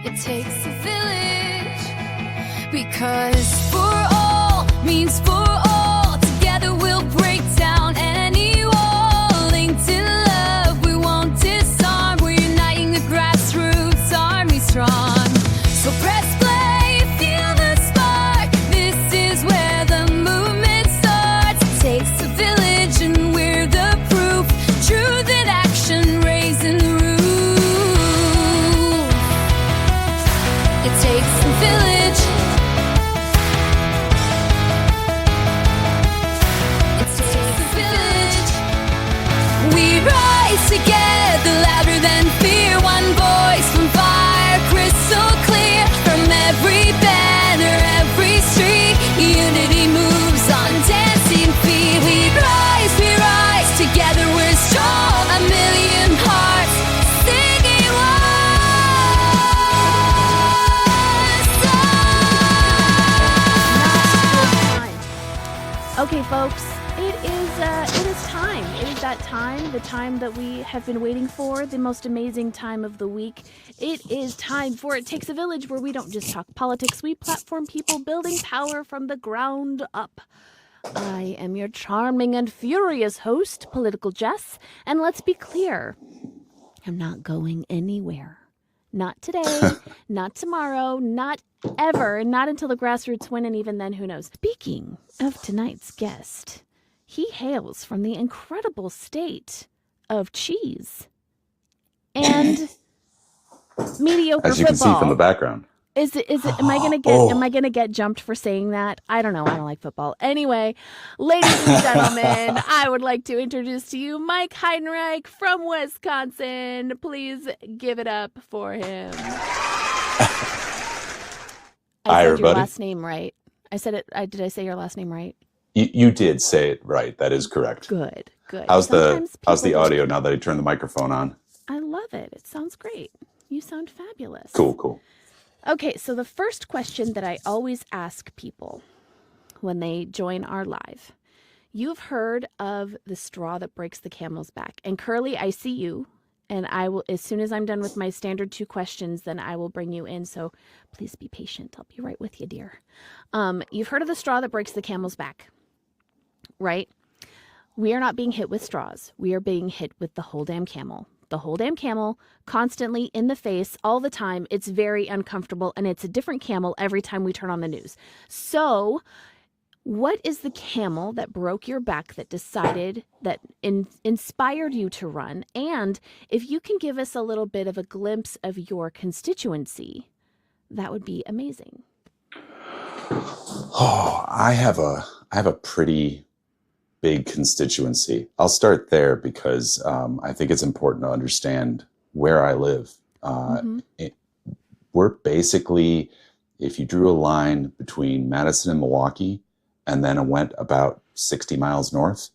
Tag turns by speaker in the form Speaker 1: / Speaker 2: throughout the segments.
Speaker 1: It takes a village, because for all means for all. Together we'll break down any wall. Linked in love, we won't disarm. We're uniting the grassroots army strong. So press play, feel the spark. This is where the movement starts. It takes a village and we're the proof. Truth in action, raising the roof. It takes a village. It takes a village. We rise together, louder than fear. One voice from fire, crystal clear. From every banner, every street, unity moves on dancing feet. We rise together we're strong. A million hearts singing one song.
Speaker 2: Okay, folks, it is time. It is that time, the time that we have been waiting for, the most amazing time of the week. It is time for It Takes a Village, where we don't just talk politics, we platform people building power from the ground up. I am your charming and furious host, Political Jess, and let's be clear, I'm not going anywhere. Not today, not tomorrow, not ever, not until the grassroots win, and even then, who knows. Speaking of tonight's guest, he hails from the incredible state of cheese and mediocre
Speaker 3: As you can see
Speaker 2: football.
Speaker 3: from the background.
Speaker 2: Is it am I gonna get jumped for saying that? I don't know. I don't like football. Anyway, ladies and gentlemen, I would like to introduce to you Mike Heidenreich from Wisconsin. Please give it up for him. I said your last name right. I said it. Did I say your last name right?
Speaker 3: You did say it right. That is correct.
Speaker 2: Good.
Speaker 3: How's the audio now that I turned the microphone on?
Speaker 2: I love it. It sounds great. You sound fabulous.
Speaker 3: Cool.
Speaker 2: Okay, so the first question that I always ask people when they join our live, you've heard of the straw that breaks the camel's back. And Curly, I see you, and I will, as soon as I'm done with my standard 2 questions, then I will bring you in. So please be patient. I'll be right with you, dear. You've heard of the straw that breaks the camel's back, right? We are not being hit with straws. We are being hit with the whole damn camel. The whole damn camel, constantly in the face, all the time. It's very uncomfortable, and it's a different camel every time we turn on the news. So what is the camel that broke your back, that decided, that inspired you to run? And if you can give us a little bit of a glimpse of your constituency, that would be amazing.
Speaker 3: Oh, I have a pretty big constituency. I'll start there because I think it's important to understand where I live. We're basically, if you drew a line between Madison and Milwaukee and then it went about 60 miles north,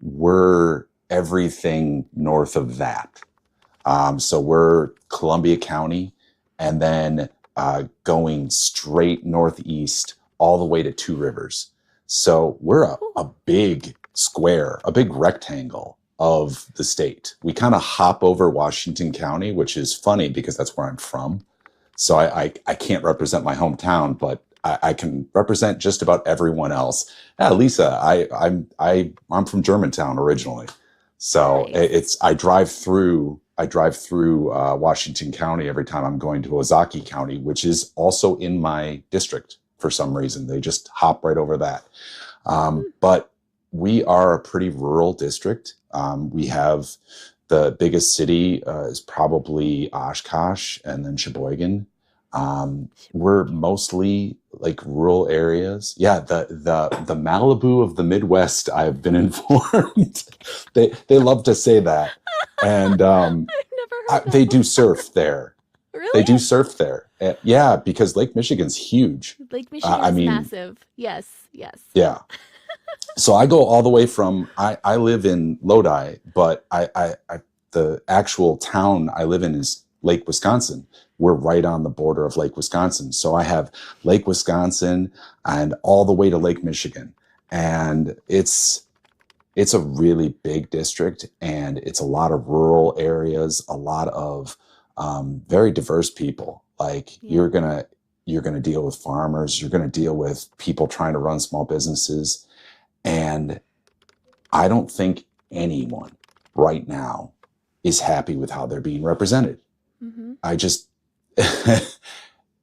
Speaker 3: we're everything north of that. So we're Columbia County, and then going straight northeast all the way to Two Rivers. So we're a big square, a big rectangle of the state. We kind of hop over Washington County, which is funny because that's where I'm from. So I can't represent my hometown, but I can represent just about everyone else. Lisa, I'm from Germantown originally. So
Speaker 2: Nice.
Speaker 3: I drive through Washington County every time I'm going to Ozaukee County, which is also in my district for some reason. They just hop right over that. But we are a pretty rural district. We have the biggest city is probably Oshkosh and then Sheboygan. We're mostly like rural areas. Yeah, the Malibu of the Midwest, I've been informed. They love to say that. And
Speaker 2: I've never heard that
Speaker 3: they do
Speaker 2: before.
Speaker 3: surf there.
Speaker 2: Really?
Speaker 3: They do surf there. Yeah, because Lake Michigan's huge.
Speaker 2: Lake Michigan is massive. Yes.
Speaker 3: Yeah. So I go all the way from, I live in Lodi, but the actual town I live in is Lake Wisconsin. We're right on the border of Lake Wisconsin. So I have Lake Wisconsin and all the way to Lake Michigan. And it's a really big district, and it's a lot of rural areas, a lot of very diverse people. Like
Speaker 2: Yeah.
Speaker 3: you're gonna deal with farmers, you're gonna deal with people trying to run small businesses. And I don't think anyone right now is happy with how they're being represented.
Speaker 2: Mm-hmm.
Speaker 3: I just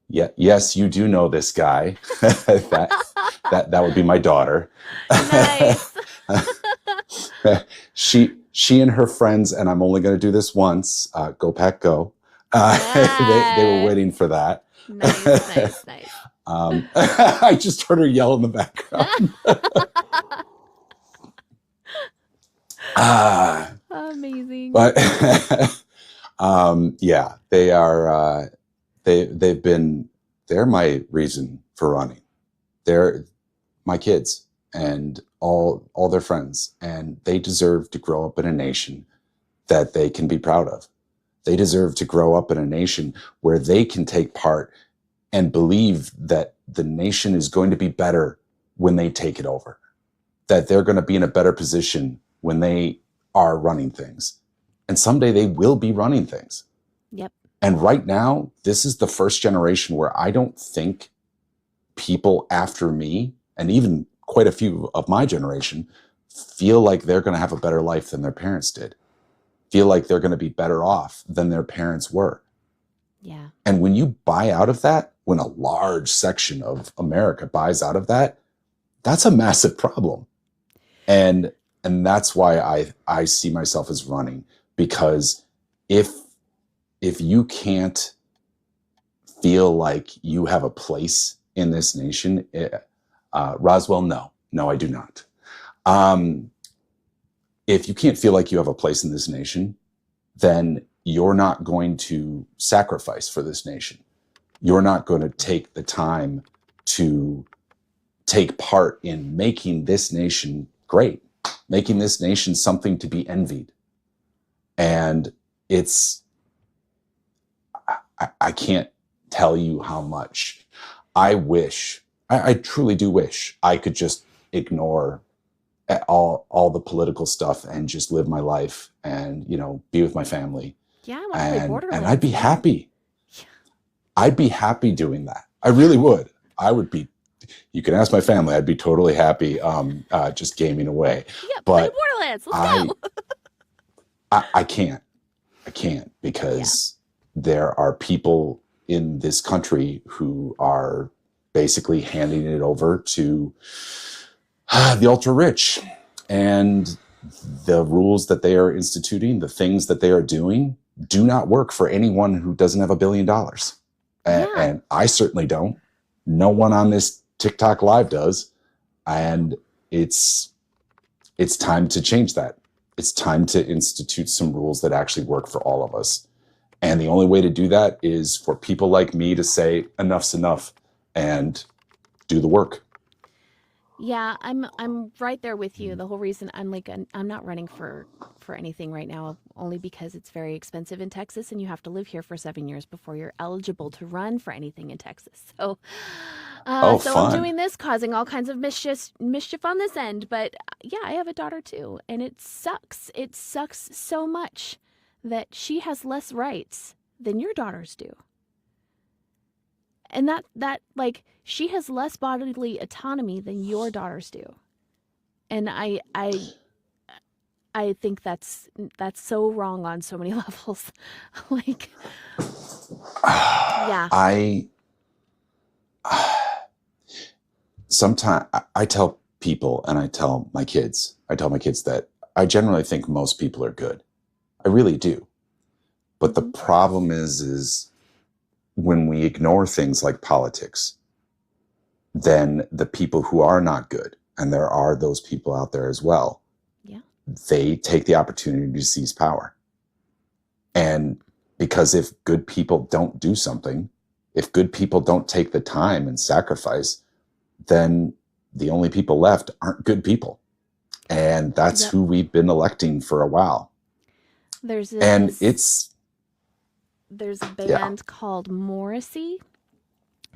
Speaker 3: yeah, yes, you do know this guy. that would be my daughter.
Speaker 2: Nice.
Speaker 3: she and her friends, and I'm only going to do this once. Go Pack Go! They were
Speaker 2: Yes.
Speaker 3: waiting for that.
Speaker 2: Nice.
Speaker 3: I just heard her yell in the background.
Speaker 2: Amazing.
Speaker 3: But yeah, they are. They're my reason for running. They're my kids and all their friends, and they deserve to grow up in a nation that they can be proud of. They deserve to grow up in a nation where they can take part and believe that the nation is going to be better when they take it over, that they're going to be in a better position when they are running things. And someday they will be running things.
Speaker 2: Yep.
Speaker 3: And right now, this is the first generation where I don't think people after me, and even quite a few of my generation, feel like they're going to have a better life than their parents did, feel like they're going to be better off than their parents were.
Speaker 2: Yeah.
Speaker 3: And when you buy out of that, when a large section of America buys out of that, that's a massive problem. And that's why I see myself as running, because if you can't feel like you have a place in this nation, Roswell, no, I do not. If you can't feel like you have a place in this nation, then you're not going to sacrifice for this nation. You're not going to take the time to take part in making this nation great, making this nation something to be envied. And I can't tell you how much I wish, I truly do wish I could just ignore all the political stuff and just live my life and, be with my family.
Speaker 2: Yeah, I want to play Borderlands.
Speaker 3: And I'd be happy.
Speaker 2: Yeah.
Speaker 3: I'd be happy doing that. I really would. I would be. You can ask my family. I'd be totally happy just gaming away.
Speaker 2: Yeah,
Speaker 3: but
Speaker 2: play Borderlands. Let's go.
Speaker 3: I can't. I can't because there are people in this country who are basically handing it over to the ultra rich, and the rules that they are instituting, the things that they are doing, do not work for anyone who doesn't have $1 billion. And I certainly don't. No one on this TikTok live does. And it's time to change that. It's time to institute some rules that actually work for all of us. And the only way to do that is for people like me to say enough's enough and do the work.
Speaker 2: Yeah, I'm right there with you. The whole reason I'm not running for anything right now, only because it's very expensive in Texas and you have to live here for 7 years before you're eligible to run for anything in Texas. So so
Speaker 3: fun.
Speaker 2: I'm doing this, causing all kinds of mischief on this end. But yeah, I have a daughter too, and it sucks. It sucks so much that she has less rights than your daughters do. And that like she has less bodily autonomy than your daughters do. And I think that's so wrong on so many levels. Like yeah.
Speaker 3: Sometimes I tell people, and I tell my kids that I generally think most people are good. I really do. But the problem is when we ignore things like politics, then the people who are not good, and there are those people out there as well, they take the opportunity to seize power. And because if good people don't do something, if good people don't take the time and sacrifice, then the only people left aren't good people. And that's who we've been electing for a while.
Speaker 2: There's a band called Morrissey,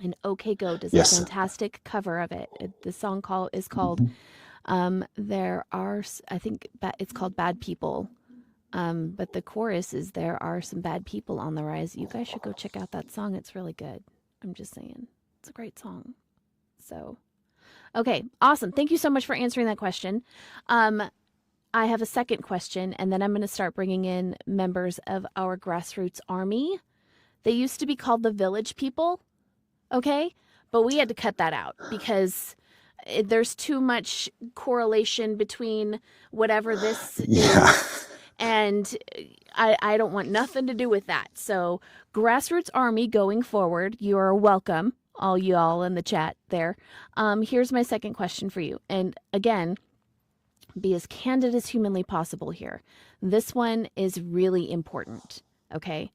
Speaker 2: and OK Go does a fantastic cover of it. The song is called There Are, I think it's called Bad People But the chorus is there are some bad people on the rise. You guys should go check out that song. It's really good. I'm just saying. It's a great song. So, okay, awesome. Thank you so much for answering that question. I have a second question, and then I'm going to start bringing in members of our grassroots army. They used to be called the Village People, okay? But we had to cut that out because there's too much correlation between whatever this is, and I don't want nothing to do with that. So, grassroots army going forward, you are welcome, all y'all in the chat there. Here's my second question for you. And again, be as candid as humanly possible here. This one is really important, okay?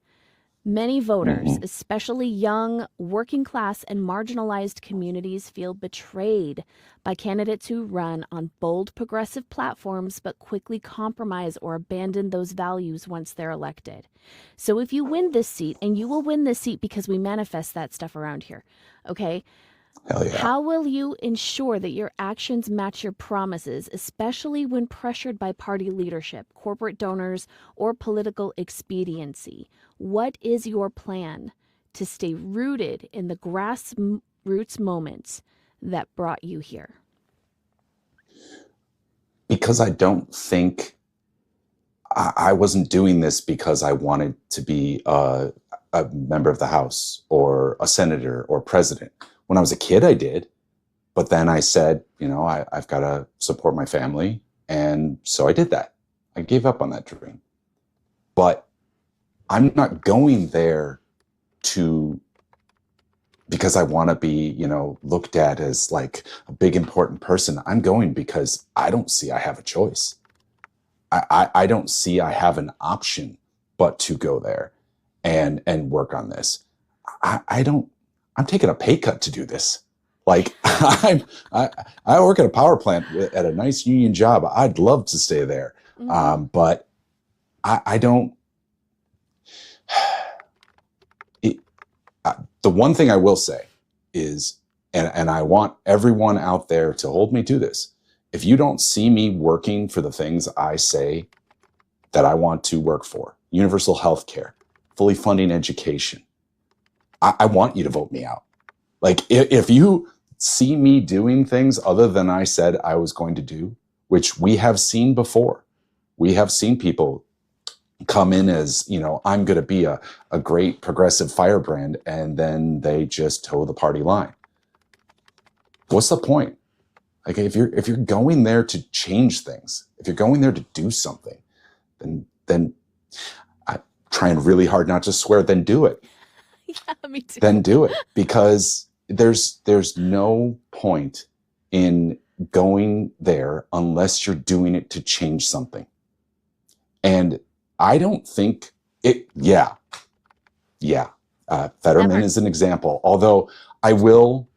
Speaker 2: Many voters, especially young, working class, and marginalized communities, feel betrayed by candidates who run on bold progressive platforms but quickly compromise or abandon those values once they're elected. So if you win this seat, and you will win this seat because we manifest that stuff around here, okay?
Speaker 3: Hell yeah.
Speaker 2: How will you ensure that your actions match your promises, especially when pressured by party leadership, corporate donors, or political expediency? What is your plan to stay rooted in the grassroots moments that brought you here?
Speaker 3: Because I don't think I wasn't doing this because I wanted to be a member of the House or a senator or president. When I was a kid, I did. But then I said, I've got to support my family. And so I did that. I gave up on that dream. But I'm not going there because I want to be, looked at as like a big, important person. I'm going because I don't see I have a choice. I don't see I have an option but to go there and work on this. I'm taking a pay cut to do this. Like I work at a power plant at a nice union job. I'd love to stay there. But I don't, the one thing I will say is, and I want everyone out there to hold me to this. If you don't see me working for the things I say that I want to work for, universal health care, fully funding education, I want you to vote me out. Like if you see me doing things other than I said I was going to do, which we have seen before, we have seen people come in as, I'm going to be a great progressive firebrand, and then they just toe the party line. What's the point? Like if you're going there to change things, if you're going there to do something, then I'm trying really hard not to swear, then do it.
Speaker 2: Yeah, me too.
Speaker 3: Then do it, because there's no point in going there unless you're doing it to change something. And I don't think it. Yeah. Fetterman is an example. Although I will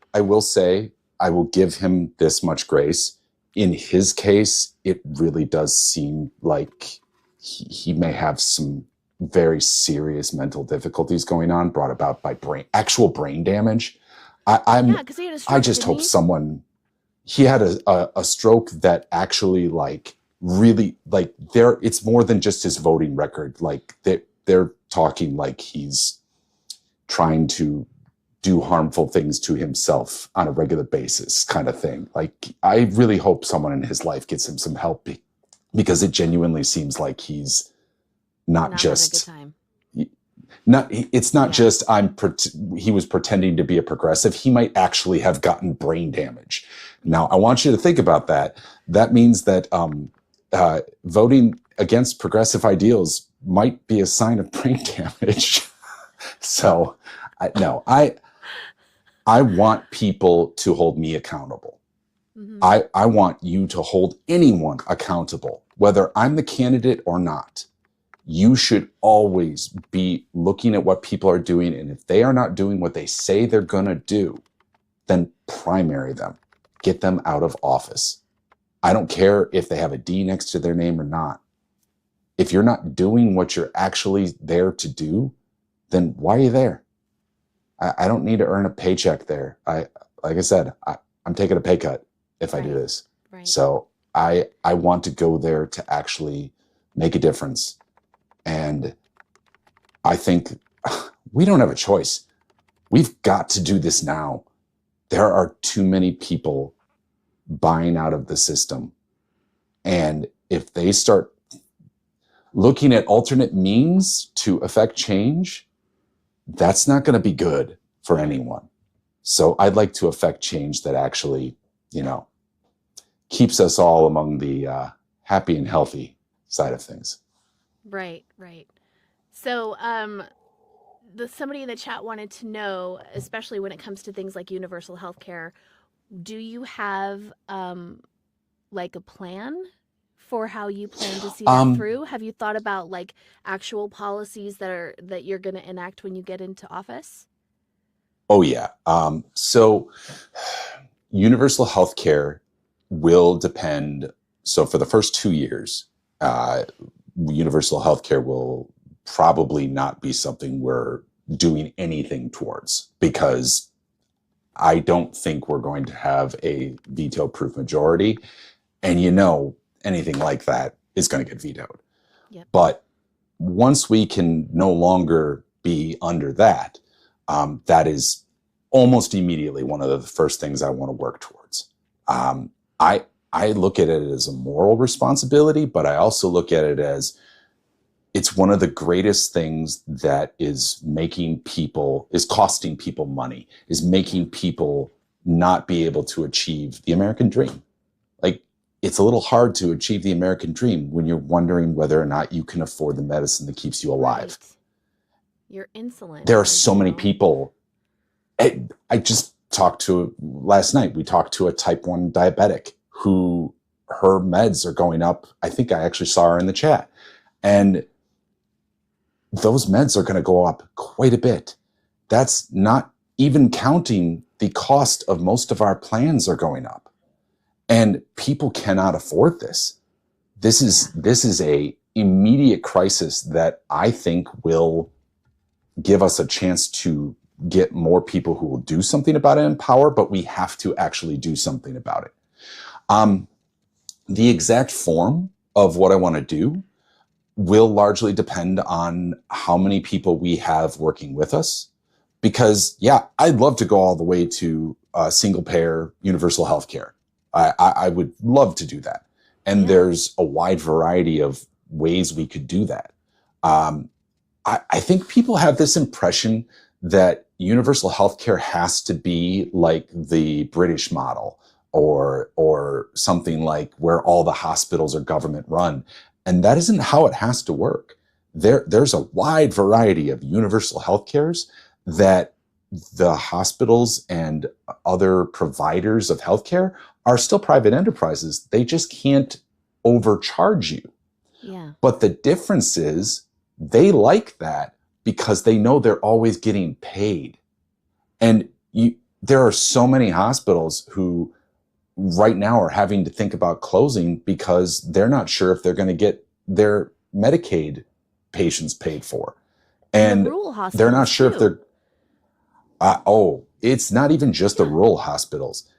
Speaker 3: say I will give him this much grace. In his case, it really does seem like he may have some very serious mental difficulties going on, brought about by actual brain damage.
Speaker 2: Because he had a stroke.
Speaker 3: I just hope he had a stroke that actually really it's more than just his voting record. Like they're talking like he's trying to do harmful things to himself on a regular basis kind of thing. Like I really hope someone in his life gets him some help, because it genuinely seems like he's not just having a good time. It's not just he was pretending to be a progressive. He might actually have gotten brain damage. Now, I want you to think about that. That means that voting against progressive ideals might be a sign of brain damage. So, I want people to hold me accountable. I want you to hold anyone accountable, whether I'm the candidate or not. You should always be looking at what people are doing. And if they are not doing what they say they're going to do, then primary them. Get them out of office. I don't care if they have a D next to their name or not. If you're not doing what you're actually there to do, then why are you there? I don't need to earn a paycheck there. Like I said, I'm taking a pay cut if I do this. Right. So I want to go there to actually make a difference And I think we don't have a choice. We've got to do this now. There are too many people buying out of the system. And if they start looking at alternate means to affect change, that's not going to be good for anyone. So I'd like to affect change that actually, keeps us all among the happy and healthy side of things.
Speaker 2: Right, right. So, somebody in the chat wanted to know, especially when it comes to things like universal health care, do you have like a plan for how you plan to see that through? Have you thought about like actual policies that you're going to enact when you get into office?
Speaker 3: Oh yeah. So universal health care will depend. So for the first 2 years, universal health care will probably not be something we're doing anything towards, because I don't think we're going to have a veto-proof majority. And anything like that is going to get vetoed.
Speaker 2: Yep.
Speaker 3: But once we can no longer be under that, that is almost immediately one of the first things I want to work towards. I look at it as a moral responsibility, but I also look at it as it's one of the greatest things that is costing people money, is making people not be able to achieve the American dream. Like, it's a little hard to achieve the American dream when you're wondering whether or not you can afford the medicine that keeps you alive.
Speaker 2: Right. Your insulin.
Speaker 3: There are so many people. I just last night, we talked to a type 1 diabetic who her meds are going up. I think I actually saw her in the chat. And those meds are going to go up quite a bit. That's not even counting the cost of most of our plans are going up. And people cannot afford this. This is a immediate crisis that I think will give us a chance to get more people who will do something about it in power, but we have to actually do something about it. The exact form of what I want to do will largely depend on how many people we have working with us. Because, I'd love to go all the way to single payer universal health care. I would love to do that. And there's a wide variety of ways we could do that. I think people have this impression that universal health care has to be like the British model or something like where all the hospitals are government run. And that isn't how it has to work. There's a wide variety of universal health cares that the hospitals and other providers of healthcare are still private enterprises. They just can't overcharge you.
Speaker 2: Yeah.
Speaker 3: But the difference is they like that because they know they're always getting paid. And there are so many hospitals who right now are having to think about closing because they're not sure if they're going to get their Medicaid patients paid for. And they're not sure if they're, it's not even just the rural hospitals.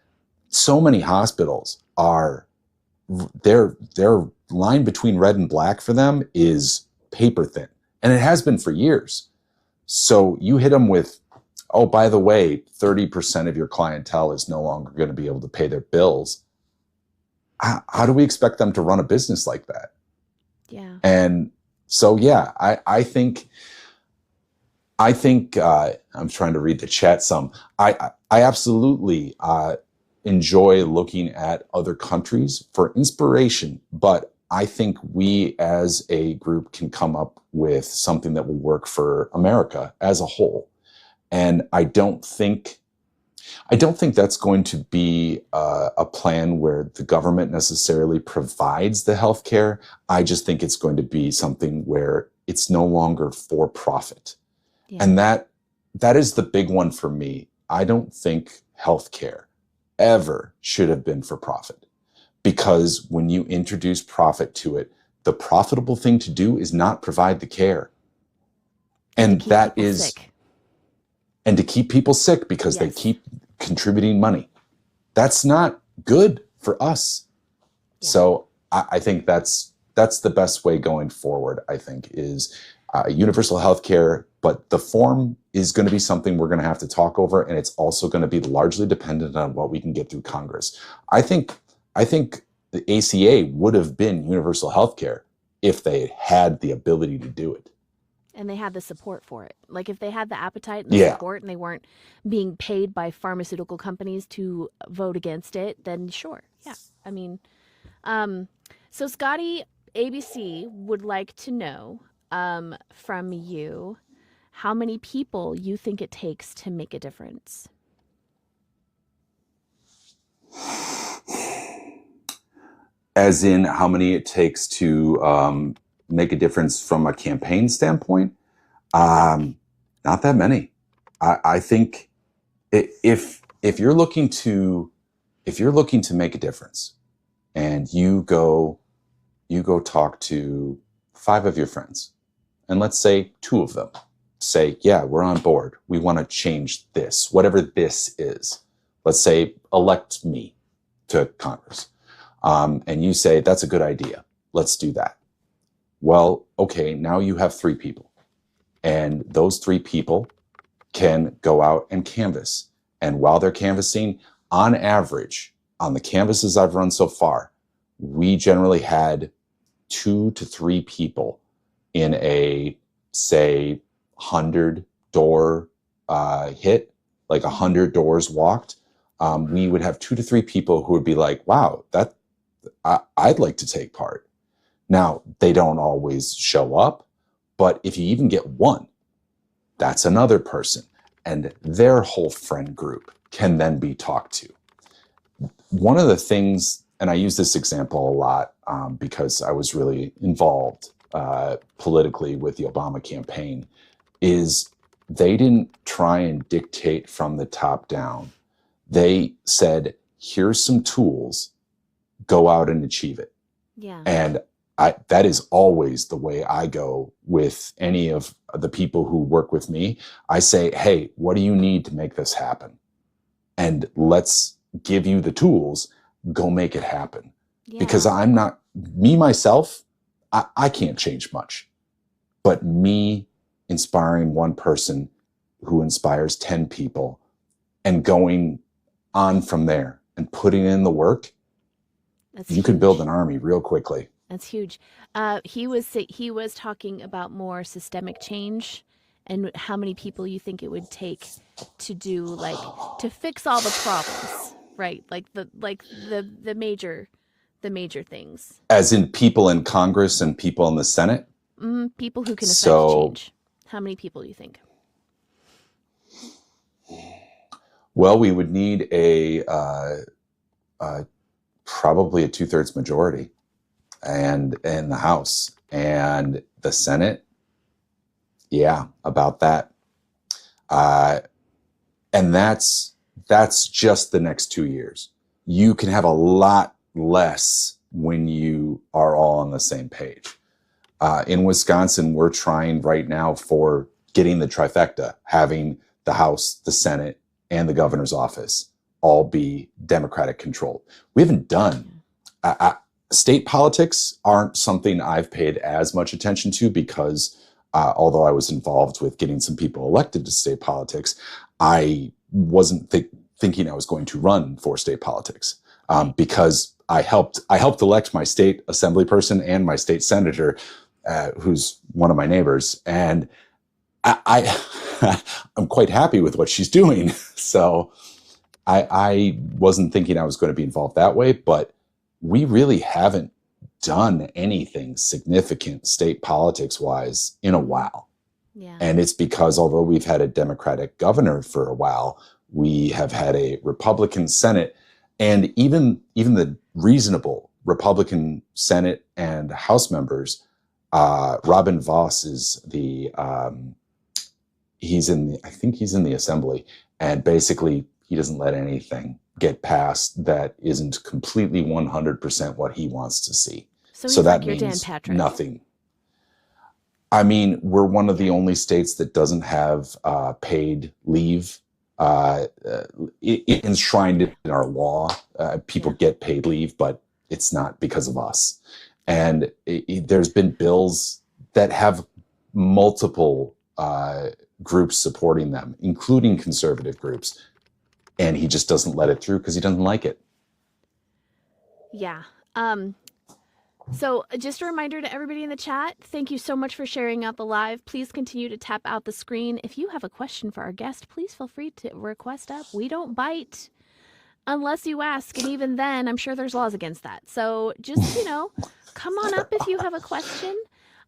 Speaker 3: So many hospitals are, their line between red and black for them is paper thin. And it has been for years. So you hit them with, oh, by the way, 30% of your clientele is no longer going to be able to pay their bills. How do we expect them to run a business like that?
Speaker 2: Yeah.
Speaker 3: And so, I think I'm trying to read the chat some. I absolutely enjoy looking at other countries for inspiration, but I think we as a group can come up with something that will work for America as a whole. And I don't think that's going to be a plan where the government necessarily provides the healthcare. I just think it's going to be something where it's no longer for profit. Yeah. And that is the big one for me. I don't think healthcare ever should have been for profit, because when you introduce profit to it, the profitable thing to do is not provide the care. And that is sick. And to keep people sick because they keep contributing money. That's not good for us. Yeah. So I think that's that's the best way going forward, I think, is universal health care. But the form is going to be something we're going to have to talk over, and it's also going to be largely dependent on what we can get through Congress. I think the ACA would have been universal health care if they had the ability to do it.
Speaker 2: And they had the support for it. Like if they had the appetite and the support and they weren't being paid by pharmaceutical companies to vote against it, then sure. Yeah. I mean, so Scotty, ABC would like to know from you how many people you think it takes to make a difference.
Speaker 3: As in how many it takes to make a difference from a campaign standpoint? Not that many. I think if you're looking to make a difference, and you go talk to 5 of your friends, and let's say 2 of them say, yeah, we're on board. We want to change this, whatever this is. Let's say elect me to Congress. And you say, that's a good idea. Let's do that. Well, okay, now you have 3 people. And those 3 people can go out and canvass. And while they're canvassing, on average, on the canvases I've run so far, we generally had 2 to 3 people in a, say, 100-door hit, like 100 doors walked. We would have 2 to 3 people who would be like, wow, I'd like to take part. Now, they don't always show up, but if you even get 1, that's another person, and their whole friend group can then be talked to. One of the things, and I use this example a lot because I was really involved politically with the Obama campaign, is they didn't try and dictate from the top down. They said, here's some tools, go out and achieve it.
Speaker 2: Yeah.
Speaker 3: And that is always the way I go with any of the people who work with me. I say, hey, what do you need to make this happen? And let's give you the tools, go make it happen. Yeah. Because I'm not, me, myself, I can't change much. But me inspiring 1 person who inspires 10 people and going on from there and putting in the work, you could build an army real quickly.
Speaker 2: That's huge. He was talking about more systemic change and how many people you think it would take to do, like, to fix all the problems, right? Like the major things. As in
Speaker 3: people in Congress and people in the Senate?
Speaker 2: People who can affect change. How many people do you think?
Speaker 3: Well, we would need probably a 2/3 majority, and in the House and the Senate, yeah, about that. And that's just the next 2 years. You can have a lot less when you are all on the same page. In Wisconsin, we're trying right now for getting the trifecta, having the House, the Senate, and the governor's office all be Democratic controlled. We haven't done, state politics aren't something I've paid as much attention to because although I was involved with getting some people elected to state politics, I wasn't thinking I was going to run for state politics because I helped elect my state assembly person and my state senator, who's one of my neighbors. And I'm quite happy with what she's doing. So I wasn't thinking I was going to be involved that way, but we really haven't done anything significant state politics wise in a while.
Speaker 2: Yeah.
Speaker 3: And it's because although we've had a Democratic governor for a while, we have had a Republican Senate, and even the reasonable Republican Senate and House members. Robin Voss is I think he's in the Assembly, and basically he doesn't let anything get passed that isn't completely 100% what he wants to see.
Speaker 2: So
Speaker 3: that
Speaker 2: like your
Speaker 3: means
Speaker 2: Dan Patrick.
Speaker 3: Nothing. I mean, we're one of the only states that doesn't have paid leave enshrined in our law. People get paid leave, but it's not because of us. And there's been bills that have multiple groups supporting them, including conservative groups. And he just doesn't let it through because he doesn't like it.
Speaker 2: Yeah. So just a reminder to everybody in the chat, thank you so much for sharing out the live. Please continue to tap out the screen. If you have a question for our guest, please feel free to request up. We don't bite unless you ask. And even then, I'm sure there's laws against that. So just, come on up if you have a question.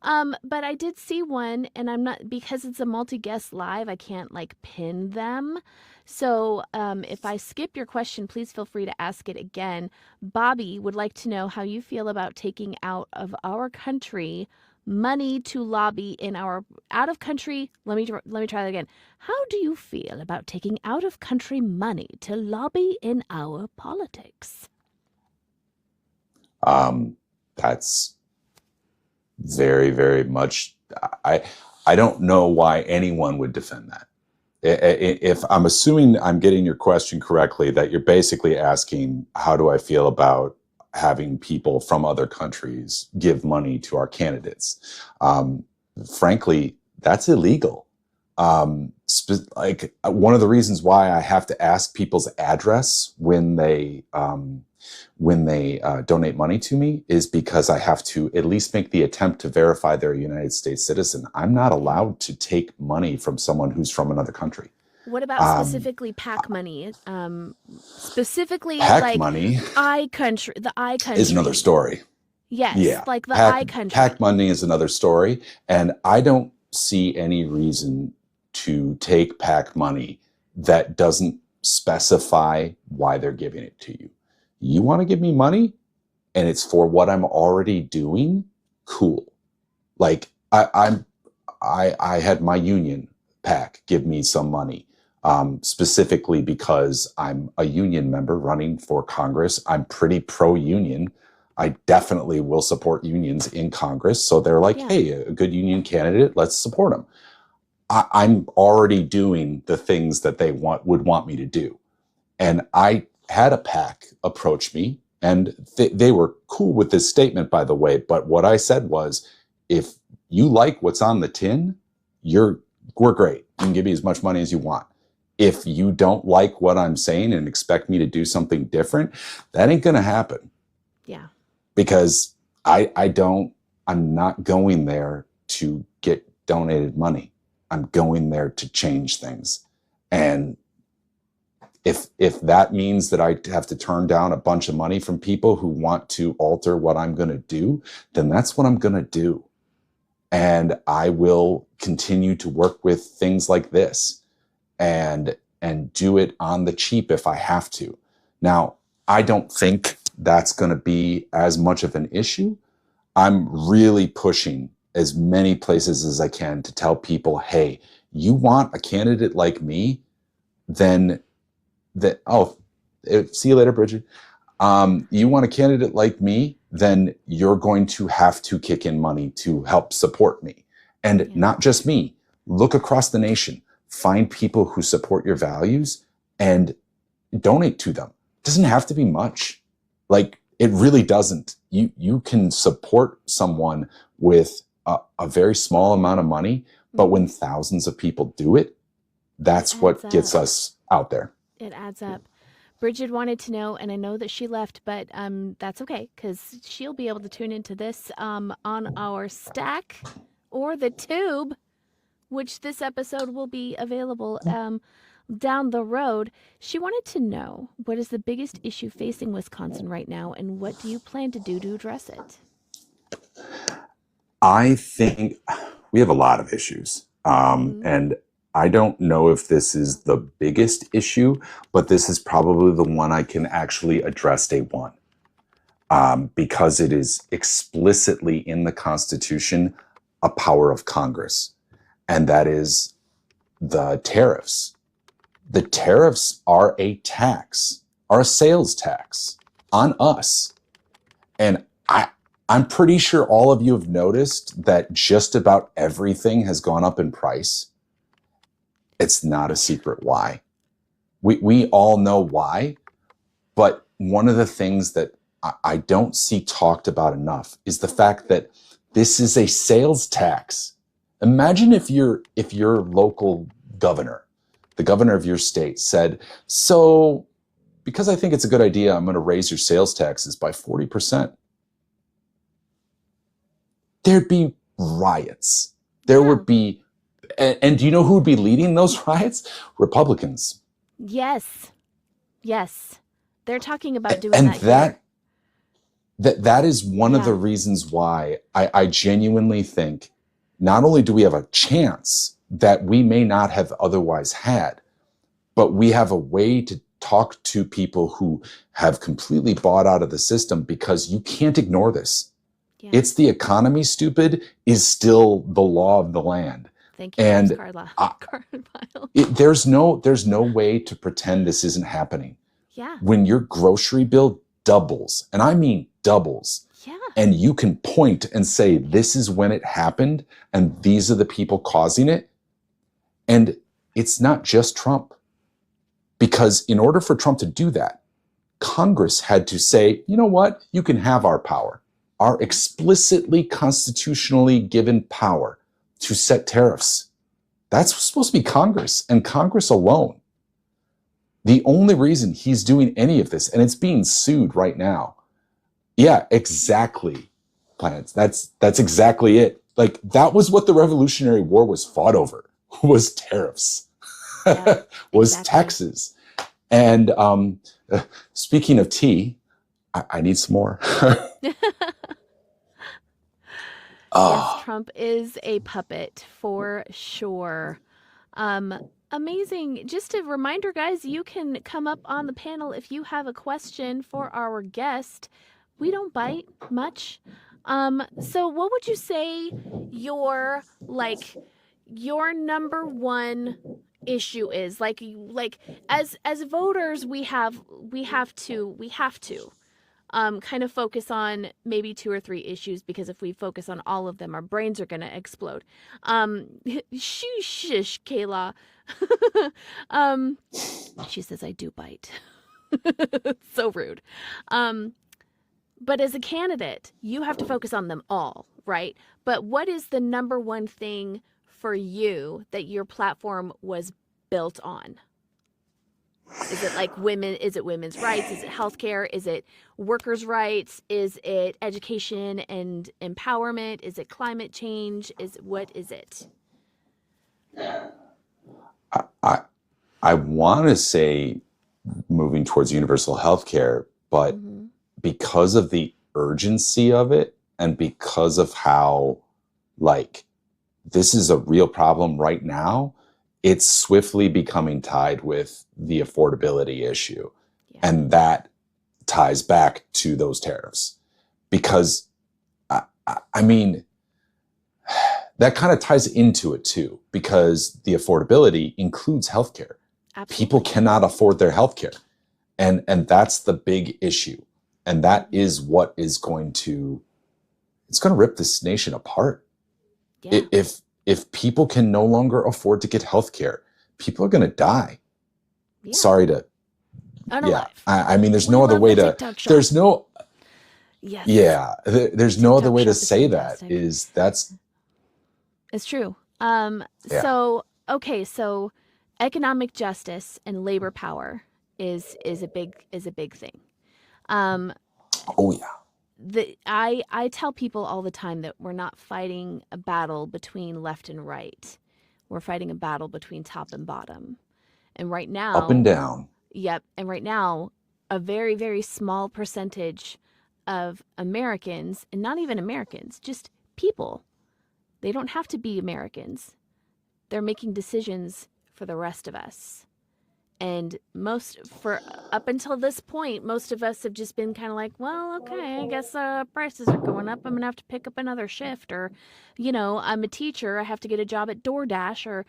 Speaker 2: But I did see one, and I'm not, because it's a multi-guest live, I can't pin them. So if I skip your question, please feel free to ask it again. Bobby would like to know how you feel about taking out of our country money to lobby in our out of country. Let me try that again. How do you feel about taking out of country money to lobby in our politics?
Speaker 3: That's very, very much. I don't know why anyone would defend that. If I'm assuming I'm getting your question correctly, that you're basically asking, how do I feel about having people from other countries give money to our candidates? Frankly, that's illegal. One of the reasons why I have to ask people's address when they donate money to me is because I have to at least make the attempt to verify they're a United States citizen. I'm not allowed to take money from someone who's from another country.
Speaker 2: What about specifically PAC money? Specifically
Speaker 3: PAC money,
Speaker 2: the I country
Speaker 3: is another story.
Speaker 2: Yes,
Speaker 3: Yeah,
Speaker 2: the I country.
Speaker 3: PAC money is another story, and I don't see any reason to take PAC money that doesn't specify why they're giving it to you. You want to give me money and it's for what I'm already doing? Cool. I had my union PAC give me some money, specifically because I'm a union member running for Congress. I'm pretty pro-union. I definitely will support unions in Congress. So they're like, hey, a good union candidate, let's support them. I'm already doing the things that they would want me to do. And I had a PAC approach me, and they were cool with this statement, by the way. But what I said was, if you like what's on the tin, we're great. You can give me as much money as you want. If you don't like what I'm saying and expect me to do something different, that ain't going to happen.
Speaker 2: Yeah.
Speaker 3: Because I'm not going there to get donated money. I'm going there to change things. And if that means that I have to turn down a bunch of money from people who want to alter what I'm going to do, then that's what I'm going to do. And I will continue to work with things like this and do it on the cheap if I have to. Now, I don't think that's going to be as much of an issue. I'm really pushing as many places as I can to tell people, hey, you want a candidate like me, then see you later, Bridget. You want a candidate like me, then you're going to have to kick in money to help support me. And not just me. Look across the nation. Find people who support your values and donate to them. It doesn't have to be much. It really doesn't. You can support someone with a very small amount of money, but when thousands of people do it, that's what gets us out there.
Speaker 2: It adds up. Bridget wanted to know, and I know that she left, but that's okay, because she'll be able to tune into this on our Stack or the Tube, which this episode will be available down the road. She wanted to know, what is the biggest issue facing Wisconsin right now, and what do you plan to do to address it?
Speaker 3: I think we have a lot of issues, and I don't know if this is the biggest issue, but this is probably the one I can actually address day one, because it is explicitly in the Constitution a power of Congress, and that is the tariffs. The tariffs are a tax, are a sales tax on us. And I'm pretty sure all of you have noticed that just about everything has gone up in price. It's not a secret why. We all know why, but one of the things that I don't see talked about enough is the fact that this is a sales tax. Imagine if your local governor, the governor of your state said, so because I think it's a good idea, I'm going to raise your sales taxes by 40%. There'd be riots. There would be, and do you know who would be leading those riots? Republicans.
Speaker 2: Yes. They're talking about doing
Speaker 3: And
Speaker 2: that here.
Speaker 3: that is one of the reasons why I genuinely think not only do we have a chance that we may not have otherwise had, but we have a way to talk to people who have completely bought out of the system, because you can't ignore this. Yeah. It's the economy, stupid, is still the law of the land.
Speaker 2: Thank you,
Speaker 3: and
Speaker 2: Carla.
Speaker 3: There's no way to pretend this isn't happening.
Speaker 2: Yeah.
Speaker 3: When your grocery bill doubles, and I mean doubles, and you can point and say, this is when it happened, and these are the people causing it. And it's not just Trump. Because in order for Trump to do that, Congress had to say, you know what? You can have our power, our explicitly constitutionally given power to set tariffs. That's supposed to be Congress, and Congress alone. The only reason he's doing any of this, and it's being sued right now. Yeah, exactly. Plants. That's exactly it. Like, that was what the Revolutionary War was fought over, was tariffs. Yeah, was taxes. And speaking of tea, I need some more.
Speaker 2: Yes, Trump is a puppet for sure. Amazing. Just a reminder, guys, you can come up on the panel if you have a question for our guest. We don't bite much. So what would you say your number one issue is? Like as voters, we have to kind of focus on maybe 2 or 3 issues, because if we focus on all of them, our brains are going to explode. Shush, Kayla. She says I do bite. So rude. But as a candidate, you have to focus on them all, right? But what is the number one thing for you that your platform was built on? Is it like women? Is it women's rights? Is it healthcare? Is it workers' rights? Is it education and empowerment? Is it climate change? What is it?
Speaker 3: I want to say moving towards universal healthcare, but because of the urgency of it, and because of how, like, this is a real problem right now, it's swiftly becoming tied with the affordability issue. Yeah. And that ties back to those tariffs. Because, I mean, that kind of ties into it too, because the affordability includes healthcare. Absolutely. People cannot afford their healthcare. And that's the big issue. And that is what is going to rip this nation apart. Yeah. If people can no longer afford to get health care, people are going to die. Yeah. Sorry to,
Speaker 2: unalive.
Speaker 3: I mean, there's no other way to, there's no, yes. Yeah, there's no other way to say that
Speaker 2: it's true. So economic justice and labor power is a big thing.
Speaker 3: Oh yeah.
Speaker 2: I tell people all the time that we're not fighting a battle between left and right. We're fighting a battle between top and bottom. And right now,
Speaker 3: up and down.
Speaker 2: Yep. And right now, a very, very small percentage of Americans, and not even Americans, just people, they don't have to be Americans. They're making decisions for the rest of us. And up until this point, most of us have just been kind of like, well, okay, I guess prices are going up. I'm going to have to pick up another shift, or, I'm a teacher. I have to get a job at DoorDash, or,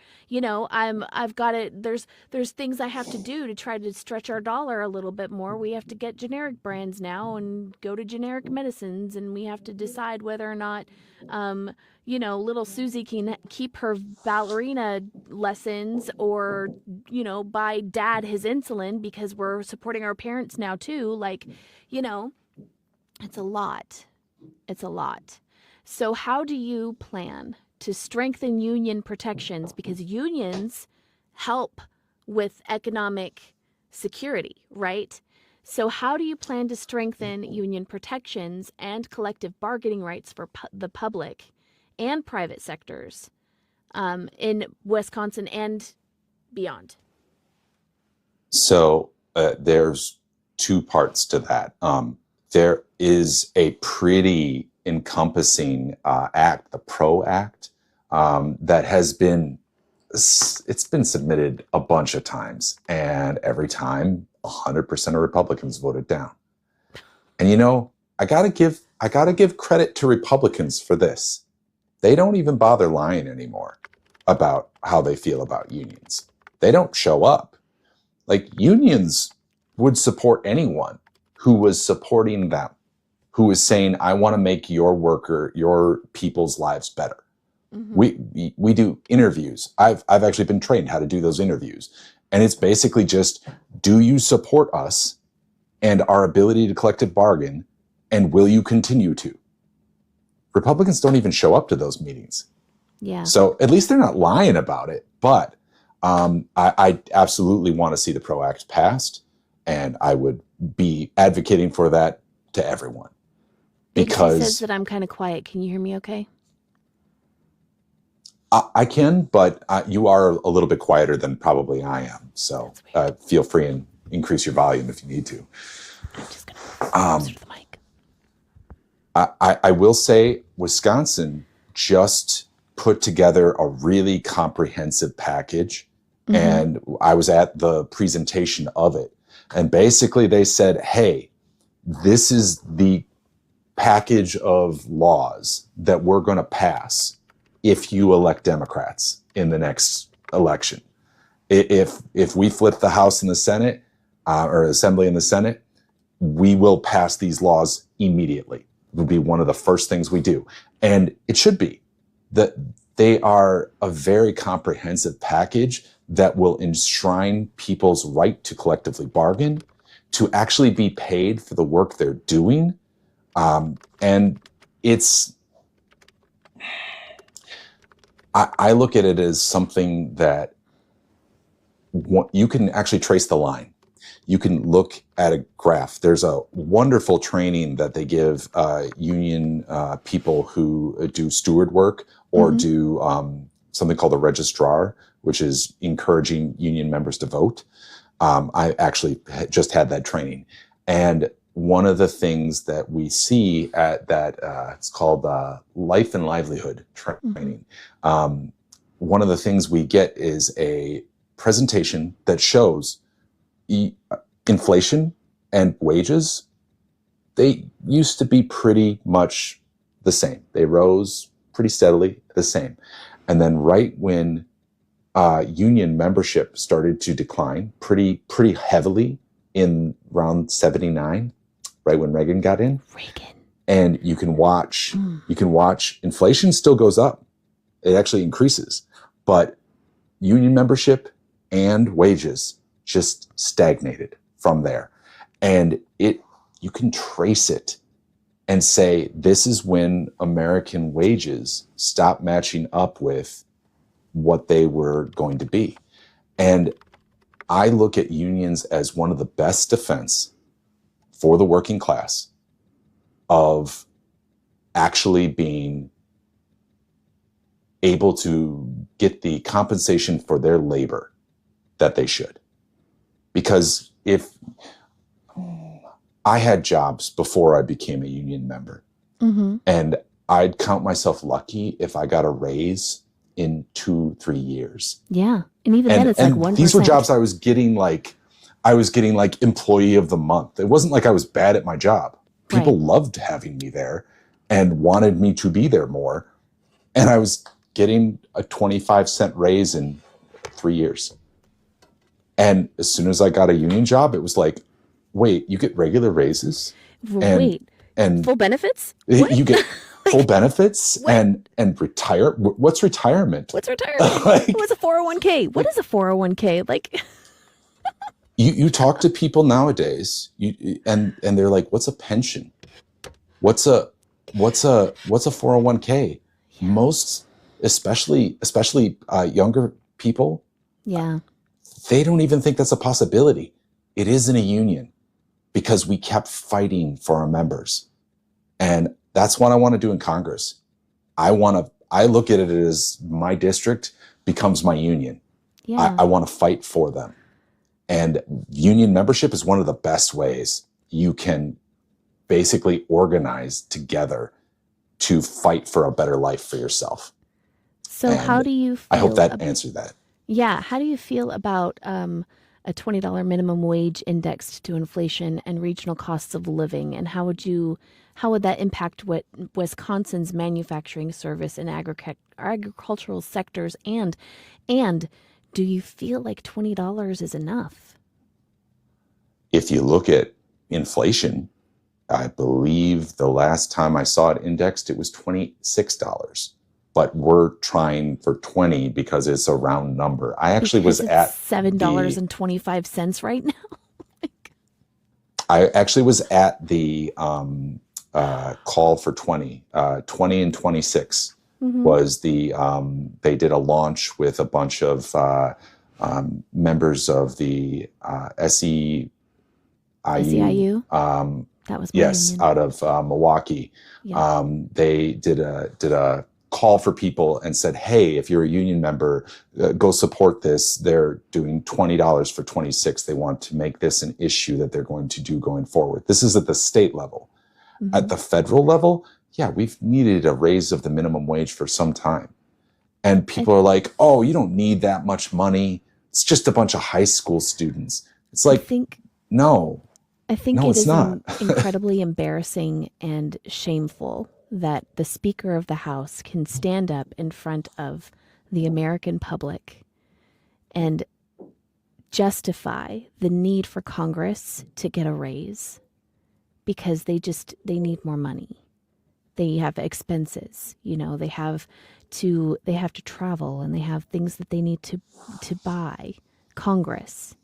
Speaker 2: I've got it. There's things I have to do to try to stretch our dollar a little bit more. We have to get generic brands now and go to generic medicines, and we have to decide whether or not, little Susie can keep her ballerina lessons, or, buy dad his insulin because we're supporting our parents now too. Like, It's a lot. It's a lot. So how do you plan to strengthen union protections? Because unions help with economic security, right? So how do you plan to strengthen union protections and collective bargaining rights for the public and private sectors in Wisconsin and beyond?
Speaker 3: So there's two parts to that. There is a pretty encompassing act, the PRO Act, that has been submitted a bunch of times, and every time 100% of Republicans voted down. And I gotta give credit to Republicans for this. They don't even bother lying anymore about how they feel about unions. They don't show up. Like, unions would support anyone who was supporting them, who was saying, I want to make your people's lives better. Mm-hmm. We do interviews. I've actually been trained how to do those interviews. And it's basically just, do you support us and our ability to collective bargain, and will you continue to? Republicans don't even show up to those meetings.
Speaker 2: Yeah.
Speaker 3: So at least they're not lying about it. But I absolutely want to see the PRO Act passed, and I would be advocating for that to everyone. Because
Speaker 2: he says that I'm kind of quiet. Can you hear me okay?
Speaker 3: I can, but you are a little bit quieter than probably I am. So feel free and increase your volume if you need to.
Speaker 2: I'm just going to closer to the mic.
Speaker 3: I will say Wisconsin just put together a really comprehensive package. Mm-hmm. And I was at the presentation of it. And basically they said, hey, this is the package of laws that we're going to pass if you elect Democrats in the next election. If we flip the House and the Senate, or Assembly and the Senate, we will pass these laws immediately. It will be one of the first things we do. And it should be. That they are a very comprehensive package that will enshrine people's right to collectively bargain, to actually be paid for the work they're doing. And it's, I look at it as something that you can actually trace the line. You can look at a graph. There's a wonderful training that they give union people who do steward work or mm-hmm. do something called a registrar, which is encouraging union members to vote. I actually just had that training. And one of the things that we see at that, it's called life and livelihood training. Mm-hmm. One of the things we get is a presentation that shows inflation and wages. They used to be pretty much the same. They rose pretty steadily, the same. And then right when union membership started to decline pretty heavily in around 79, right when Reagan got in. And you can watch inflation still goes up. It actually increases, but union membership and wages just stagnated from there. And you can trace it and say, this is when American wages stopped matching up with what they were going to be. And I look at unions as one of the best defense for the working class of actually being able to get the compensation for their labor that they should. Because if I had jobs before I became a union member, mm-hmm. and I'd count myself lucky if I got a raise in 2-3 years.
Speaker 2: Yeah. And even then it's like 1%.
Speaker 3: These were jobs I was getting like employee of the month. It wasn't like I was bad at my job. People loved having me there and wanted me to be there more. And I was getting a 25-cent raise in 3 years. And as soon as I got a union job, it was like, wait, you get regular raises?
Speaker 2: And full benefits?
Speaker 3: You get full benefits and retire. What's retirement?
Speaker 2: What's retirement? What's a 401k? What is a 401k? Like,
Speaker 3: you talk to people nowadays, and they're like, what's a pension? What's a 401k? Most, especially younger people,
Speaker 2: Yeah.
Speaker 3: they don't even think that's a possibility. It isn't a union because we kept fighting for our members. And that's what I want to do in Congress. I look at it as my district becomes my union.
Speaker 2: Yeah.
Speaker 3: I want to fight for them. And union membership is one of the best ways you can basically organize together to fight for a better life for yourself.
Speaker 2: So
Speaker 3: And
Speaker 2: how do you feel?
Speaker 3: I hope that answered that.
Speaker 2: Yeah. How do you feel about a $20 minimum wage indexed to inflation and regional costs of living? And how would that impact what Wisconsin's manufacturing, service, and agricultural sectors? And do you feel like $20 is enough?
Speaker 3: If you look at inflation, I believe the last time I saw it indexed, it was $26. But we're trying for 20 because it's a round number. I actually was at
Speaker 2: $7.25 right now.
Speaker 3: I actually was at the call for 20 and 26 was the, they did a launch with a bunch of members of the SEIU.
Speaker 2: That was my
Speaker 3: yes,
Speaker 2: union.
Speaker 3: out of Milwaukee.
Speaker 2: Yeah.
Speaker 3: They did a call for people and said, hey, if you're a union member, go support this. They're doing $20 for 26. They want to make this an issue that they're going to do going forward. This is at the state level.
Speaker 2: Mm-hmm.
Speaker 3: At the federal level, yeah, we've needed a raise of the minimum wage for some time. And people are like, oh, you don't need that much money. It's just a bunch of high school students. It's like, no.
Speaker 2: I think
Speaker 3: no,
Speaker 2: it
Speaker 3: it's
Speaker 2: is
Speaker 3: not.
Speaker 2: incredibly embarrassing and shameful that the Speaker of the House can stand up in front of the American public and justify the need for Congress to get a raise because they need more money. They have expenses, they have to travel and they have things that they need to buy. Congress.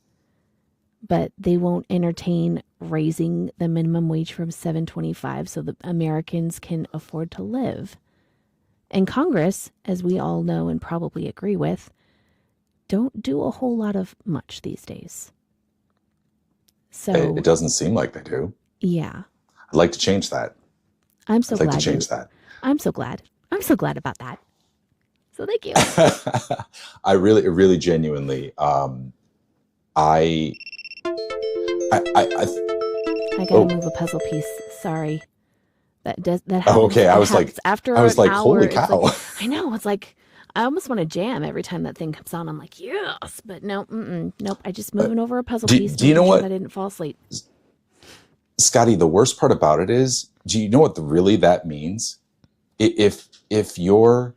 Speaker 2: But they won't entertain raising the minimum wage from $7.25 so that Americans can afford to live. And Congress, as we all know and probably agree with, don't do a whole lot of much these days. So
Speaker 3: it doesn't seem like they do.
Speaker 2: Yeah.
Speaker 3: I'd like to change that.
Speaker 2: I'm so glad.
Speaker 3: I'd like to change that.
Speaker 2: I'm so glad. I'm so glad about that. So thank you.
Speaker 3: I really genuinely, I
Speaker 2: gotta move a puzzle piece. Sorry. That happens.
Speaker 3: Oh, okay. I was like,
Speaker 2: after
Speaker 3: I was
Speaker 2: an
Speaker 3: like,
Speaker 2: hour,
Speaker 3: holy
Speaker 2: it's
Speaker 3: cow.
Speaker 2: like, I know. It's like I almost want to jam every time that thing comes on. I'm like, yes, but no, nope. I just moving over a puzzle piece.
Speaker 3: Do you know what?
Speaker 2: I didn't fall asleep.
Speaker 3: Scotty, the worst part about it is, do you know what really that means? If you're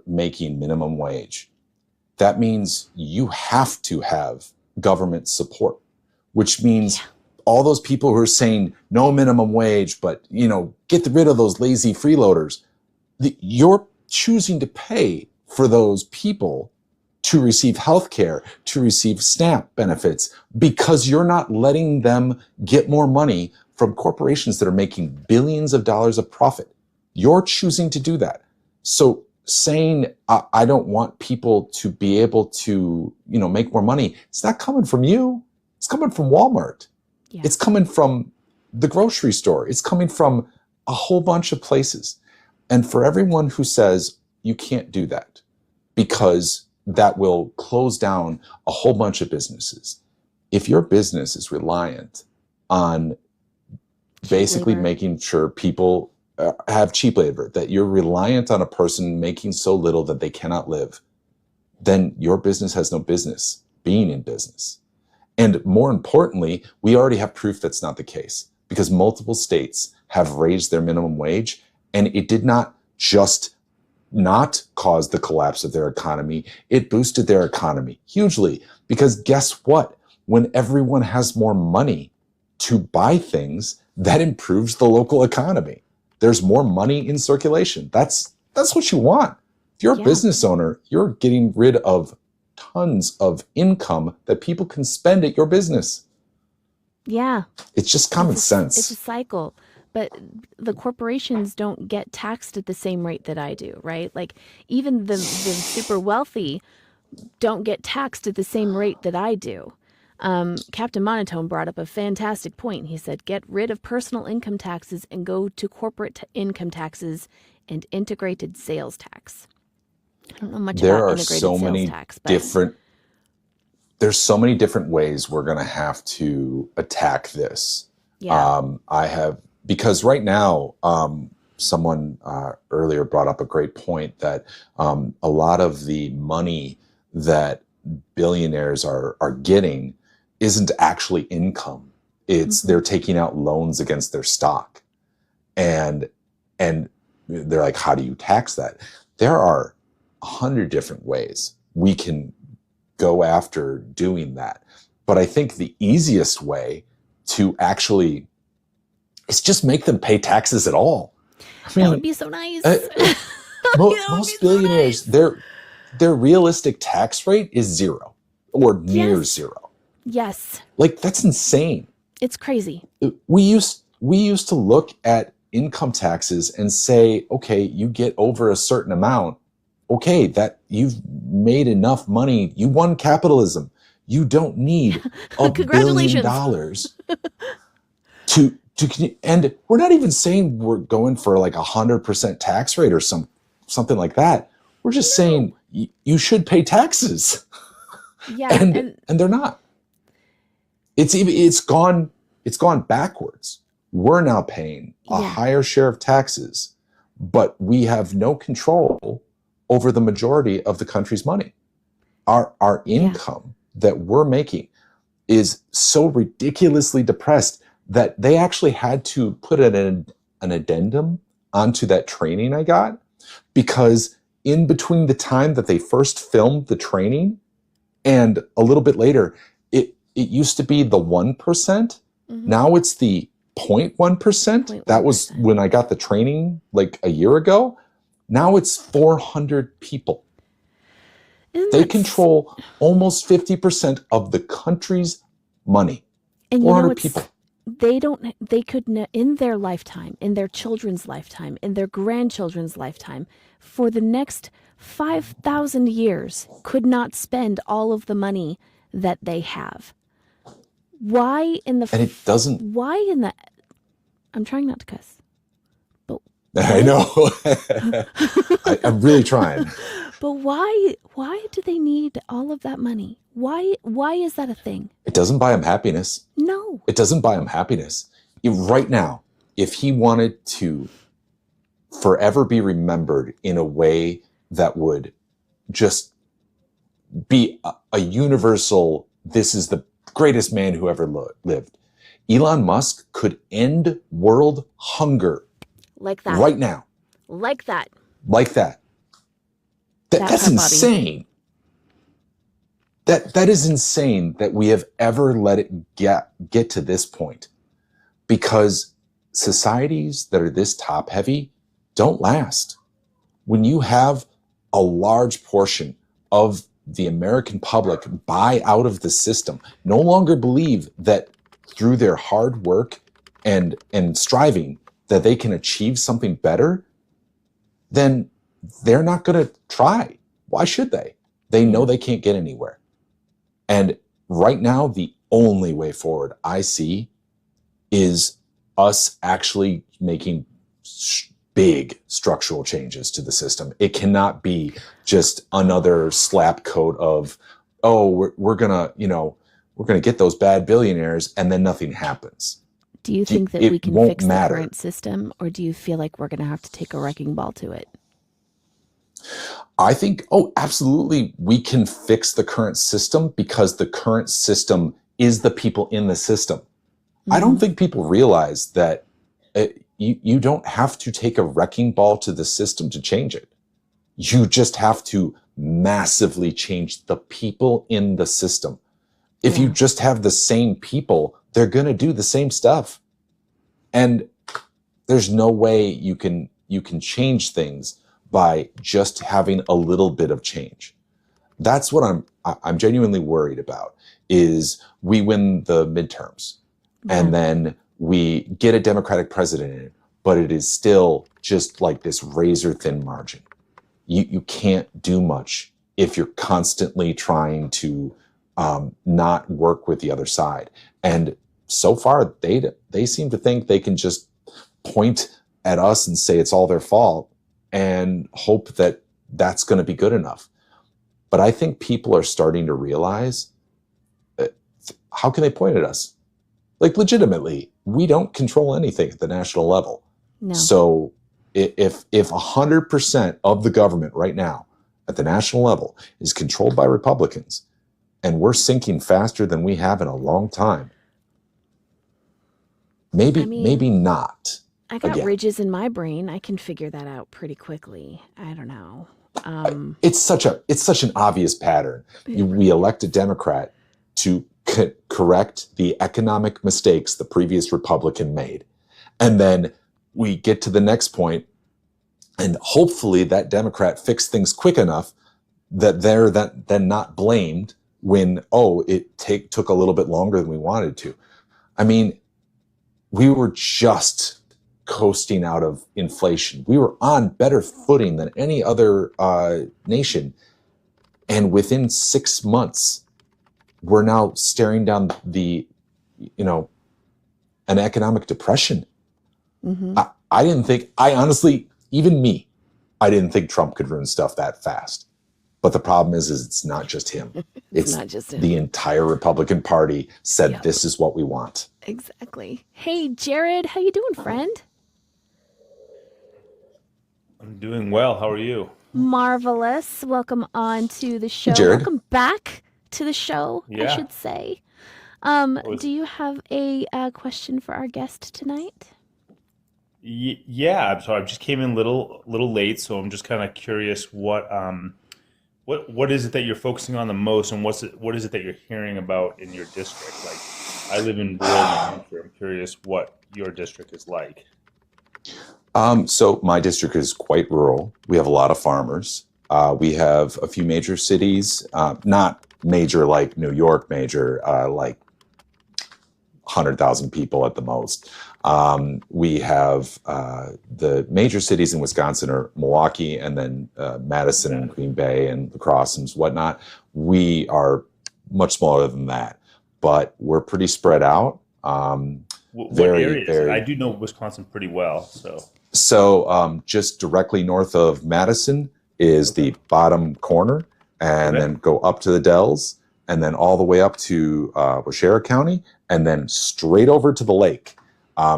Speaker 3: making minimum wage, that means you have to have government support, which means all those people who are saying no minimum wage, but get rid of those lazy freeloaders. You're choosing to pay for those people to receive health care, to receive SNAP benefits, because you're not letting them get more money from corporations that are making billions of dollars of profit. You're choosing to do that. So saying, I don't want people to be able to, make more money, it's not coming from you. It's coming from Walmart. Yeah. It's coming from the grocery store. It's coming from a whole bunch of places. And for everyone who says you can't do that because that will close down a whole bunch of businesses. If your business is reliant on basically making sure people have cheap labor, that you're reliant on a person making so little that they cannot live, then your business has no business being in business. And more importantly, we already have proof that's not the case because multiple states have raised their minimum wage, and it did not just not cause the collapse of their economy. It boosted their economy hugely because guess what? When everyone has more money to buy things, that improves the local economy. There's more money in circulation. That's what you want. If you're a business owner, you're getting rid of tons of income that people can spend at your business.
Speaker 2: Yeah.
Speaker 3: It's just common sense.
Speaker 2: It's a cycle. but the corporations don't get taxed at the same rate that I do, right? Like even the super wealthy don't get taxed at the same rate that I do. Captain Monotone brought up a fantastic point. He said, get rid of personal income taxes and go to corporate income taxes and integrated sales tax. I don't know much about integrated sales tax, but
Speaker 3: there's so many different ways we're going to have to attack this.
Speaker 2: Yeah.
Speaker 3: Because right now, someone earlier brought up a great point that a lot of the money that billionaires are getting isn't actually income. It's they're taking out loans against their stock. And they're like, how do you tax that? There are 100 different ways we can go after doing that. But I think the easiest way to actually is just make them pay taxes at all. I mean,
Speaker 2: that would be so nice.
Speaker 3: Most billionaires, their realistic tax rate is zero or near zero.
Speaker 2: Yes.
Speaker 3: Like, that's insane.
Speaker 2: It's crazy.
Speaker 3: We used to look at income taxes and say, okay, you get over a certain amount. Okay, that you've made enough money. You won capitalism. You don't need $1 billion to and we're not even saying we're going for like 100% tax rate or something like that. We're just saying you should pay taxes.
Speaker 2: Yeah,
Speaker 3: and they're not. It's gone backwards. We're now paying a higher share of taxes, but we have no control over the majority of the country's money. Our income that we're making is so ridiculously depressed that they actually had to put an addendum onto that training I got, because in between the time that they first filmed the training and a little bit later, it used to be the 1%. Now it's the 0.1%. That was when I got the training like a year ago. Now it's 400 people. They control almost 50% of the country's money.
Speaker 2: And
Speaker 3: 400 people.
Speaker 2: They could, in their lifetime, in their children's lifetime, in their grandchildren's lifetime, for the next 5,000 years, could not spend all of the money that they have. Why in the...
Speaker 3: And it doesn't...
Speaker 2: Why in the... I'm trying not to cuss. But
Speaker 3: I know. I'm really trying.
Speaker 2: But why do they need all of that money? Why is that a thing?
Speaker 3: It doesn't buy him happiness.
Speaker 2: No.
Speaker 3: It doesn't buy him happiness. Right now, if he wanted to forever be remembered in a way that would just be a universal, this is the greatest man who ever lived, Elon Musk could end world hunger.
Speaker 2: Like that.
Speaker 3: Right now.
Speaker 2: Like that.
Speaker 3: Like that. That's insane. That is insane that we have ever let it get to this point, because societies that are this top heavy don't last. When you have a large portion of the American public buy out of the system, no longer believe that through their hard work and striving that they can achieve something better, then they're not going to try. Why should they? They know they can't get anywhere. And right now, the only way forward I see is us actually making big structural changes to the system. It cannot be just another slap coat of, oh, we're gonna get those bad billionaires, and then nothing happens.
Speaker 2: Do you think that we can fix the current system, or do you feel like we're going to have to take a wrecking ball to it?
Speaker 3: I think, absolutely, we can fix the current system, because the current system is the people in the system. I don't think people realize that you don't have to take a wrecking ball to the system to change it. You just have to massively change the people in the system. If you just have the same people, they're going to do the same stuff. And there's no way you can change things by just having a little bit of change. That's what I'm genuinely worried about, is we win the midterms and then we get a Democratic president in, but it is still just like this razor thin margin. You can't do much if you're constantly trying to not work with the other side. And so far, they seem to think they can just point at us and say it's all their fault and hope that that's going to be good enough. But I think people are starting to realize, how can they point at us? Like, legitimately, we don't control anything at the national level.
Speaker 2: No.
Speaker 3: So if 100% of the government right now at the national level is controlled by Republicans, and we're sinking faster than we have in a long time, maybe not.
Speaker 2: I got
Speaker 3: again.
Speaker 2: ridges in my brain. I can figure that out pretty quickly. I don't know.
Speaker 3: It's such an obvious pattern. We elect a Democrat to correct the economic mistakes the previous Republican made. And then we get to the next point, and hopefully that Democrat fixed things quick enough that they're then not blamed when, it took a little bit longer than we wanted to. I mean, we were just coasting out of inflation. We were on better footing than any other nation. And within 6 months, we're now staring down an economic depression.
Speaker 2: Mm-hmm.
Speaker 3: I honestly, even me, I didn't think Trump could ruin stuff that fast. But the problem is it's not just him.
Speaker 2: It's not just him.
Speaker 3: The entire Republican Party said,
Speaker 2: Yep.
Speaker 3: This is what we want.
Speaker 2: Exactly. Hey, Jared, how you doing, friend?
Speaker 4: I'm doing well. How are you?
Speaker 2: Marvelous. Welcome on to the show.
Speaker 3: Jared.
Speaker 2: Welcome back to the show, I
Speaker 4: Yeah.
Speaker 2: should say.
Speaker 4: was-
Speaker 2: Do you have a question for our guest tonight?
Speaker 4: Yeah, I'm sorry. I just came in little late, so I'm just kind of curious what is it that you're focusing on the most, and what is it that you're hearing about in your district? Like, I live in rural New Hampshire. I'm curious what your district is like.
Speaker 3: So my district is quite rural. We have a lot of farmers. We have a few major cities, not major like New York, major like 100,000 people at the most. We have the major cities in Wisconsin are Milwaukee, and then Madison and Green Bay and La Crosse and whatnot. We are much smaller than that, but we're pretty spread out.
Speaker 4: What
Speaker 3: Very,
Speaker 4: area is it?
Speaker 3: very-
Speaker 4: I do know Wisconsin pretty well, so.
Speaker 3: So just directly north of Madison is the bottom corner, and
Speaker 4: Okay.
Speaker 3: then go up to the Dells, and then all the way up to Waushara County, and then straight over to the lake.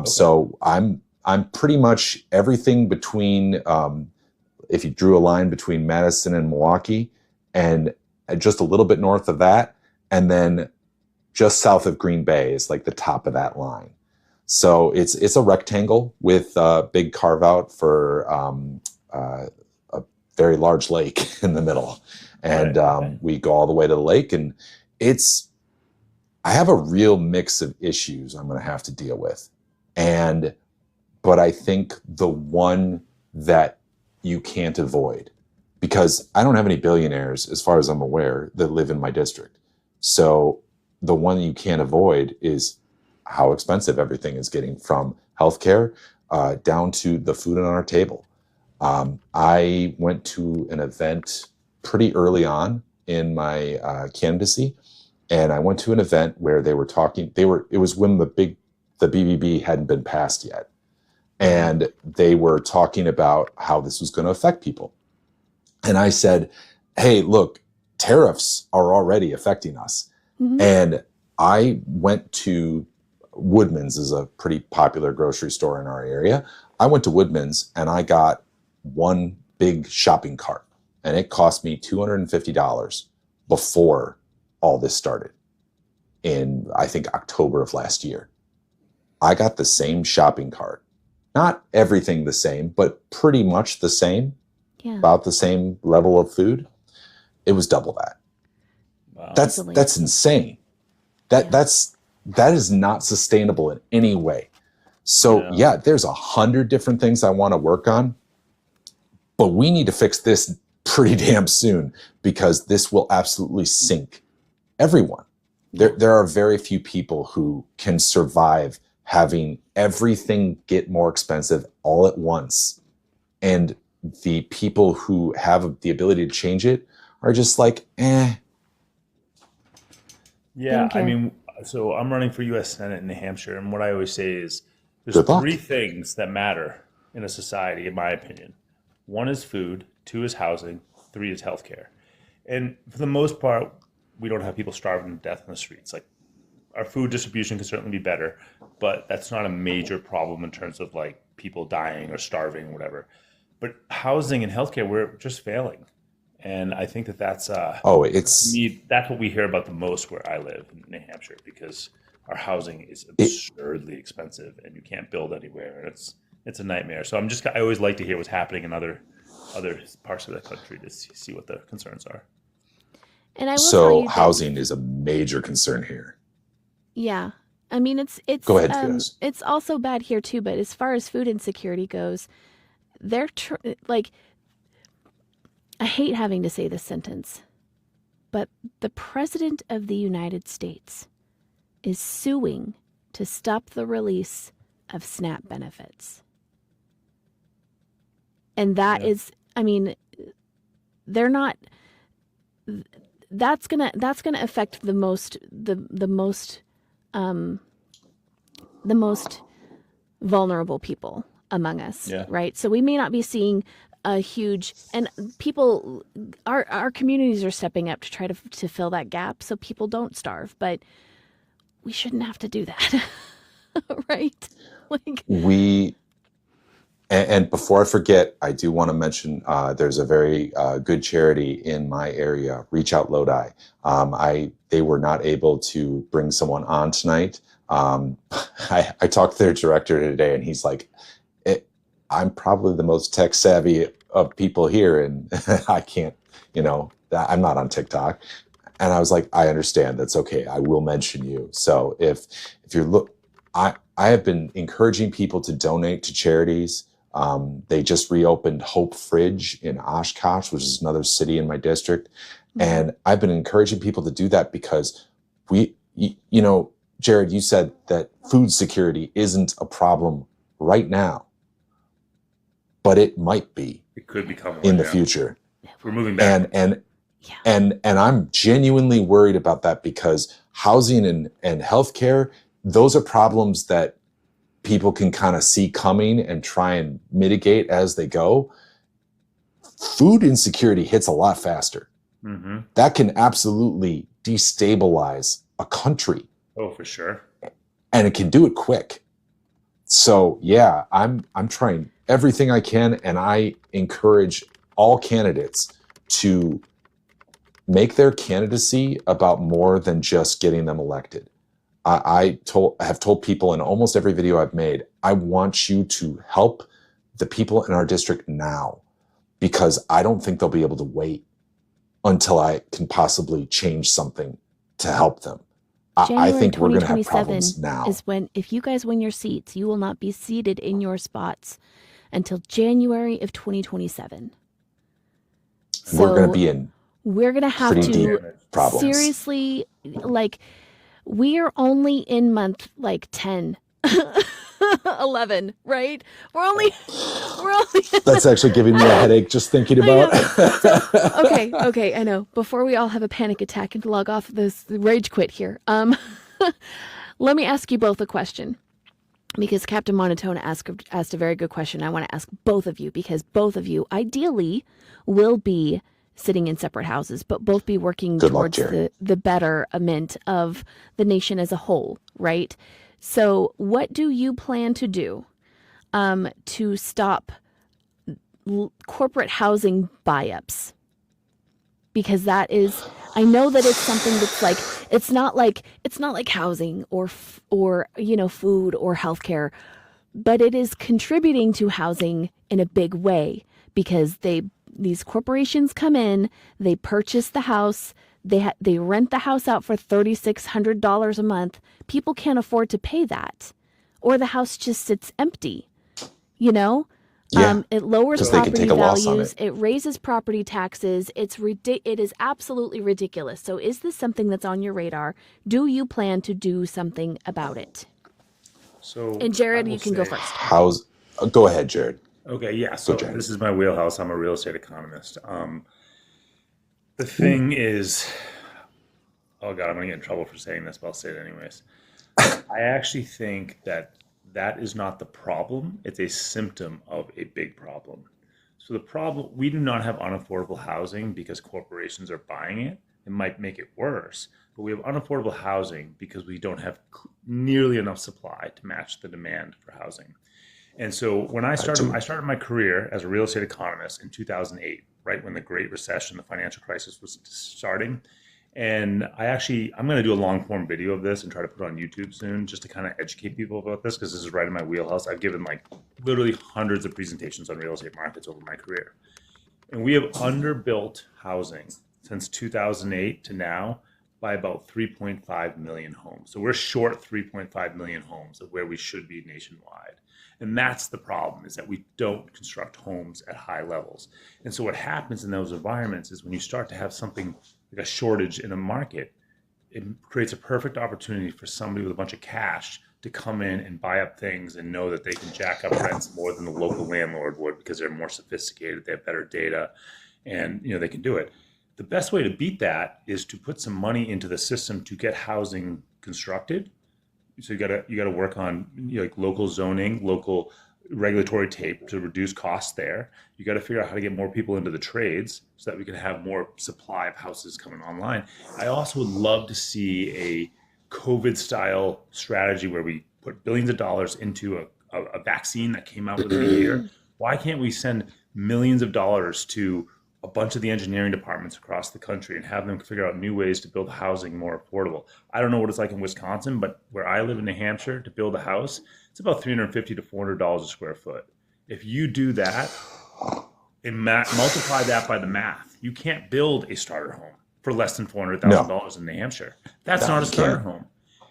Speaker 3: So I'm pretty much everything between, if you drew a line between Madison and Milwaukee, and just a little bit north of that, and then just south of Green Bay is like the top of that line. So it's a rectangle with a big carve out for a very large lake in the middle. And
Speaker 4: Right.
Speaker 3: we go all the way to the lake, and I have a real mix of issues I'm going to have to deal with. But I think the one that you can't avoid, because I don't have any billionaires, as far as I'm aware, that live in my district. So the one that you can't avoid is how expensive everything is getting, from healthcare down to the food on our table. I went to an event pretty early on in my candidacy, and I went to an event where they were talking. It was when the BBB hadn't been passed yet, and they were talking about how this was going to affect people. And I said, "Hey, look, tariffs are already affecting us."
Speaker 2: Mhm.
Speaker 3: And I went to Woodman's, is a pretty popular grocery store in our area. I went to Woodman's and I got one big shopping cart, and it cost me $250 before all this started in, I think, October of last year. I got the same shopping cart. Not everything the same, but pretty much the same,
Speaker 2: Yeah.
Speaker 3: about the same level of food. It was double that.
Speaker 4: Wow.
Speaker 3: That's insane. That is not sustainable in any way. So yeah, there's 100 different things I want to work on, but we need to fix this pretty damn soon, because this will absolutely sink everyone. There are very few people who can survive having everything get more expensive all at once. And the people who have the ability to change it are just like, eh.
Speaker 4: Yeah,
Speaker 2: don't
Speaker 4: I
Speaker 2: care.
Speaker 4: mean, so I'm running for U.S. Senate in New Hampshire, and what I always say is there's
Speaker 3: Good luck.
Speaker 4: 3 things that matter in a society, in my opinion. 1 is food, 2 is housing, 3 is healthcare. And for the most part, we don't have people starving to death in the streets. Like, our food distribution can certainly be better, but that's not a major problem in terms of like people dying or starving or whatever. But housing and healthcare, we're just failing. And I think that that's
Speaker 3: Oh,
Speaker 4: to
Speaker 3: it's
Speaker 4: me, that's what we hear about the most where I live in New Hampshire, because our housing is absurdly expensive and you can't build anywhere, and it's a nightmare. So I always like to hear what's happening in other parts of the country to see what the concerns are.
Speaker 2: And I will tell
Speaker 3: so
Speaker 2: you that,
Speaker 3: housing is a major concern here.
Speaker 2: yeah. I mean, it's
Speaker 3: Go ahead, Fios.
Speaker 2: it's also bad here too. But as far as food insecurity goes, they're like, I hate having to say this sentence, but the President of the United States is suing to stop the release of SNAP benefits. And that
Speaker 4: Yeah.
Speaker 2: is, I mean, they're not, that's gonna affect the most vulnerable people among us,
Speaker 4: Yeah.
Speaker 2: right? So we may not be seeing a huge, and people, our communities are stepping up to try to fill that gap so people don't starve, but we shouldn't have to do that. Right? Like,
Speaker 3: And before I forget, I do want to mention there's a very good charity in my area, Reach Out Lodi. They were not able to bring someone on tonight. I talked to their director today, and he's like, I'm probably the most tech savvy of people here, and I can't, I'm not on TikTok. And I was like, I understand. That's okay. I will mention you. So if you're I have been encouraging people to donate to charities. They just reopened Hope Fridge in Oshkosh, which is another city in my district. And I've been encouraging people to do that because Jared, you said that food security isn't a problem right now, but it might be.
Speaker 4: It could become one,
Speaker 3: in the
Speaker 4: yeah.
Speaker 3: future.
Speaker 4: We're moving back.
Speaker 3: And I'm genuinely worried about that because housing and healthcare, those are problems that people can kind of see coming and try and mitigate as they go. Food insecurity hits a lot faster.
Speaker 4: Mm-hmm.
Speaker 3: That can absolutely destabilize a country.
Speaker 4: Oh, for sure.
Speaker 3: And it can do it quick. So yeah, I'm trying everything I can, and I encourage all candidates to make their candidacy about more than just getting them elected. I have told people in almost every video I've made, I want you to help the people in our district now, because I don't think they'll be able to wait until I can possibly change something to help them. I think we're going to have problems now.
Speaker 2: Is when, if you guys win your seats, you will not be seated in your spots until January of 2027. So
Speaker 3: we're going to be in
Speaker 2: we're going to have
Speaker 3: pretty deep
Speaker 2: to
Speaker 3: problems.
Speaker 2: seriously, like, we are only in month like 10, 11, right? We're only.
Speaker 3: That's actually giving me a headache just thinking about.
Speaker 2: Okay, I know. Before we all have a panic attack and log off this rage quit here, let me ask you both a question, because Captain Monotone asked a very good question. I want to ask both of you, because both of you ideally will be sitting in separate houses, but both be working towards the betterment of the nation as a whole, right? So what do you plan to do to stop corporate housing buy-ups? Because that is, I know that it's something that's like, it's not like housing or food or healthcare, but it is contributing to housing in a big way, because these corporations come in, they purchase the house, they rent the house out for $3,600 a month. People can't afford to pay that, or the house just sits empty.
Speaker 3: Yeah,
Speaker 2: it lowers
Speaker 3: they can
Speaker 2: property
Speaker 3: take a loss on
Speaker 2: values. It raises property taxes. It is absolutely ridiculous. So, is this something that's on your radar? Do you plan to do something about it?
Speaker 4: So
Speaker 2: And
Speaker 4: I
Speaker 2: Jared,
Speaker 4: will
Speaker 2: you can go
Speaker 4: say-
Speaker 2: first.
Speaker 3: Go ahead, Jared.
Speaker 4: Okay, yeah. So
Speaker 3: Jared.
Speaker 4: this is my wheelhouse. I'm a real estate economist. The thing is, oh God, I'm gonna get in trouble for saying this, but I'll say it anyways. I actually think that is not the problem. It's a symptom of a big problem. So the problem, we do not have unaffordable housing because corporations are buying it. It might make it worse, but we have unaffordable housing because we don't have nearly enough supply to match the demand for housing. And so when I started my career as a real estate economist in 2008, right when the Great Recession, the financial crisis was starting. And I'm going to do a long form video of this and try to put it on YouTube soon just to kind of educate people about this because this is right in my wheelhouse. I've given like literally hundreds of presentations on real estate markets over my career. And we have underbuilt housing since 2008 to now by about 3.5 million homes. So we're short 3.5 million homes of where we should be nationwide. And that's the problem, is that we don't construct homes at high levels. And so what happens in those environments is when you start to have something like a shortage in a market, it creates a perfect opportunity for somebody with a bunch of cash to come in and buy up things and know that they can jack up rents more than the local landlord would because they're more sophisticated, they have better data, and they can do it. The best way to beat that is to put some money into the system to get housing constructed. So you gotta work on like local zoning, local regulatory tape to reduce costs there. You got to figure out how to get more people into the trades so that we can have more supply of houses coming online. I also would love to see a COVID style strategy where we put billions of dollars into a vaccine that came out within a year. Why can't we send millions of dollars to a bunch of the engineering departments across the country and have them figure out new ways to build housing more affordable? I don't know what it's like in Wisconsin, but where I live in New Hampshire, to build a house, it's about $350 to $400 a square foot. If you do that and multiply that by the math, you can't build a starter home for less than $400,000 in New Hampshire. That's not a starter home.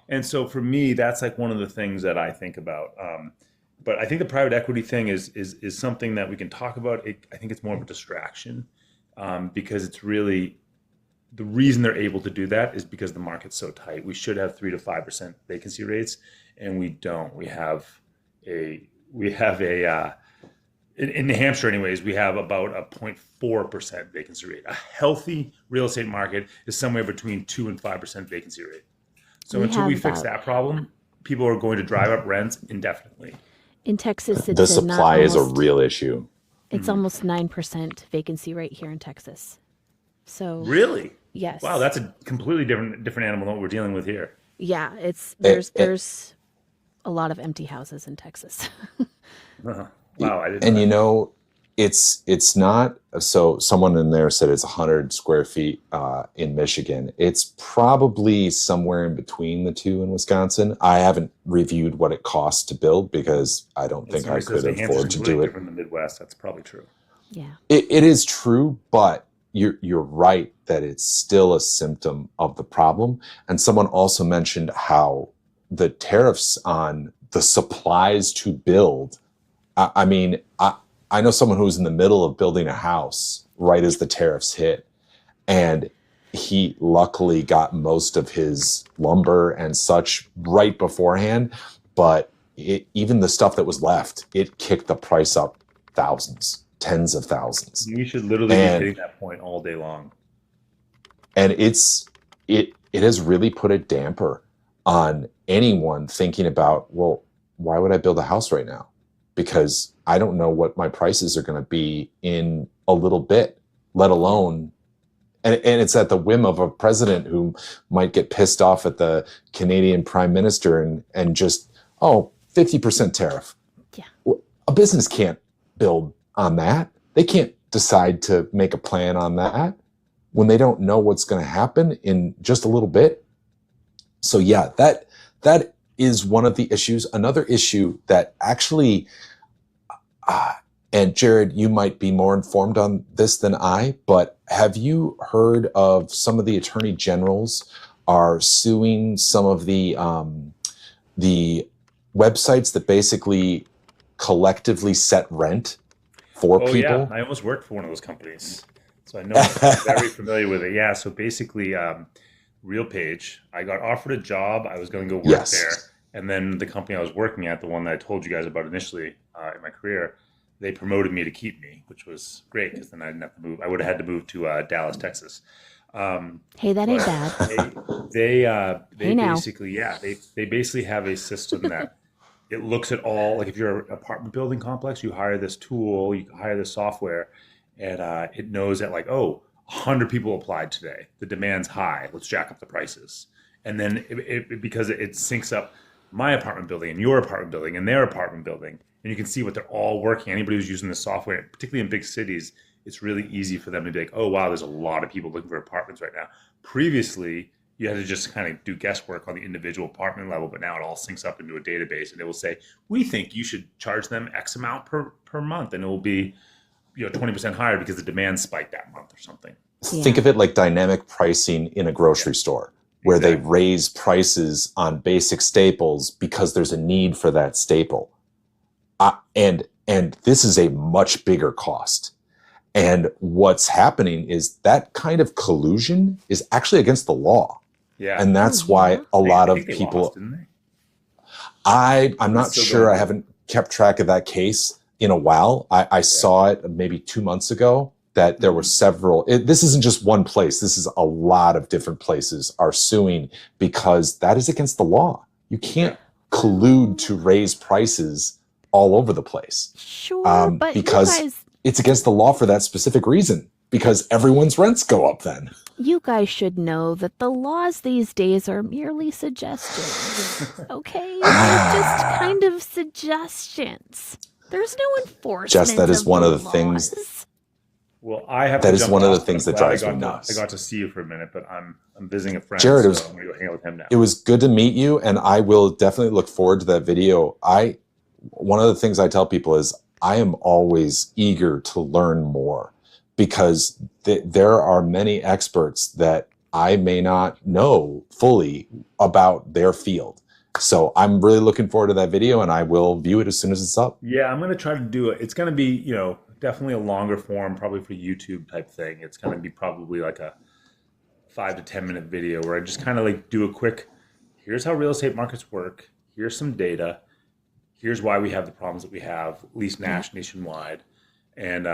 Speaker 4: And so for me, that's like one of the things that I think about. But I think the private equity thing is something that we can talk about. I think it's more of a distraction because it's really the reason they're able to do that is because the market's so tight. We should have 3 to 5% vacancy rates, and we don't. We have a in New Hampshire, anyways, we have about a 0.4% vacancy rate. A healthy real estate market is somewhere between 2 and 5% vacancy rate. So until we fix that problem, people are going to drive up rents indefinitely.
Speaker 2: In Texas, it's
Speaker 3: the supply is a real issue.
Speaker 2: It's almost 9% vacancy rate here in Texas. So
Speaker 4: really,
Speaker 2: yes.
Speaker 4: Wow, that's a completely different animal than what we're dealing with here.
Speaker 2: Yeah, there's a lot of empty houses in Texas.
Speaker 4: Wow, I didn't.
Speaker 3: And it's not. So someone in there said it's 100 square feet in Michigan. It's probably somewhere in between the two in Wisconsin. I haven't reviewed what it costs to build because I don't think I could afford to do it.
Speaker 4: Different than the Midwest. That's probably true.
Speaker 2: Yeah,
Speaker 3: it is true, but you're right that it's still a symptom of the problem. And someone also mentioned how the tariffs on the supplies to build. I mean, I know someone who was in the middle of building a house right as the tariffs hit, and he luckily got most of his lumber and such right beforehand. But even the stuff that was left, it kicked the price up thousands, tens of thousands.
Speaker 4: We should literally be hitting that point all day long.
Speaker 3: And it has really put a damper on anyone thinking about, well, why would I build a house right now? Because I don't know what my prices are going to be in a little bit, let alone, and it's at the whim of a president who might get pissed off at the Canadian prime minister and just, 50% tariff.
Speaker 2: Yeah.
Speaker 3: A business can't build on that. They can't decide to make a plan on that when they don't know what's going to happen in just a little bit. So yeah, that is one of the issues. Another issue that actually, and Jared, you might be more informed on this than I, but have you heard of some of the attorney generals are suing some of the websites that basically collectively set rent for people?
Speaker 4: Yeah, I almost worked for one of those companies, so I know I'm very familiar with it. Yeah, so basically, RealPage, I got offered a job. I was going to go work there, And then the company I was working at, the one that I told you guys about initially in my career, they promoted me to keep me, which was great because then I didn't have to move. I would have had to move to Dallas, Texas.
Speaker 2: Hey, that ain't
Speaker 4: But
Speaker 2: bad.
Speaker 4: they
Speaker 2: Hey, now.
Speaker 4: basically, yeah, they basically have a system that it looks at all, like if you're an apartment building complex, you hire this tool, you hire this software, and it knows that like, oh, 100 people applied today. The demand's high. Let's jack up the prices. And then because it syncs up my apartment building and your apartment building and their apartment building, and you can see what they're all working. Anybody who's using this software, particularly in big cities, it's really easy for them to be like, oh, wow, there's a lot of people looking for apartments right now. Previously, you had to just kind of do guesswork on the individual apartment level, but now it all syncs up into a database, and it will say, we think you should charge them X amount per month, and it will be 20% higher because the demand spiked that month or something.
Speaker 2: Yeah.
Speaker 3: Think of it like dynamic pricing in a grocery store, where
Speaker 4: Exactly.
Speaker 3: they raise prices on basic staples because there's a need for that staple. And this is a much bigger cost. And what's happening is that kind of collusion is actually against the law.
Speaker 4: Yeah.
Speaker 3: And that's
Speaker 2: Oh,
Speaker 3: why
Speaker 2: yeah.
Speaker 3: a lot
Speaker 4: I
Speaker 3: of
Speaker 4: think they
Speaker 3: people,
Speaker 4: lost, didn't they?
Speaker 3: I'm not
Speaker 4: Still
Speaker 3: sure.
Speaker 4: going
Speaker 3: I
Speaker 4: on.
Speaker 3: haven't kept track of that case in a while. I saw it maybe 2 months ago that there were several. This isn't just one place. This is a lot of different places are suing because that is against the law. You can't collude to raise prices all over the place.
Speaker 2: Sure, but
Speaker 3: because
Speaker 2: you guys,
Speaker 3: it's against the law for that specific reason, because everyone's rents go up then.
Speaker 2: you guys should know that the laws these days are merely suggestions. Okay? They're just kind of suggestions. There's no enforcement.
Speaker 3: Jess, that is one of the things-
Speaker 2: laws.
Speaker 4: Well, I have
Speaker 3: That
Speaker 4: to
Speaker 3: is
Speaker 4: jump
Speaker 3: one of the
Speaker 4: off, but
Speaker 3: things
Speaker 4: I'm
Speaker 3: that
Speaker 4: glad
Speaker 3: drives
Speaker 4: I
Speaker 3: me
Speaker 4: got
Speaker 3: nuts.
Speaker 4: I got to see you for a minute, but I'm visiting a friend,
Speaker 3: Jared,
Speaker 4: so
Speaker 3: it was-
Speaker 4: I'm going to go hang out with him now.
Speaker 3: It was good to meet you, and I will definitely look forward to that video. One of the things I tell people is I am always eager to learn more because there are many experts that I may not know fully about their field. So I'm really looking forward to that video, and I will view it as soon as it's up.
Speaker 4: Yeah, I'm going to try to do it. It's going to be, definitely a longer form, probably for YouTube type thing. It's going to be probably like a 5 to 10 minute video where I just kind of like do a quick, here's how real estate markets work. Here's some data. Here's why we have the problems that we have, at least nationwide. And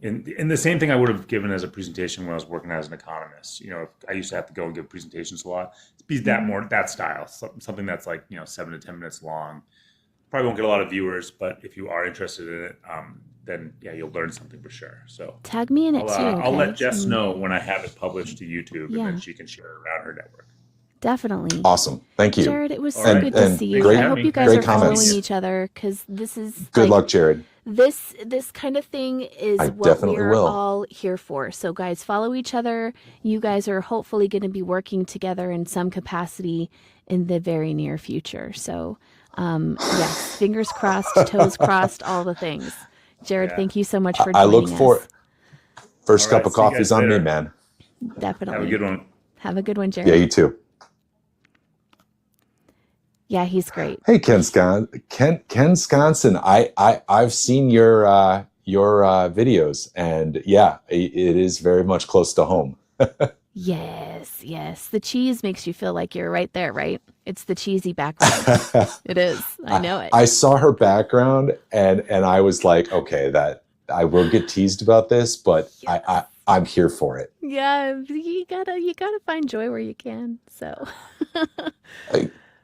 Speaker 4: in the same thing I would have given as a presentation when I was working as an economist. I used to have to go and give presentations a lot. Be that style, something that's like 7 to 10 minutes long. Probably won't get a lot of viewers, but if you are interested in it, then yeah, you'll learn something for sure. So
Speaker 2: Tag me in it too.
Speaker 4: I'll
Speaker 2: Okay?
Speaker 4: let Jess know when I have it published to YouTube, and
Speaker 2: Yeah.
Speaker 4: then she can share it around her network.
Speaker 2: Definitely.
Speaker 3: Awesome. Thank you.
Speaker 2: Jared, it was
Speaker 4: All
Speaker 2: so
Speaker 4: right.
Speaker 2: good to
Speaker 3: And
Speaker 2: see you.
Speaker 3: great-
Speaker 2: I hope you guys
Speaker 3: great
Speaker 2: are following
Speaker 3: comments.
Speaker 2: each other because this is
Speaker 3: Good
Speaker 2: like,
Speaker 3: luck, Jared.
Speaker 2: this kind of thing is
Speaker 3: I
Speaker 2: what
Speaker 3: definitely
Speaker 2: we're
Speaker 3: will.
Speaker 2: all here for. So guys, follow each other. You guys are hopefully going to be working together in some capacity in the very near future. So yes, fingers crossed, toes crossed, all the things. Jared,
Speaker 4: Yeah.
Speaker 2: thank you so much for joining
Speaker 3: I look for
Speaker 2: us.
Speaker 3: first
Speaker 4: All
Speaker 3: cup
Speaker 4: right,
Speaker 3: of
Speaker 4: see you
Speaker 3: coffee's
Speaker 4: guys
Speaker 3: on me,
Speaker 4: later.
Speaker 3: man.
Speaker 2: Definitely.
Speaker 4: Have a good one.
Speaker 2: Have a good one, Jared.
Speaker 3: Yeah, you too.
Speaker 2: Yeah, he's great.
Speaker 3: Hey, Ken Sconson. I've seen your videos, and yeah, it is very much close to home.
Speaker 2: Yes. The cheese makes you feel like you're right there, right? It's the cheesy background. It is. I know it.
Speaker 3: I saw her background, and I was like, okay, that I will get teased about this, but I'm here for it.
Speaker 2: Yeah, you gotta find joy where you can. So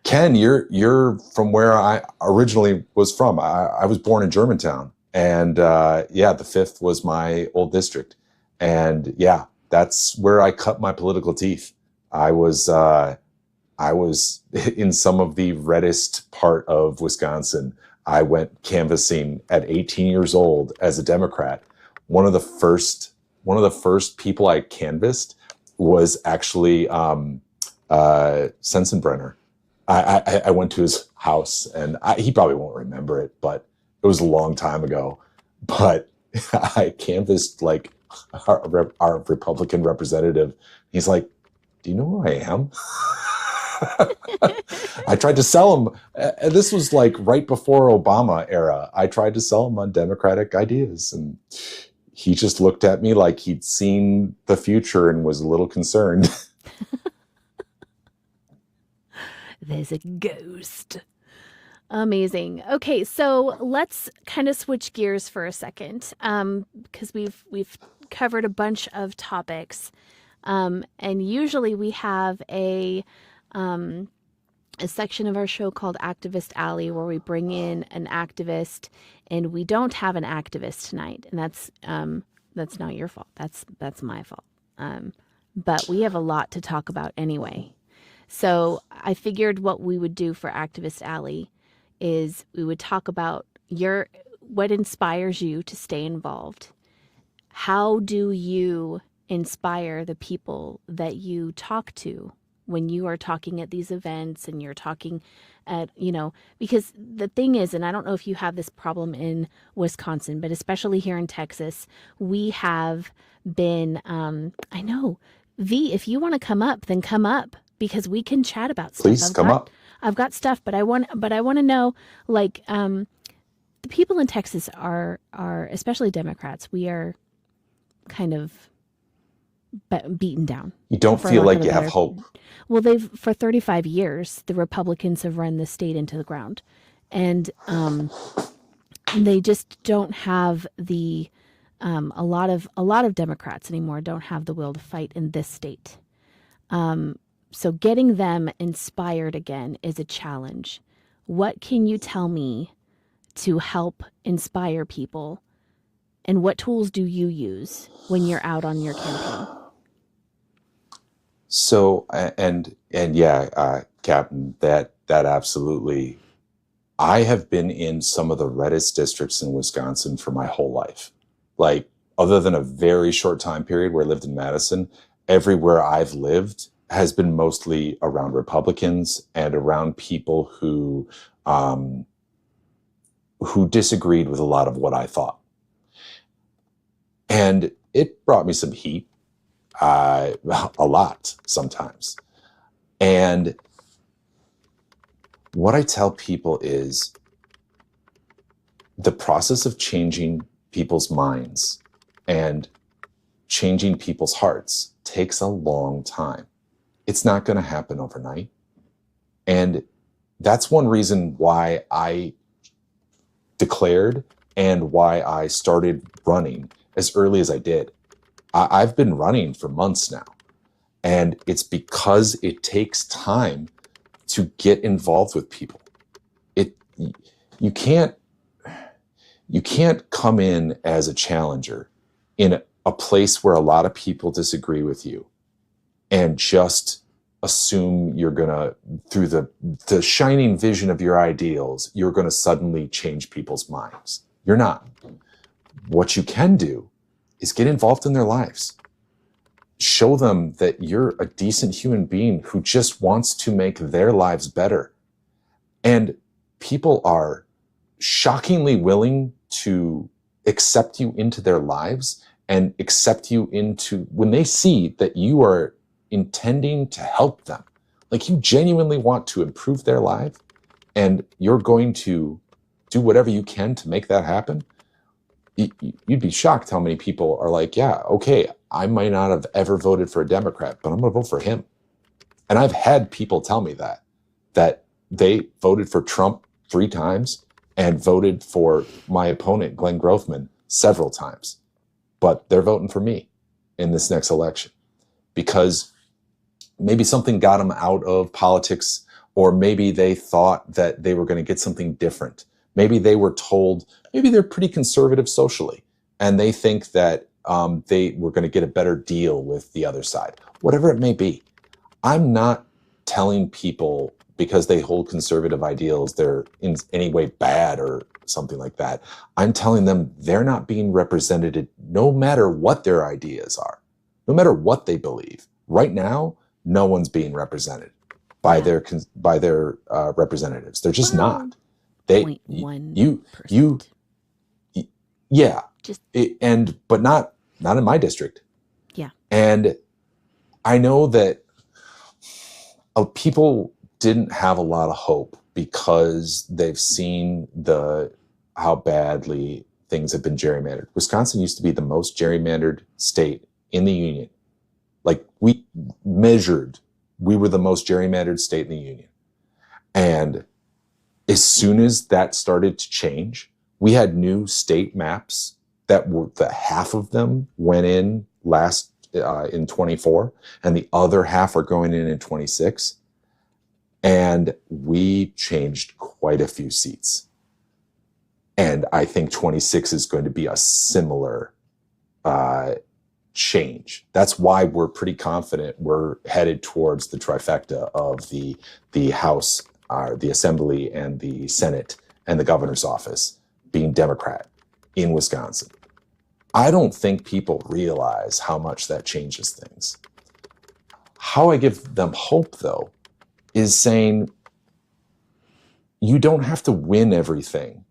Speaker 3: Ken, you're from where I originally was from. I was born in Germantown, and the 5th was my old district, and yeah, that's where I cut my political teeth. I was in some of the reddest part of Wisconsin. I went canvassing at 18 years old as a Democrat. One of the first people I canvassed was actually Sensenbrenner. I went to his house, and he probably won't remember it, but it was a long time ago. But I canvassed like our Republican representative. He's like, "Do you know who I am?" I tried to sell him. This was like right before Obama era. I tried to sell him on Democratic ideas, and he just looked at me like he'd seen the future and was a little concerned.
Speaker 2: there's a ghost. Amazing. Okay, so let's kind of switch gears for a second, because we've covered a bunch of topics, and usually we have a section of our show called Activist Alley where we bring in an activist, and we don't have an activist tonight, and that's not your fault. That's my fault. But we have a lot to talk about anyway. So I figured what we would do for Activist Alley is we would talk about what inspires you to stay involved. How do you inspire the people that you talk to when you are talking at these events and you're talking at, because the thing is, and I don't know if you have this problem in Wisconsin, but especially here in Texas, we have been, I know, V, if you want to come up, then come up because we can chat about stuff.
Speaker 3: Please come up.
Speaker 2: I've got stuff, but I want to know, like, the people in Texas are especially Democrats. We are kind of beaten down.
Speaker 3: You don't feel like you have hope.
Speaker 2: Well, for 35 years, the Republicans have run the state into the ground, and they just don't have a lot of Democrats anymore don't have the will to fight in this state. So getting them inspired again is a challenge. What can you tell me to help inspire people? And what tools do you use when you're out on your campaign?
Speaker 3: So, and yeah, Captain, that absolutely, I have been in some of the reddest districts in Wisconsin for my whole life. Like, other than a very short time period where I lived in Madison, everywhere I've lived has been mostly around Republicans and around people who disagreed with a lot of what I thought. And it brought me some heat, a lot sometimes. And what I tell people is the process of changing people's minds and changing people's hearts takes a long time. It's not going to happen overnight. And that's one reason why I declared and why I started running as early as I did. I've been running for months now, and it's because it takes time to get involved with people. You can't come in as a challenger in a place where a lot of people disagree with you and just assume you're gonna, through the shining vision of your ideals, you're gonna suddenly change people's minds. You're not. What you can do is get involved in their lives. Show them that you're a decent human being who just wants to make their lives better. And people are shockingly willing to accept you into their lives and accept you into, when they see that you are intending to help them, like you genuinely want to improve their life and you're going to do whatever you can to make that happen. You'd be shocked how many people are like, yeah, okay, I might not have ever voted for a Democrat, but I'm going to vote for him. And I've had people tell me that they voted for Trump 3 times and voted for my opponent, Glenn Grothman, several times. But they're voting for me in this next election because maybe something got them out of politics, or maybe they thought that they were going to get something different. Maybe they were told, maybe they're pretty conservative socially, and they think that they were going to get a better deal with the other side. Whatever it may be, I'm not telling people because they hold conservative ideals they're in any way bad or something like that. I'm telling them they're not being represented no matter what their ideas are, no matter what they believe. Right now, no one's being represented by their representatives. They're just not. They, you, yeah, but not in my district.
Speaker 2: Yeah.
Speaker 3: And I know that people didn't have a lot of hope because they've seen how badly things have been gerrymandered. Wisconsin used to be the most gerrymandered state in the union. Like we were the most gerrymandered state in the union. And as soon as that started to change, we had new state maps that were half of them went in in 24, and the other half are going in 26. And we changed quite a few seats. And I think 26 is going to be a similar change. That's why we're pretty confident we're headed towards the trifecta of the House, the Assembly, and the Senate, and the governor's office being Democrat in Wisconsin. I don't think people realize how much that changes things. How I give them hope, though, is saying you don't have to win everything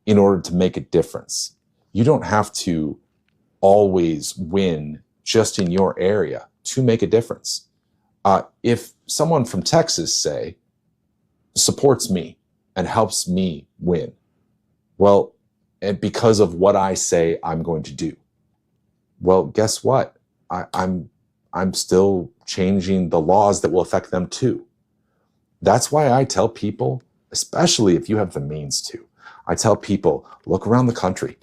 Speaker 3: in order to make a difference. You don't have to always win just in your area to make a difference. If someone from Texas, say, supports me and helps me win, well, and because of what I say I'm going to do, well, guess what? I'm still changing the laws that will affect them too. That's why I tell people, especially if you have the means to, I tell people, look around the country,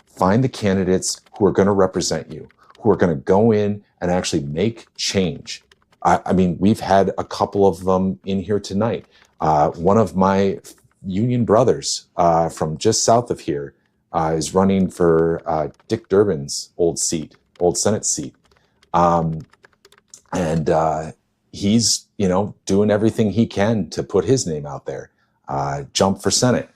Speaker 3: find the candidates who are going to represent you, who are going to go in and actually make change. I mean, we've had a couple of them in here tonight. One of my union brothers from just south of here is running for Dick Durbin's old Senate seat. He's, doing everything he can to put his name out there, jump for Senate.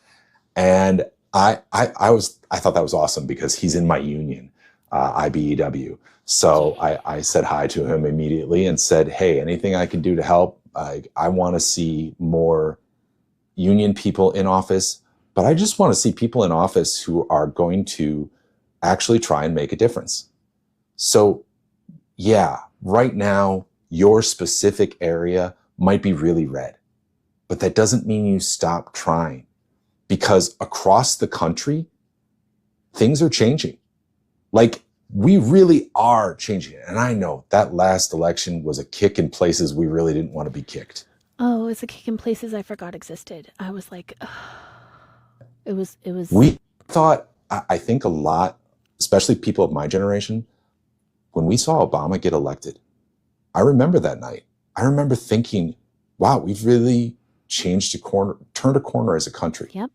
Speaker 3: And I thought that was awesome because he's in my union, IBEW. So I said hi to him immediately and said, hey, anything I can do to help? I want to see more union people in office, but I just want to see people in office who are going to actually try and make a difference. So yeah, right now, your specific area might be really red, but that doesn't mean you stop trying, because across the country, things are changing. Like, we really are changing it. And I know that last election was a kick in places we really didn't want to be kicked.
Speaker 2: Oh, it's a kick in places I forgot existed. I was like, ugh. It was.
Speaker 3: We thought, I think a lot, especially people of my generation, when we saw Obama get elected, I remember that night. I remember thinking, wow, we've really turned a corner as a country.
Speaker 2: Yep.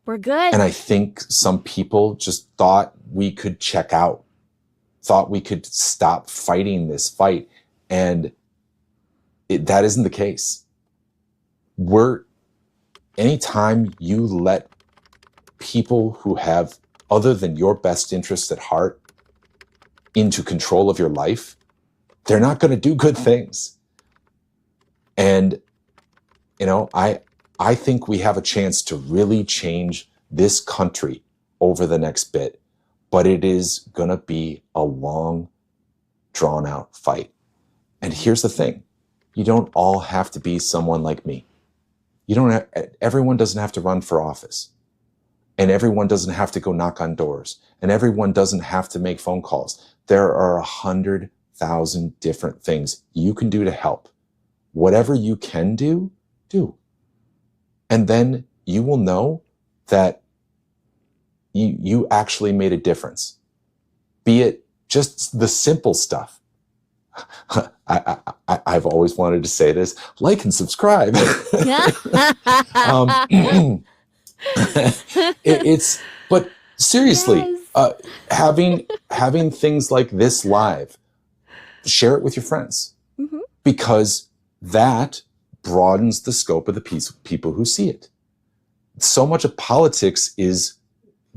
Speaker 2: We're good.
Speaker 3: And I think some people just thought we could check out, thought we could stop fighting this fight. And that isn't the case. Anytime you let people who have other than your best interests at heart into control of your life, they're not going to do good things. And, I think we have a chance to really change this country over the next bit, but it is going to be a long, drawn out fight. And here's the thing. You don't all have to be someone like me. Everyone doesn't have to run for office, and everyone doesn't have to go knock on doors, and everyone doesn't have to make phone calls. There are 100,000 different things you can do to help. Whatever you can do, do. And then you will know that you actually made a difference. Be it just the simple stuff. I've always wanted to say this, like and subscribe. But seriously, yes. Having things like this live, share it with your friends, mm-hmm. because that broadens the scope of the people who see it. So much of politics is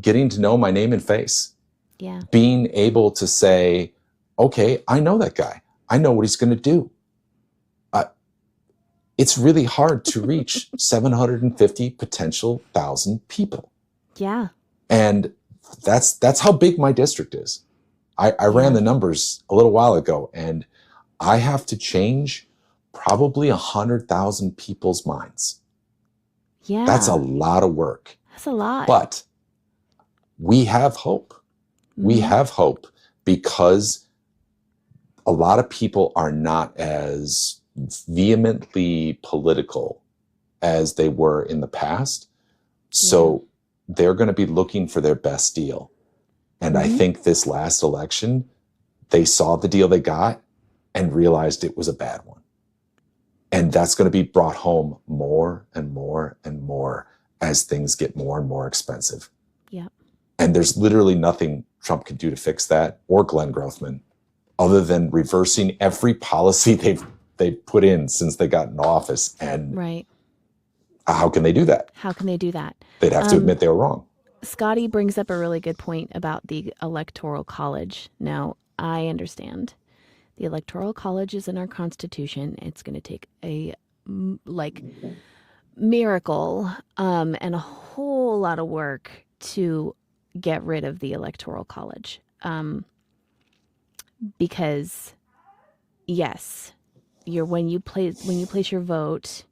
Speaker 3: getting to know my name and face.
Speaker 2: Yeah.
Speaker 3: Being able to say, okay, I know that guy. I know what he's going to do. It's really hard to reach 750 potential 1,000 people.
Speaker 2: Yeah.
Speaker 3: And that's how big my district is. I ran the numbers a little while ago, and I have to change probably 100,000 people's minds.
Speaker 2: Yeah.
Speaker 3: That's a lot of work.
Speaker 2: That's a lot.
Speaker 3: But we have hope. Mm-hmm. We have hope because a lot of people are not as vehemently political as they were in the past. So they're going to be looking for their best deal. And I think this last election, they saw the deal they got and realized it was a bad one. And that's going to be brought home more and more and more as things get more and more expensive.
Speaker 2: Yeah.
Speaker 3: And there's literally nothing Trump can do to fix that, or Glenn Grothman, other than reversing every policy they've put in since they got in office. And
Speaker 2: Right.
Speaker 3: how can they do that?
Speaker 2: How can they do that?
Speaker 3: They'd have to admit they were wrong.
Speaker 2: Scotty brings up a really good point about the Electoral College. Now, I understand. The Electoral College is in our Constitution. It's going to take a miracle and a whole lot of work to get rid of the Electoral College. Because yes, when you place your vote,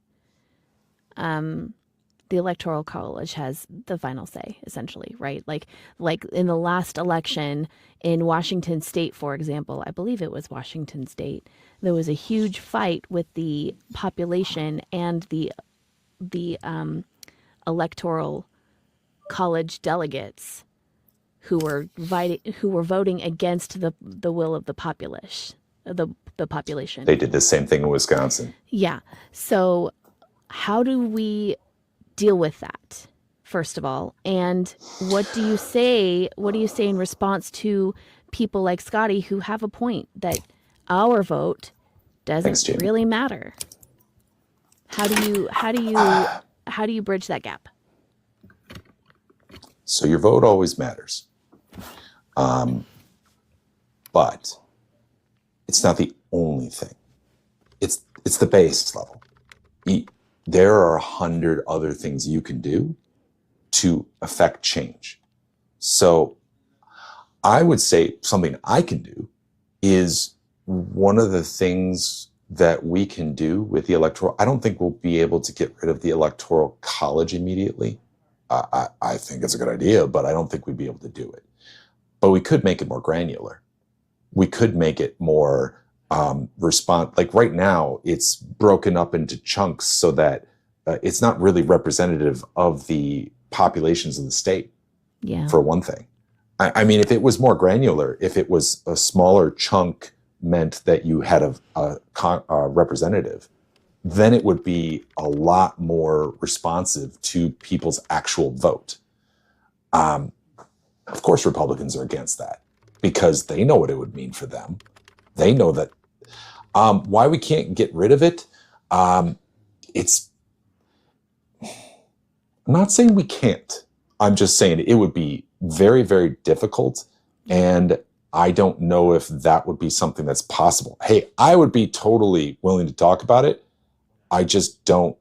Speaker 2: the Electoral College has the final say, essentially, right? Like in the last election in Washington State, for example, I believe it was Washington State, there was a huge fight with the population and the Electoral College delegates who were voting against the will of the populace, the population.
Speaker 3: They did the same thing in Wisconsin.
Speaker 2: Yeah. So how do we deal with that, first of all? And what do you say in response to people like Scotty who have a point that our vote doesn't really matter? How do you bridge that gap?
Speaker 3: So your vote always matters. But it's not the only thing. It's the base level. There are 100 other things you can do to affect change. So I would say something I can do is one of the things that we can do with the electoral. I don't think we'll be able to get rid of the Electoral College immediately. I think it's a good idea, but I don't think we'd be able to do it. But we could make it more granular. We could make it more like right now, it's broken up into chunks so that it's not really representative of the populations of the state.
Speaker 2: Yeah.
Speaker 3: For one thing, I mean, if it was more granular, if it was a smaller chunk meant that you had a representative, then it would be a lot more responsive to people's actual vote. Of course, Republicans are against that because they know what it would mean for them. They know that. Why we can't get rid of it? I'm not saying we can't. I'm just saying it would be very, very difficult. And I don't know if that would be something that's possible. Hey, I would be totally willing to talk about it. I just don't.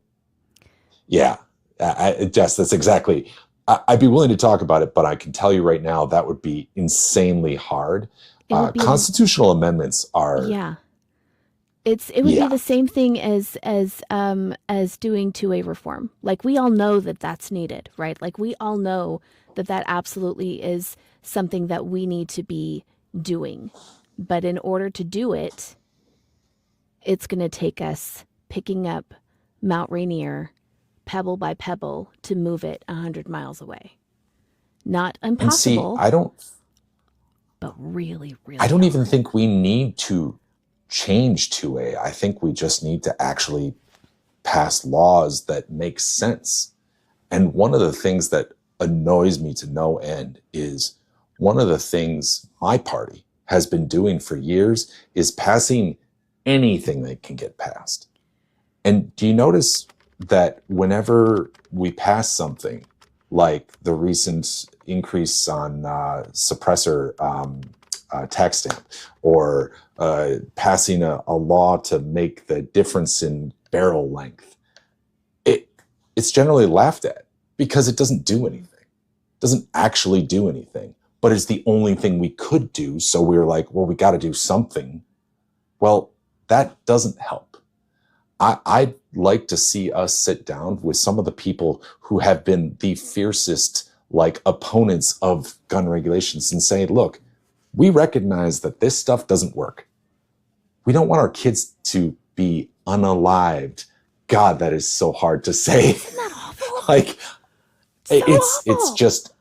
Speaker 3: Yeah, Jess, that's exactly. I'd be willing to talk about it, but I can tell you right now that would be insanely hard. Constitutional amendments are.
Speaker 2: Yeah. It would be the same thing as doing two-way reform. Like, we all know that that's needed, right? Like, we all know that absolutely is something that we need to be doing. But in order to do it, it's going to take us picking up Mount Rainier pebble by pebble to move it 100 miles away. Not impossible.
Speaker 3: And see,
Speaker 2: but really, really
Speaker 3: I don't
Speaker 2: hard.
Speaker 3: even think we need to change 2A. I think we just need to actually pass laws that make sense. And one of the things that annoys me to no end is one of the things my party has been doing for years is passing anything that can get passed. And do you notice that whenever we pass something like the recent increase on suppressor tax stamp, or passing a law to make the difference in barrel length, it's generally laughed at because it doesn't do anything. It doesn't actually do anything, but it's the only thing we could do. So we were like, well, we got to do something. Well, that doesn't help. I'd like to see us sit down with some of the people who have been the fiercest opponents of gun regulations and say, look, we recognize that this stuff doesn't work. We don't want our kids to be unalived God, that is so hard to say.
Speaker 2: Isn't that awful?
Speaker 3: Like, it's
Speaker 2: awful.
Speaker 3: just,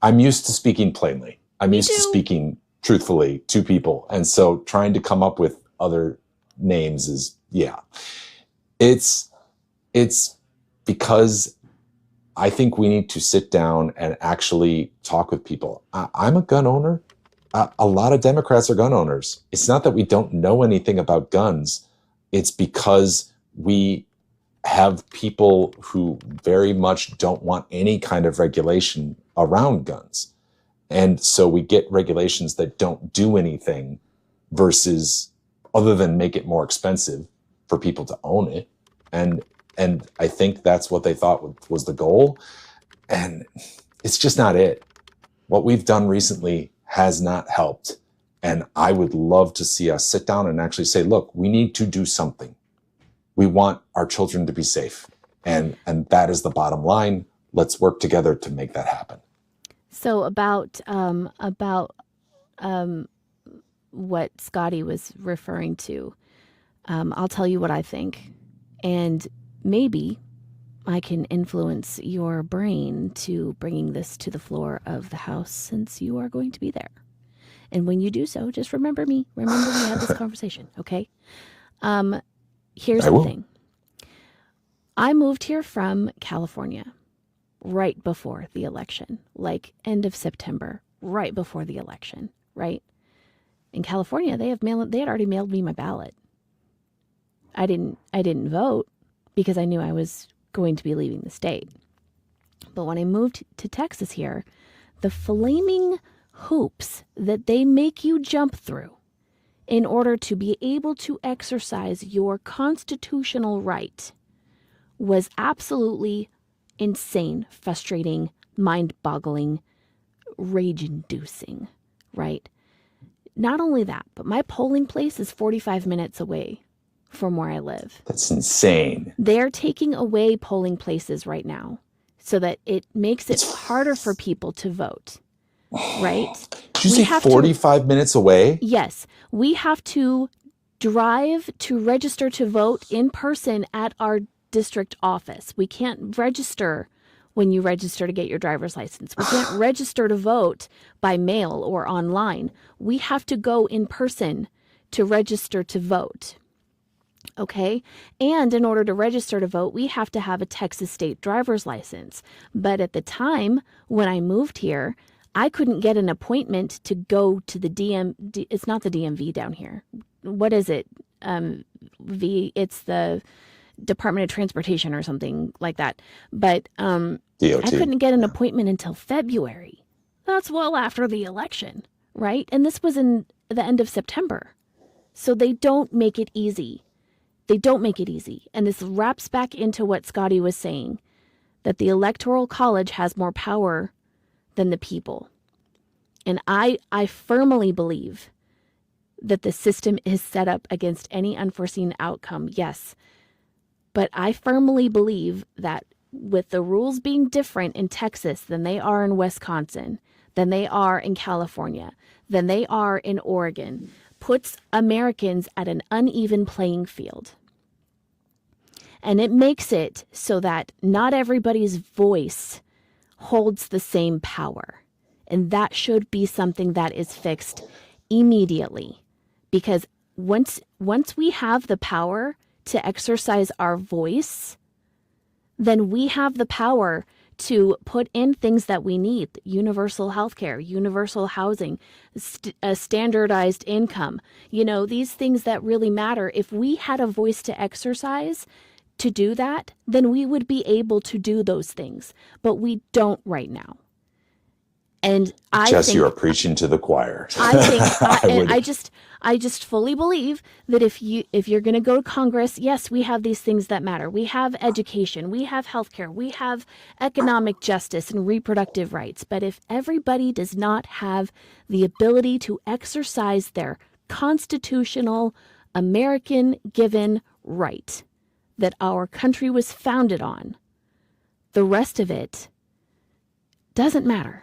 Speaker 3: I'm used to speaking plainly. I'm used to
Speaker 2: too.
Speaker 3: speaking truthfully to people. And so trying to come up with other names is, yeah. It's because I think we need to sit down and actually talk with people. I'm a gun owner. A lot of Democrats are gun owners. It's not that we don't know anything about guns. It's because we have people who very much don't want any kind of regulation around guns. And so we get regulations that don't do anything versus other than make it more expensive for people to own it. And I think that's what they thought was the goal. And it's just not it. What we've done recently has not helped. And I would love to see us sit down and actually say, look, we need to do something. We want our children to be safe. And that is the bottom line. Let's work together to make that happen.
Speaker 2: So about what Scotty was referring to, I'll tell you what I think. And maybe I can influence your brain to bringing this to the floor of the House since you are going to be there. And when you do so, just remember me. Remember we had this conversation, okay? Here's the thing. I moved here from California right before the election, like end of September, right before the election, right? In California, they had already mailed me my ballot. I didn't vote because I knew I was going to be leaving the state. But when I moved to Texas here, the flaming hoops that they make you jump through in order to be able to exercise your constitutional right was absolutely insane, frustrating, mind-boggling, rage-inducing, right? Not only that, but my polling place is 45 minutes away from where I live.
Speaker 3: That's insane.
Speaker 2: They're taking away polling places right now so that it makes it harder for people to vote, right?
Speaker 3: Did you say 45 minutes away?
Speaker 2: Yes. We have to drive to register to vote in person at our district office. We can't register when you register to get your driver's license. We can't register to vote by mail or online. We have to go in person to register to vote. Okay? And in order to register to vote, we have to have a Texas state driver's license. But at the time when I moved here, I couldn't get an appointment to go to the it's not the DMV down here. What is it? It's the Department of Transportation or something like that. But
Speaker 3: DOT.
Speaker 2: I couldn't get an appointment until February. That's well after the election, right? And this was in the end of September. So they don't make it easy. They don't make it easy. And this wraps back into what Scotty was saying, that the Electoral College has more power than the people. And I firmly believe that the system is set up against any unforeseen outcome, yes. But I firmly believe that with the rules being different in Texas than they are in Wisconsin, than they are in California, than they are in Oregon, puts Americans at an uneven playing field. And it makes it so that not everybody's voice holds the same power. And that should be something that is fixed immediately. Because once we have the power to exercise our voice, then we have the power to put in things that we need: universal health care, universal housing, a standardized income, these things that really matter. If we had a voice to exercise to do that, then we would be able to do those things. But we don't right now. And
Speaker 3: Jess, you are preaching to the choir.
Speaker 2: I just fully believe that if you're going to go to Congress, yes, we have these things that matter. We have education, we have healthcare, we have economic justice and reproductive rights. But if everybody does not have the ability to exercise their constitutional American given right that our country was founded on, the rest of it doesn't matter.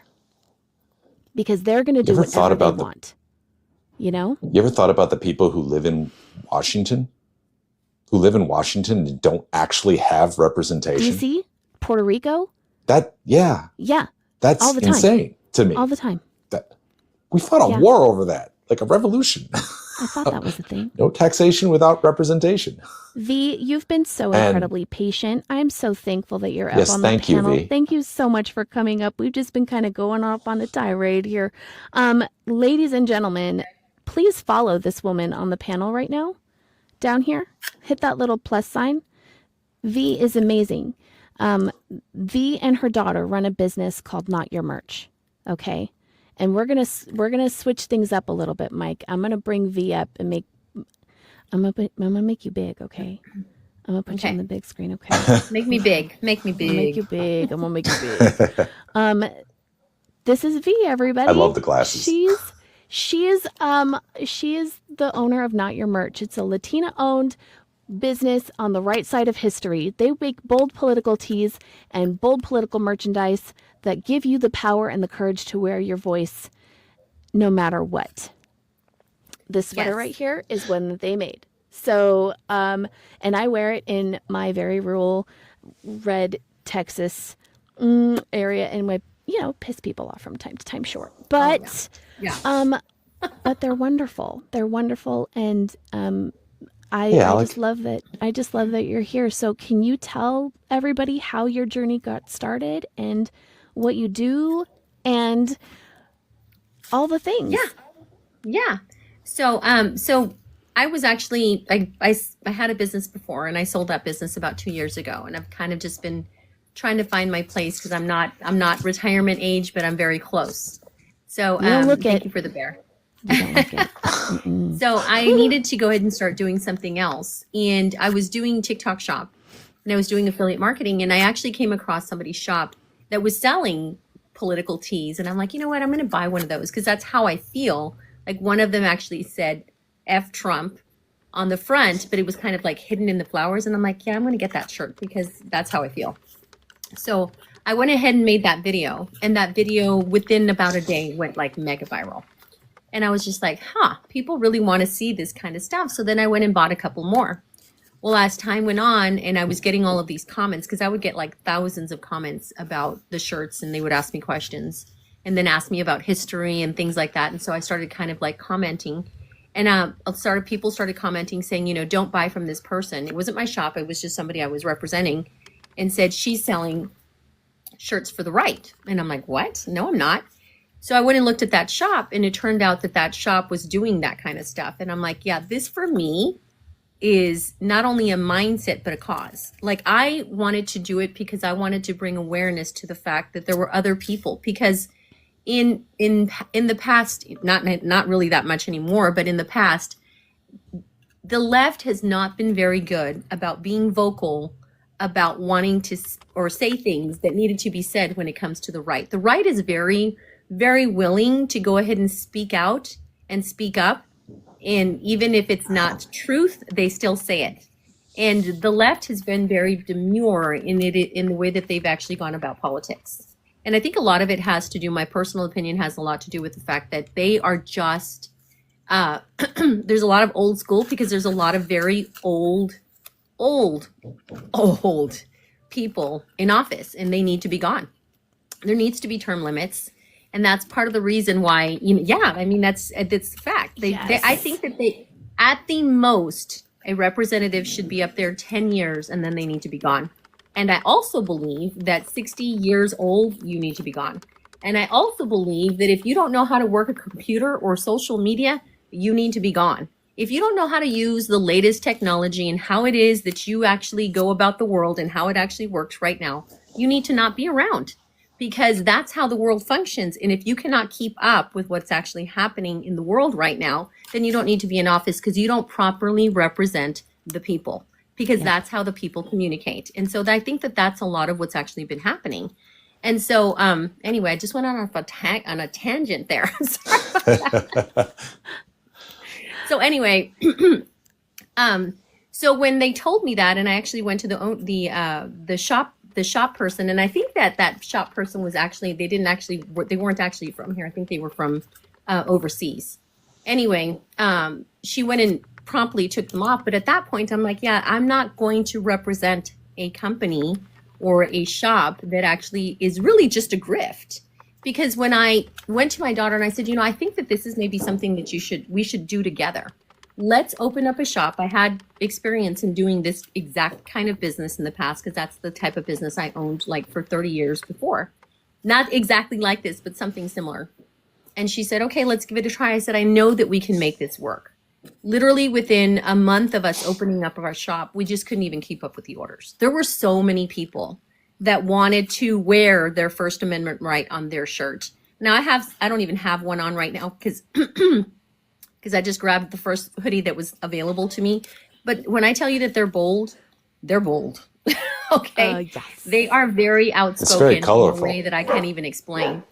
Speaker 2: Because they're going to do whatever they want. You ever
Speaker 3: thought about the people who live in Washington? who live in Washington and don't actually have representation.
Speaker 2: DC, Puerto Rico.
Speaker 3: Yeah,
Speaker 2: Yeah,
Speaker 3: that's
Speaker 2: all the time.
Speaker 3: insane to me.
Speaker 2: All the time.
Speaker 3: We fought a
Speaker 2: Yeah.
Speaker 3: war over that, like a revolution.
Speaker 2: I thought that was a thing.
Speaker 3: No taxation without representation.
Speaker 2: V, you've been so
Speaker 3: And-
Speaker 2: incredibly patient. I'm so thankful that you're up
Speaker 3: Yes,
Speaker 2: on the
Speaker 3: thank you,
Speaker 2: panel.
Speaker 3: V.
Speaker 2: Thank you so much for coming up. We've just been kind of going off on a tirade here. Ladies and gentlemen, please follow this woman on the panel right now. Down here, hit that little plus sign. V is amazing. V and her daughter run a business called Not Your Merch. Okay, and we're gonna switch things up a little bit, Mike. I'm gonna bring V up and I'm gonna make you big. Okay, I'm gonna put you on the big screen. Okay,
Speaker 5: Make me big. Make me
Speaker 2: I'm gonna make you
Speaker 5: big.
Speaker 2: big. I'm gonna make you big. This is V, everybody.
Speaker 3: I love the glasses.
Speaker 2: She is the owner of Not Your Merch. It's a Latina-owned business on the right side of history. They make bold political tees and bold political merchandise that give you the power and the courage to wear your voice no matter what. This sweater
Speaker 5: Yes.
Speaker 2: right here is one that they made. So, and I wear it in my very rural red Texas area and piss people off from time to time, sure. But,
Speaker 5: Yeah.
Speaker 2: but they're wonderful. They're wonderful. And, I just love that. I just love that you're here. So can you tell everybody how your journey got started and what you do and all the things?
Speaker 5: Yeah. So I was actually, I had a business before and I sold that business about 2 years ago. And I've kind of just been trying to find my place because I'm not retirement age, but I'm very close. So
Speaker 2: You don't look
Speaker 5: thank
Speaker 2: it.
Speaker 5: you for the bear.
Speaker 2: You don't like it. Mm-mm.
Speaker 5: So I needed to go ahead and start doing something else. And I was doing TikTok shop and I was doing affiliate marketing. And I actually came across somebody's shop that was selling political tees. And I'm like, you know what? I'm going to buy one of those because that's how I feel. Like one of them actually said F Trump on the front, but it was kind of like hidden in the flowers. And I'm like, yeah, I'm going to get that shirt because that's how I feel. So I went ahead and made that video. And that video within about a day went like mega viral. And I was just like, people really want to see this kind of stuff. So then I went and bought a couple more. Well, as time went on and I was getting all of these comments, because I would get like thousands of comments about the shirts and they would ask me questions and then ask me about history and things like that. And so I started kind of like commenting and people started commenting saying, don't buy from this person. It wasn't my shop. It was just somebody I was representing and said, she's selling shirts for the right. And I'm like, what? No, I'm not. So I went and looked at that shop and it turned out that shop was doing that kind of stuff. And I'm like, yeah, this for me is not only a mindset, but a cause. Like I wanted to do it because I wanted to bring awareness to the fact that there were other people because in the past, not really that much anymore, but in the past, the left has not been very good about being vocal about wanting to or say things that needed to be said when it comes to the right. The right is very, very willing to go ahead and speak out and speak up. And even if it's not truth, they still say it. And the left has been very demure in the way that they've actually gone about politics. And I think a lot of it has to do, my personal opinion has a lot to do with the fact that they are just, there's a lot of old school because there's a lot of very old people in office and they need to be gone. There needs to be term limits. And that's part of the reason why, that's the fact. I think that at the most, a representative should be up there 10 years and then they need to be gone. And I also believe that 60 years old, you need to be gone. And I also believe that if you don't know how to work a computer or social media, you need to be gone. If you don't know how to use the latest technology and how it is that you actually go about the world and how it actually works right now, you need to not be around. Because that's how the world functions. And if you cannot keep up with what's actually happening in the world right now, then you don't need to be in office because you don't properly represent the people. Because that's how the people communicate. And so I think that that's a lot of what's actually been happening. And so anyway, I just went on a tangent there. So anyway, so when they told me that, and I actually went to the shop person, and I think that shop person was actually, they weren't actually from here. I think they were from overseas. Anyway, she went and promptly took them off. But at that point, I'm like, yeah, I'm not going to represent a company or a shop that actually is really just a grift. Because when I went to my daughter and I said, I think that this is maybe something that we should do together. Let's open up a shop. I had experience in doing this exact kind of business in the past, because that's the type of business I owned like for 30 years before. Not exactly like this, but something similar. And she said, okay, let's give it a try. I said, I know that we can make this work. Literally within a month of us opening up our shop, we just couldn't even keep up with the orders. There were so many people that wanted to wear their First Amendment right on their shirt. Now I don't even have one on right now because I just grabbed the first hoodie that was available to me. But when I tell you that they're bold, they're bold. Okay.
Speaker 2: Yes.
Speaker 5: They are very outspoken
Speaker 3: very
Speaker 5: in a
Speaker 3: colorful.
Speaker 5: way that I can't even explain.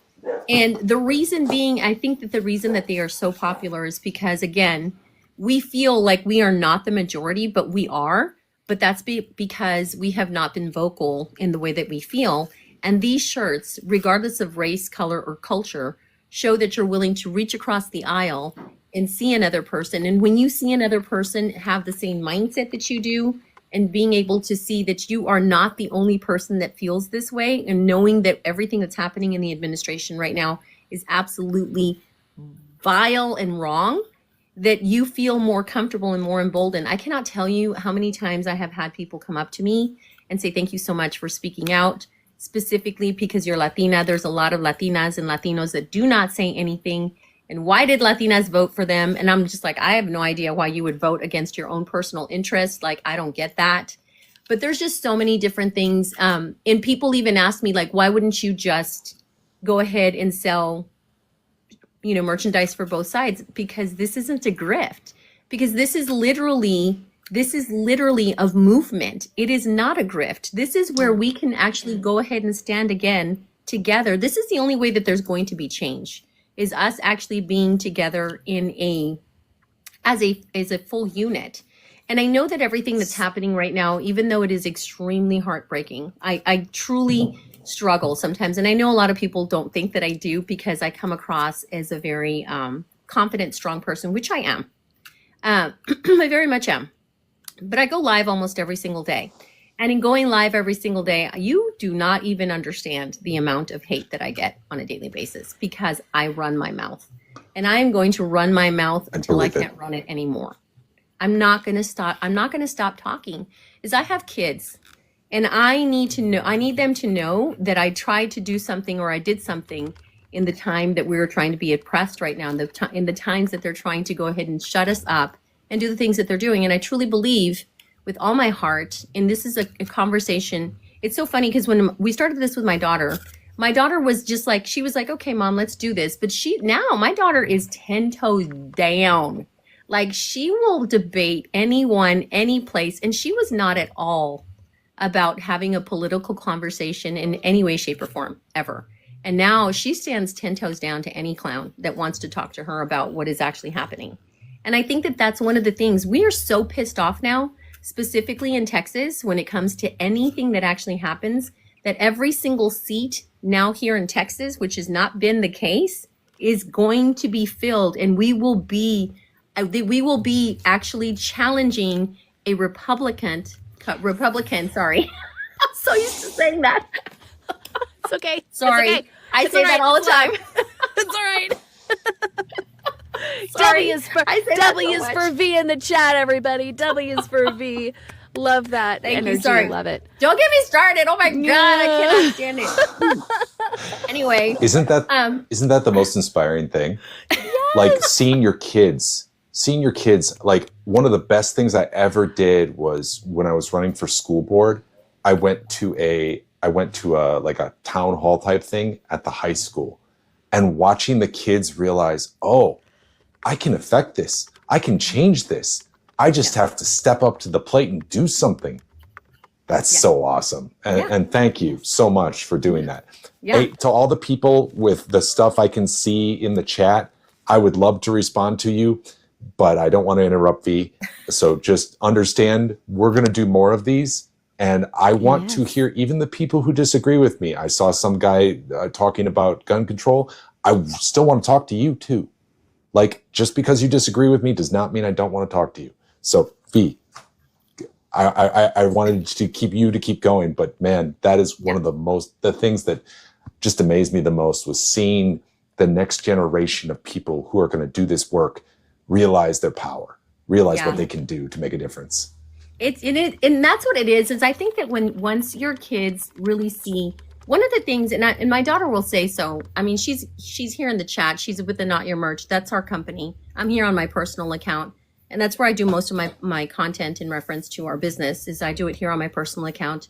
Speaker 5: And the reason being, I think that the reason that they are so popular is because, again, we feel like we are not the majority, but we are. But that's because we have not been vocal in the way that we feel. And these shirts, regardless of race, color, or culture, show that you're willing to reach across the aisle and see another person. And when you see another person have the same mindset that you do, and being able to see that you are not the only person that feels this way, and knowing that everything that's happening in the administration right now is absolutely vile and wrong, that you feel more comfortable and more emboldened. I cannot tell you how many times I have had people come up to me and say, thank you so much for speaking out, specifically because you're Latina. There's a lot of Latinas and Latinos that do not say anything. And why did Latinas vote for them? And I'm just like, I have no idea why you would vote against your own personal interest. Like, I don't get that. But there's just so many different things. And people even ask me, like, why wouldn't you just go ahead and sell, merchandise for both sides? Because this isn't a grift. Because this is literally of movement. It is not a grift. This is where we can actually go ahead and stand again together. This is the only way that there's going to be change, is us actually being together as a full unit. And I know that everything that's happening right now, even though it is extremely heartbreaking, I truly struggle sometimes. And I know a lot of people don't think that I do, because I come across as a very confident, strong person, which I am. I very much am. But I go live almost every single day. And in going live every single day, you do not even understand the amount of hate that I get on a daily basis, because I run my mouth. And I am going to run my mouth until I can't run it anymore. I'm not going to stop. I'm not going to stop talking. Is I have kids, and I need them to know that I tried to do something, or I did something in the time that we were trying to be oppressed right now, in the times that they're trying to go ahead and shut us up and do the things that they're doing. And I truly believe with all my heart, and this is a conversation. It's so funny because when we started this with my daughter was just like, she was like, okay, Mom, let's do this. But my daughter is 10 toes down. Like, she will debate anyone, any place. And she was not at all about having a political conversation in any way, shape, or form, ever. And now she stands 10 toes down to any clown that wants to talk to her about what is actually happening. And I think that that's one of the things. We are so pissed off now, specifically in Texas, when it comes to anything that actually happens, that every single seat now here in Texas, which has not been the case, is going to be filled. And we will be actually challenging a Republican, sorry. I'm so used to saying that.
Speaker 2: It's okay.
Speaker 5: Sorry.
Speaker 2: It's okay.
Speaker 5: I
Speaker 2: It's
Speaker 5: say
Speaker 2: all
Speaker 5: that
Speaker 2: right.
Speaker 5: all the time.
Speaker 2: It's all right.
Speaker 5: Sorry.
Speaker 2: W is for
Speaker 5: I say that
Speaker 2: W
Speaker 5: so
Speaker 2: is
Speaker 5: much.
Speaker 2: for V in the chat, everybody. W is for V. Love that
Speaker 5: Thank
Speaker 2: energy.
Speaker 5: you. Sorry.
Speaker 2: Love it.
Speaker 5: Don't get me started. Oh my God, I cannot stand it. Anyway,
Speaker 3: Isn't that the most inspiring thing? Like seeing your kids, like one of the best things I ever did was when I was running for school board, I went to a like a town hall type thing at the high school, and watching the kids realize, oh, I can affect this. I can change this. I just have to step up to the plate and do something. That's so awesome. And thank you so much for doing that.
Speaker 5: Yeah.
Speaker 3: Hey, to all the people with the stuff I can see in the chat, I would love to respond to you, but I don't want to interrupt V. So just understand, we're going to do more of these. And I want to hear even the people who disagree with me. I saw some guy talking about gun control. I still want to talk to you too. Like, just because you disagree with me does not mean I don't want to talk to you. So V, I wanted to keep going, but man, that is one of the things that just amazed me the most was seeing the next generation of people who are going to do this work realize their power, realize what they can do to make a difference.
Speaker 5: And that's what it is I think that once your kids really see one of the things, and my daughter will say so. I mean, she's here in the chat. She's with the Not Your Merch. That's our company. I'm here on my personal account. And that's where I do most of my content in reference to our business is I do it here on my personal account.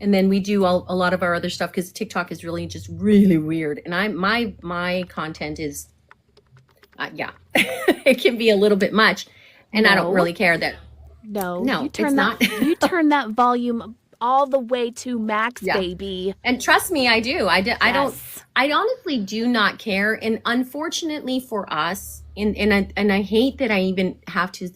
Speaker 5: And then we do a lot of our other stuff because TikTok is really just really weird. And my content is, it can be a little bit much. And I don't really care that.
Speaker 2: No,
Speaker 5: No,
Speaker 2: you turn
Speaker 5: it's
Speaker 2: that,
Speaker 5: not.
Speaker 2: you turn that volume all the way to max, baby.
Speaker 5: And trust me, I do. I
Speaker 2: Yes.
Speaker 5: I honestly do not care. And unfortunately for us, and I hate that I even have to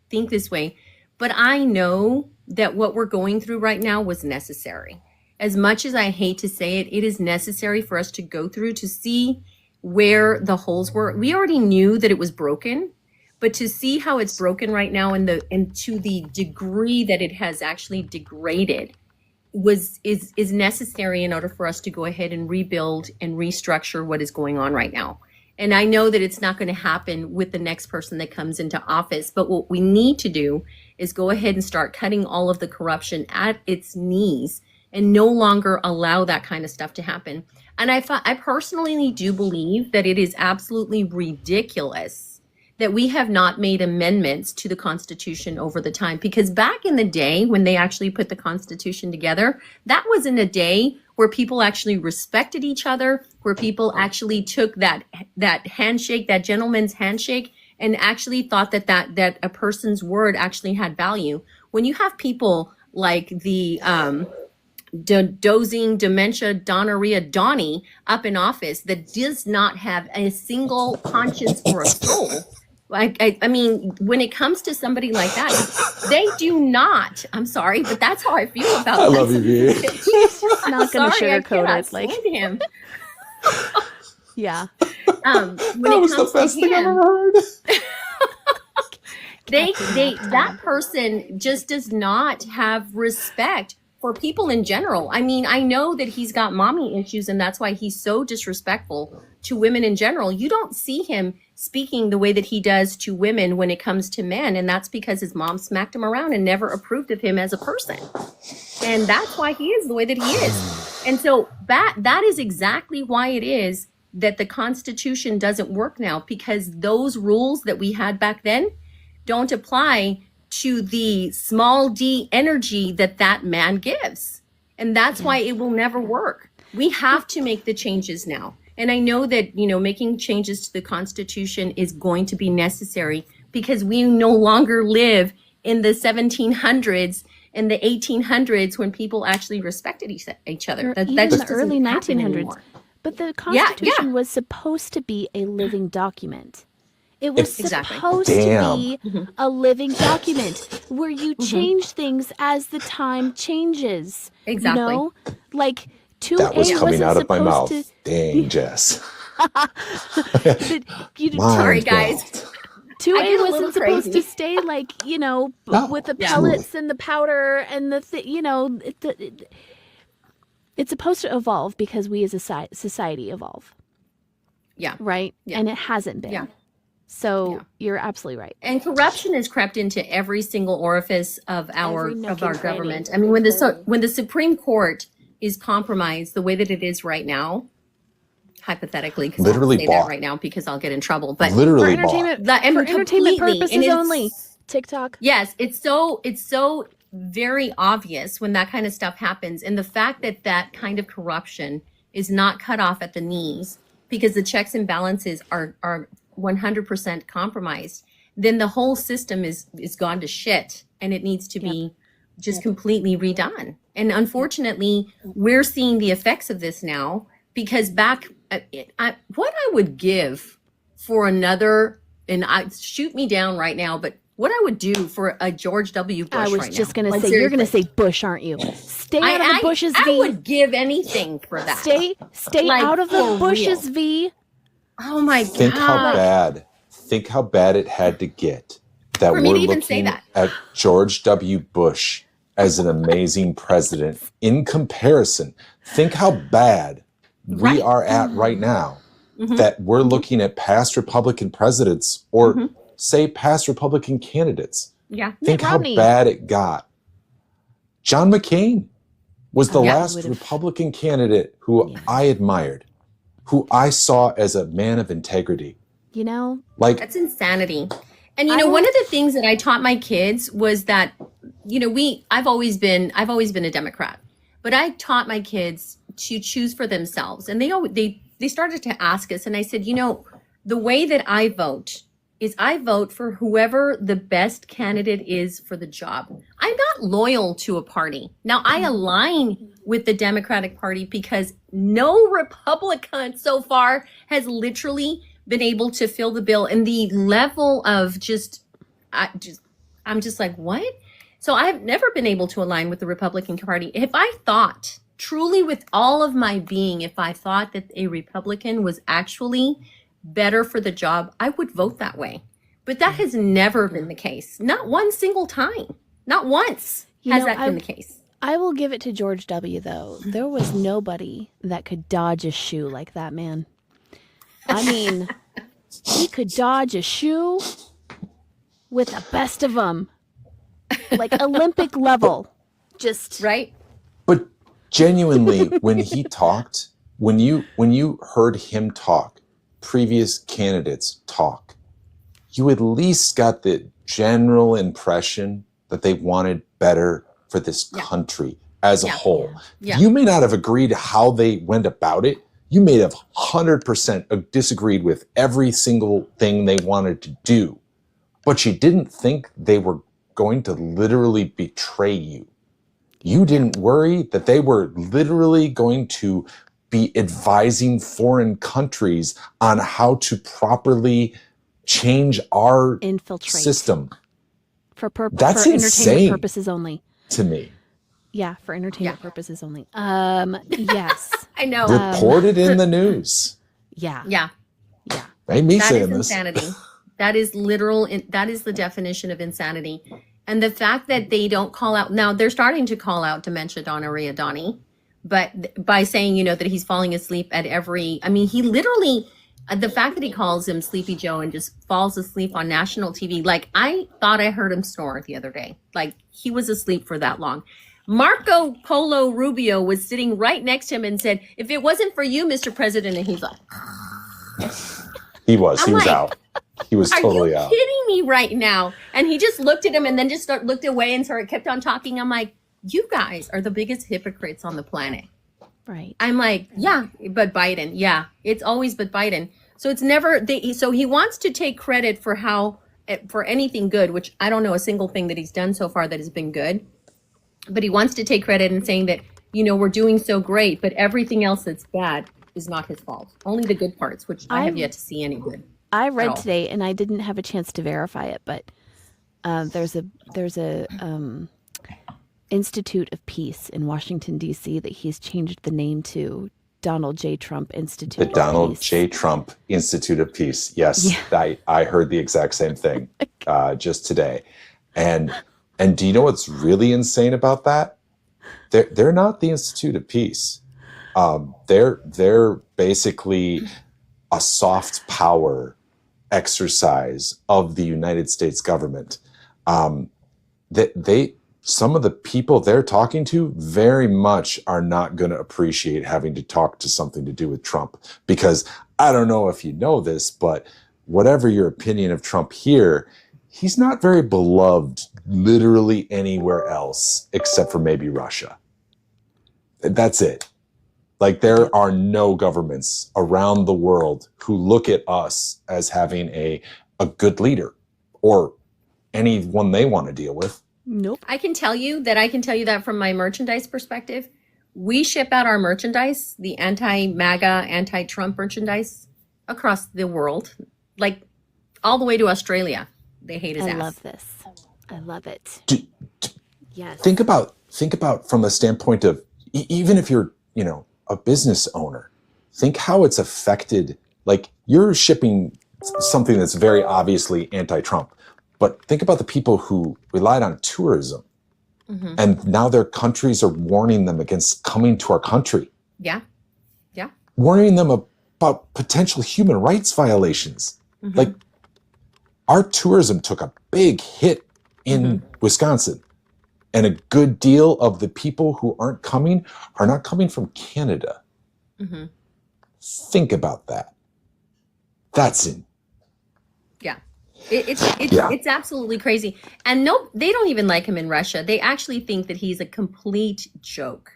Speaker 5: think this way, but I know that what we're going through right now was necessary. As much as I hate to say it, it is necessary for us to go through to see where the holes were. We already knew that it was broken, but to see how it's broken right now and to the degree that it has actually degraded is necessary in order for us to go ahead and rebuild and restructure what is going on right now. And I know that it's not going to happen with the next person that comes into office, but what we need to do is go ahead and start cutting all of the corruption at its knees and no longer allow that kind of stuff to happen. And I personally do believe that it is absolutely ridiculous that we have not made amendments to the Constitution over the time. Because back in the day when they actually put the Constitution together, that was in a day where people actually respected each other, where people actually took that handshake, that gentleman's handshake, and actually thought that a person's word actually had value. When you have people like the dozing dementia gonorrhea Donnie up in office that does not have a single conscience or a soul, I mean, when it comes to somebody like that, they do not. I'm sorry, but that's how I feel about
Speaker 3: I
Speaker 5: that.
Speaker 3: love you, V.
Speaker 2: He's just not going to
Speaker 5: Sorry, I
Speaker 2: sugarcoat
Speaker 5: cannot
Speaker 2: it. Like,
Speaker 5: stand him.
Speaker 2: yeah.
Speaker 5: When
Speaker 3: That
Speaker 5: it
Speaker 3: was the
Speaker 5: comes
Speaker 3: best
Speaker 5: to
Speaker 3: thing I've
Speaker 5: him,
Speaker 3: ever heard.
Speaker 5: that person just does not have respect for people in general. I mean, I know that he's got mommy issues and that's why he's so disrespectful to women in general. You don't see him speaking the way that he does to women when it comes to men. And that's because his mom smacked him around and never approved of him as a person. And that's why he is the way that he is. And so that is exactly why it is that the Constitution doesn't work now, because those rules that we had back then don't apply to the small d energy that man gives. And that's why it will never work. We have to make the changes now. And I know that, making changes to the Constitution is going to be necessary because we no longer live in the 1700s and the 1800s when people actually respected each other.
Speaker 2: Or
Speaker 5: That
Speaker 2: even
Speaker 5: just
Speaker 2: the early
Speaker 5: doesn't happen
Speaker 2: 1900s.
Speaker 5: anymore.
Speaker 2: But the
Speaker 5: Yeah.
Speaker 2: Constitution was supposed to be a living document. It was
Speaker 5: Exactly.
Speaker 2: supposed
Speaker 3: Damn.
Speaker 2: to be a living document where you change things as the time changes.
Speaker 5: Exactly.
Speaker 2: You know? Like 2A
Speaker 3: That was coming
Speaker 2: wasn't
Speaker 3: out of my mouth.
Speaker 2: supposed to.
Speaker 3: Dang, Jess.
Speaker 5: Sorry, guys.
Speaker 3: Belt.
Speaker 5: I
Speaker 2: 2A
Speaker 5: get a
Speaker 2: wasn't
Speaker 5: little
Speaker 2: supposed
Speaker 5: crazy.
Speaker 2: to stay like,
Speaker 3: No,
Speaker 2: with the
Speaker 5: Yeah.
Speaker 2: pellets and the powder and the it's supposed to evolve because we as a society evolve,
Speaker 5: Yeah.
Speaker 2: right?
Speaker 5: Yeah.
Speaker 2: And it hasn't been.
Speaker 5: Yeah.
Speaker 2: So
Speaker 5: Yeah.
Speaker 2: you're absolutely right.
Speaker 5: And corruption has crept into every single orifice of
Speaker 2: Every nook and cranny.
Speaker 5: government. I mean, when the Supreme Court is compromised the way that it is right now, hypothetically, because I
Speaker 3: Literally
Speaker 5: say
Speaker 3: bought.
Speaker 5: that right now because I'll get in trouble. But
Speaker 2: For
Speaker 3: Literally bought.
Speaker 2: entertainment,
Speaker 5: That- and
Speaker 2: for entertainment
Speaker 5: completely, and
Speaker 2: purposes
Speaker 5: it's-
Speaker 2: only. TikTok.
Speaker 5: yes, it's so very obvious when that kind of stuff happens, and the fact that kind of corruption is not cut off at the knees because the checks and balances are 100% compromised, then the whole system is gone to shit, and it needs to be just completely redone. And unfortunately, we're seeing the effects of this now because back, what I would give for another, and shoot me down right now, but what I would do for a George W. Bush
Speaker 2: I was
Speaker 5: right
Speaker 2: just
Speaker 5: now.
Speaker 2: going to
Speaker 5: Like,
Speaker 2: say, you're going to
Speaker 5: seriously.
Speaker 2: say Bush, aren't you? Stay out of the Bush's
Speaker 5: I
Speaker 2: V.
Speaker 5: would give anything for that.
Speaker 2: Stay
Speaker 5: Like,
Speaker 2: out of the
Speaker 5: for
Speaker 2: Bush's
Speaker 5: real.
Speaker 2: V.
Speaker 5: Oh my
Speaker 3: Think
Speaker 5: God.
Speaker 3: how bad it had to get that
Speaker 5: For me
Speaker 3: we're
Speaker 5: to even say
Speaker 3: looking
Speaker 5: that.
Speaker 3: at George W. Bush as an amazing president in comparison. Think how bad we
Speaker 5: Right.
Speaker 3: are at right now
Speaker 5: Mhm.
Speaker 3: that we're looking at past Republican presidents or
Speaker 5: Mhm.
Speaker 3: say past Republican candidates.
Speaker 5: Yeah.
Speaker 3: Think
Speaker 2: Mitt
Speaker 3: how
Speaker 2: Romney.
Speaker 3: bad it got. John McCain was the
Speaker 2: Yeah,
Speaker 3: last
Speaker 2: would've-
Speaker 3: Republican candidate who
Speaker 2: Yeah.
Speaker 3: I admired, who I saw as a man of integrity.
Speaker 2: You know,
Speaker 3: Like,
Speaker 5: That's insanity. And
Speaker 2: I
Speaker 5: one
Speaker 2: don't-
Speaker 5: of the things that I taught my kids was that I've always been a Democrat, but I taught my kids to choose for themselves. And they started to ask us, and I said, the way that I vote is I vote for whoever the best candidate is for the job. I'm not loyal to a party. Now, I align with the Democratic Party because no Republican so far has literally been able to fill the bill, and the level of I'm just like, what? So I've never been able to align with the Republican Party. If I thought truly with all of my being, if I thought that a Republican was actually better for the job, I would vote that way. But that has never been the case. Not one single time. Not once has that been the case.
Speaker 2: I will give it to George W. though. There was nobody that could dodge a shoe like that man. I mean, he could dodge a shoe with the best of them, like Olympic level. Just
Speaker 5: Right?
Speaker 3: but genuinely, when he talked, when you heard him talk, previous candidates talk, you at least got the general impression that they wanted better for this country as a whole.
Speaker 5: Yeah.
Speaker 3: You may not have agreed how they went about it. You may have 100% disagreed with every single thing they wanted to do, but you didn't think they were going to literally betray you. You didn't worry that they were literally going to be advising foreign countries on how to properly change our
Speaker 2: infiltrate
Speaker 3: system.
Speaker 2: for
Speaker 3: That's
Speaker 2: entertainment
Speaker 3: insane.
Speaker 2: purposes only.
Speaker 3: To me.
Speaker 2: Yeah, for entertainment purposes only. Yes.
Speaker 5: I know.
Speaker 3: Reported in the news.
Speaker 2: Yeah.
Speaker 5: Yeah.
Speaker 2: Yeah.
Speaker 3: Ain't me
Speaker 5: That
Speaker 3: saying
Speaker 5: is
Speaker 3: this.
Speaker 5: insanity. That is that is the definition of insanity. And the fact that they don't call out, now they're starting to call out dementia Donaria Donnie, but by saying, that he's falling asleep at he literally, the fact that he calls him Sleepy Joe and just falls asleep on national TV, like I thought I heard him snore the other day. Like he was asleep for that long. Marco Polo Rubio was sitting right next to him and said, if it wasn't for you, Mr. President, and he's like,
Speaker 3: He was
Speaker 5: like,
Speaker 3: out. He was
Speaker 5: are
Speaker 3: totally
Speaker 5: you
Speaker 3: out.
Speaker 5: kidding me right now? And he just looked at him and then just looked away and kept on talking. I'm like, you guys are the biggest hypocrites on the planet.
Speaker 2: Right.
Speaker 5: I'm like, yeah, but Biden. Yeah, it's always but Biden. So it's never, so he wants to take credit for anything good, which I don't know a single thing that he's done so far that has been good. But he wants to take credit and saying that, we're doing so great, but everything else that's bad is not his fault. Only the good parts, which I have yet to see any good.
Speaker 2: I read
Speaker 5: all.
Speaker 2: today, and I didn't have a chance to verify it, but there's a Institute of Peace in Washington D.C. that he's changed the name to Donald J. Trump Institute.
Speaker 3: The
Speaker 2: of
Speaker 3: Donald
Speaker 2: Peace.
Speaker 3: J. Trump Institute of Peace. Yes, I heard the exact same thing just today. And do you know what's really insane about that? They're not the Institute of Peace. They're basically a soft power exercise of the United States government. Some of the people they're talking to very much are not going to appreciate having to talk to something to do with Trump, because I don't know if you know this, but whatever your opinion of Trump here, he's not very beloved literally anywhere else except for maybe Russia. That's it. Like there are no governments around the world who look at us as having a good leader or anyone they want to deal with.
Speaker 2: Nope.
Speaker 5: I can tell you that from my merchandise perspective. We ship out our merchandise, the anti-MAGA, anti-Trump merchandise, across the world, like all the way to Australia. They hate his ass.
Speaker 2: I love this. I love it. Yes.
Speaker 3: Think about from the standpoint of even if you're, a business owner, think how it's affected. Like you're shipping something that's very obviously anti-Trump, But think about the people who relied on tourism,
Speaker 5: Mm-hmm.
Speaker 3: and now their countries are warning them against coming to our country,
Speaker 5: Yeah. Yeah.
Speaker 3: warning them about potential human rights violations.
Speaker 5: Mm-hmm.
Speaker 3: Like, our tourism took a big hit in Wisconsin, and a good deal of the people who aren't coming are not coming from Canada.
Speaker 5: Mm-hmm.
Speaker 3: Think about that. That's it.
Speaker 5: Yeah. It's
Speaker 3: Yeah.
Speaker 5: it's absolutely crazy. And no, they don't even like him in Russia. They actually think that he's a complete joke.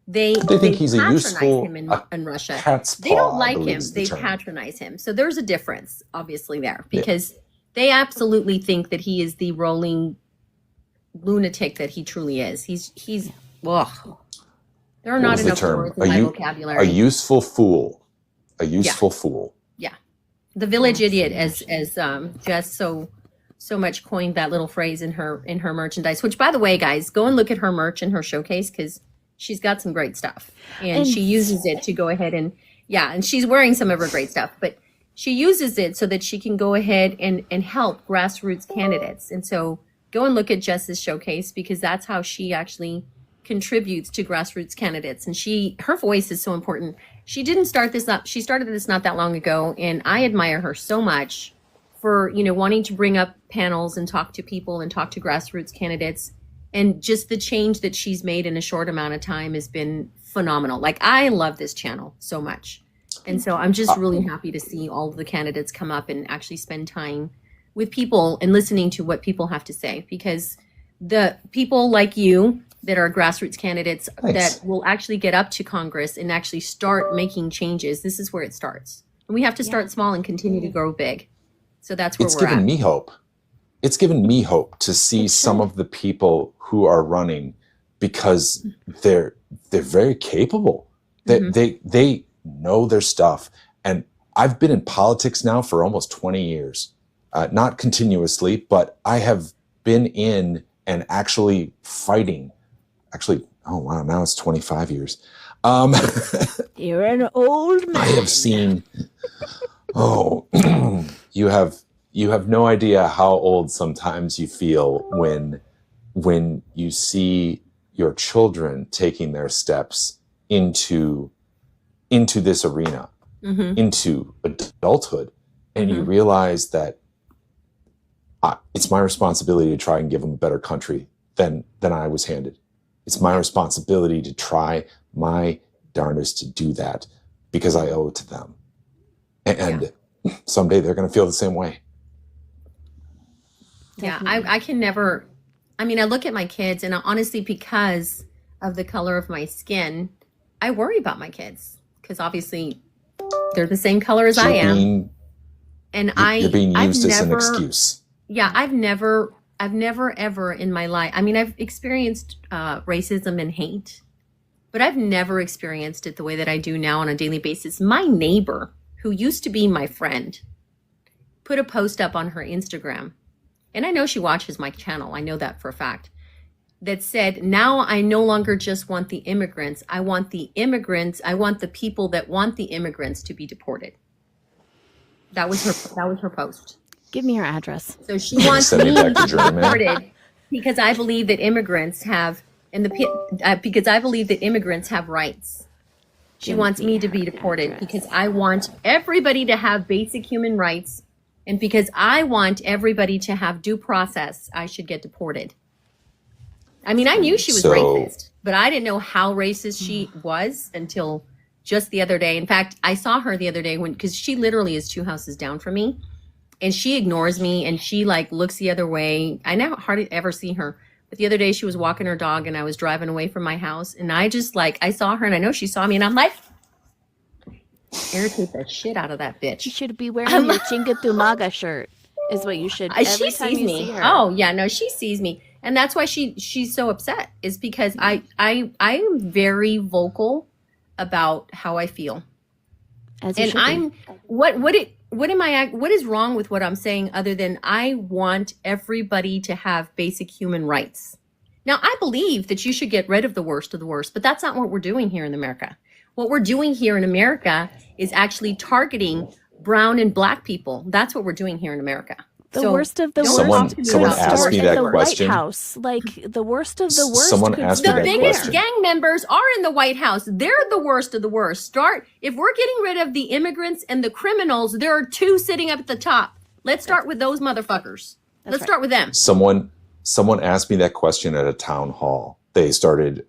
Speaker 5: They
Speaker 3: think he's a
Speaker 5: patronize
Speaker 3: useful
Speaker 5: him in Russia.
Speaker 3: cat's
Speaker 5: They don't
Speaker 3: paw, I
Speaker 5: like
Speaker 3: believe
Speaker 5: him.
Speaker 3: is the
Speaker 5: They
Speaker 3: term.
Speaker 5: patronize him. So there's a difference, obviously, there, because they absolutely think that he is the rolling lunatic that he truly is. He's ugh. There are
Speaker 3: What
Speaker 5: not
Speaker 3: was the
Speaker 5: enough
Speaker 3: term?
Speaker 5: words in my vocabulary.
Speaker 3: A useful fool. A useful fool.
Speaker 5: Yeah, the village idiot, as Jess so much coined that little phrase in her merchandise. Which, by the way, guys, go and look at her merch in her showcase, because she's got some great stuff, and she uses it to go ahead and and she's wearing some of her great stuff, but she uses it so that she can go ahead and help grassroots candidates. And so go and look at Jess's showcase, because that's how she actually contributes to grassroots candidates. And her voice is so important. She didn't start this up. She started this not that long ago, and I admire her so much for, wanting to bring up panels and talk to people and talk to grassroots candidates. And just the change that she's made in a short amount of time has been phenomenal. Like, I love this channel so much. And so I'm just really happy to see all of the candidates come up and actually spend time with people and listening to what people have to say, because the people like you that are grassroots candidates
Speaker 3: Thanks.
Speaker 5: that will actually get up to Congress and actually start making changes, this is where it starts. And we have to start small and continue to grow big. So that's where
Speaker 3: It's
Speaker 5: we're
Speaker 3: given
Speaker 5: at.
Speaker 3: me hope. It's given me hope to see some of the people who are running, because they're very capable. They know their stuff. And I've been in politics now for almost 20 years. Not continuously, but I have been in and actually fighting. Actually, oh wow, now it's 25 years.
Speaker 2: You're an old man.
Speaker 3: I have seen. Oh, you have no idea how old sometimes you feel when you see your children taking their steps into this arena, into adulthood, and you realize that it's my responsibility to try and give them a better country than I was handed. It's my responsibility to try my darndest to do that, because I owe it to them. And someday they're going to feel the same way.
Speaker 5: Yeah, I can never. I mean, I look at my kids, and honestly, because of the color of my skin, I worry about my kids, because obviously they're the same color as I am. And
Speaker 3: You're being used as an
Speaker 5: never-
Speaker 3: excuse.
Speaker 5: Yeah, I've never ever in my life. I mean, I've experienced racism and hate, but I've never experienced it the way that I do now on a daily basis. My neighbor, who used to be my friend, put a post up on her Instagram, and I know she watches my channel. I know that for a fact. That said, now I no longer just want the immigrants. I want the immigrants. I want the people that want the immigrants to be deported. That was her post.
Speaker 2: Give me your address.
Speaker 5: So she wants
Speaker 3: Send me
Speaker 5: me
Speaker 3: back to
Speaker 5: to be
Speaker 3: Germany.
Speaker 5: deported because I believe that immigrants have, because I believe that immigrants have rights. She wants me to be deported because I want everybody to have basic human rights, and because I want everybody to have due process, I should get deported. I mean, I knew she was
Speaker 3: So-
Speaker 5: racist, but I didn't know how racist she was until just the other day. In fact, I saw her the other day because she literally is 2 houses down from me. And she ignores me, and she looks the other way. I now hardly ever see her. But the other day she was walking her dog, and I was driving away from my house, and I just I saw her, and I know she saw me, and I'm like, irritate the shit out of that
Speaker 2: You
Speaker 5: bitch.
Speaker 2: should be wearing your Chinga Tumaga shirt, is what you should.
Speaker 5: She
Speaker 2: Every time
Speaker 5: sees
Speaker 2: you
Speaker 5: me.
Speaker 2: see her.
Speaker 5: Oh yeah, no, she sees me, and that's why she's so upset. Is because I am very vocal about how I feel.
Speaker 2: As you
Speaker 5: And
Speaker 2: should be.
Speaker 5: what is wrong with what I'm saying, other than I want everybody to have basic human rights? Now, I believe that you should get rid of the worst of the worst, but that's not what we're doing here in America. What we're doing here in America is actually targeting brown and black people. That's what we're doing here in America.
Speaker 2: The
Speaker 5: So
Speaker 2: worst of the
Speaker 5: don't
Speaker 2: worst
Speaker 5: talk
Speaker 2: could
Speaker 5: to me about
Speaker 3: asked
Speaker 2: start
Speaker 3: me
Speaker 2: at
Speaker 3: that
Speaker 2: the
Speaker 3: question.
Speaker 2: White House. Like the worst of the worst.
Speaker 3: Someone
Speaker 2: could
Speaker 3: asked me
Speaker 5: the
Speaker 3: that
Speaker 2: start
Speaker 5: biggest
Speaker 3: question.
Speaker 5: gang members are in the White House. They're the worst of the worst. If we're getting rid of the immigrants and the criminals, there are two sitting up at the top. Let's start with those motherfuckers. Let's start with them.
Speaker 3: Someone asked me that question at a town hall. They started.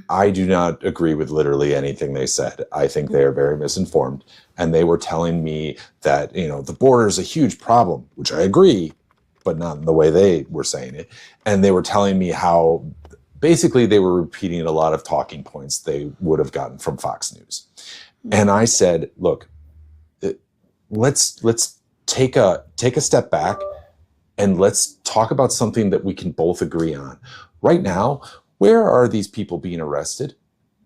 Speaker 3: I do not agree with literally anything they said. I think they are very misinformed. And they were telling me that, the border is a huge problem, which I agree, but not in the way they were saying it. And they were telling me how basically they were repeating a lot of talking points they would have gotten from Fox News. And I said, look, let's take a step back and let's talk about something that we can both agree on. Right now, where are these people being arrested?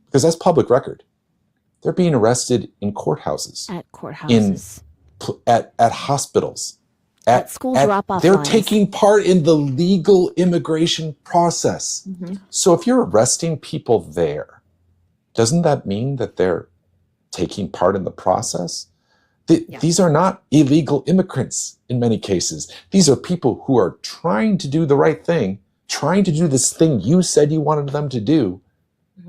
Speaker 3: Because that's public record. They're being arrested in courthouses,
Speaker 2: at courthouses,
Speaker 3: at hospitals,
Speaker 2: at school drop-off
Speaker 3: They're
Speaker 2: lines.
Speaker 3: taking part in the legal immigration process. So if you're arresting people there, doesn't that mean that they're taking part in the process? These are not illegal immigrants in many cases. These are people who are trying to do the right thing, trying to do this thing you said you wanted them to do,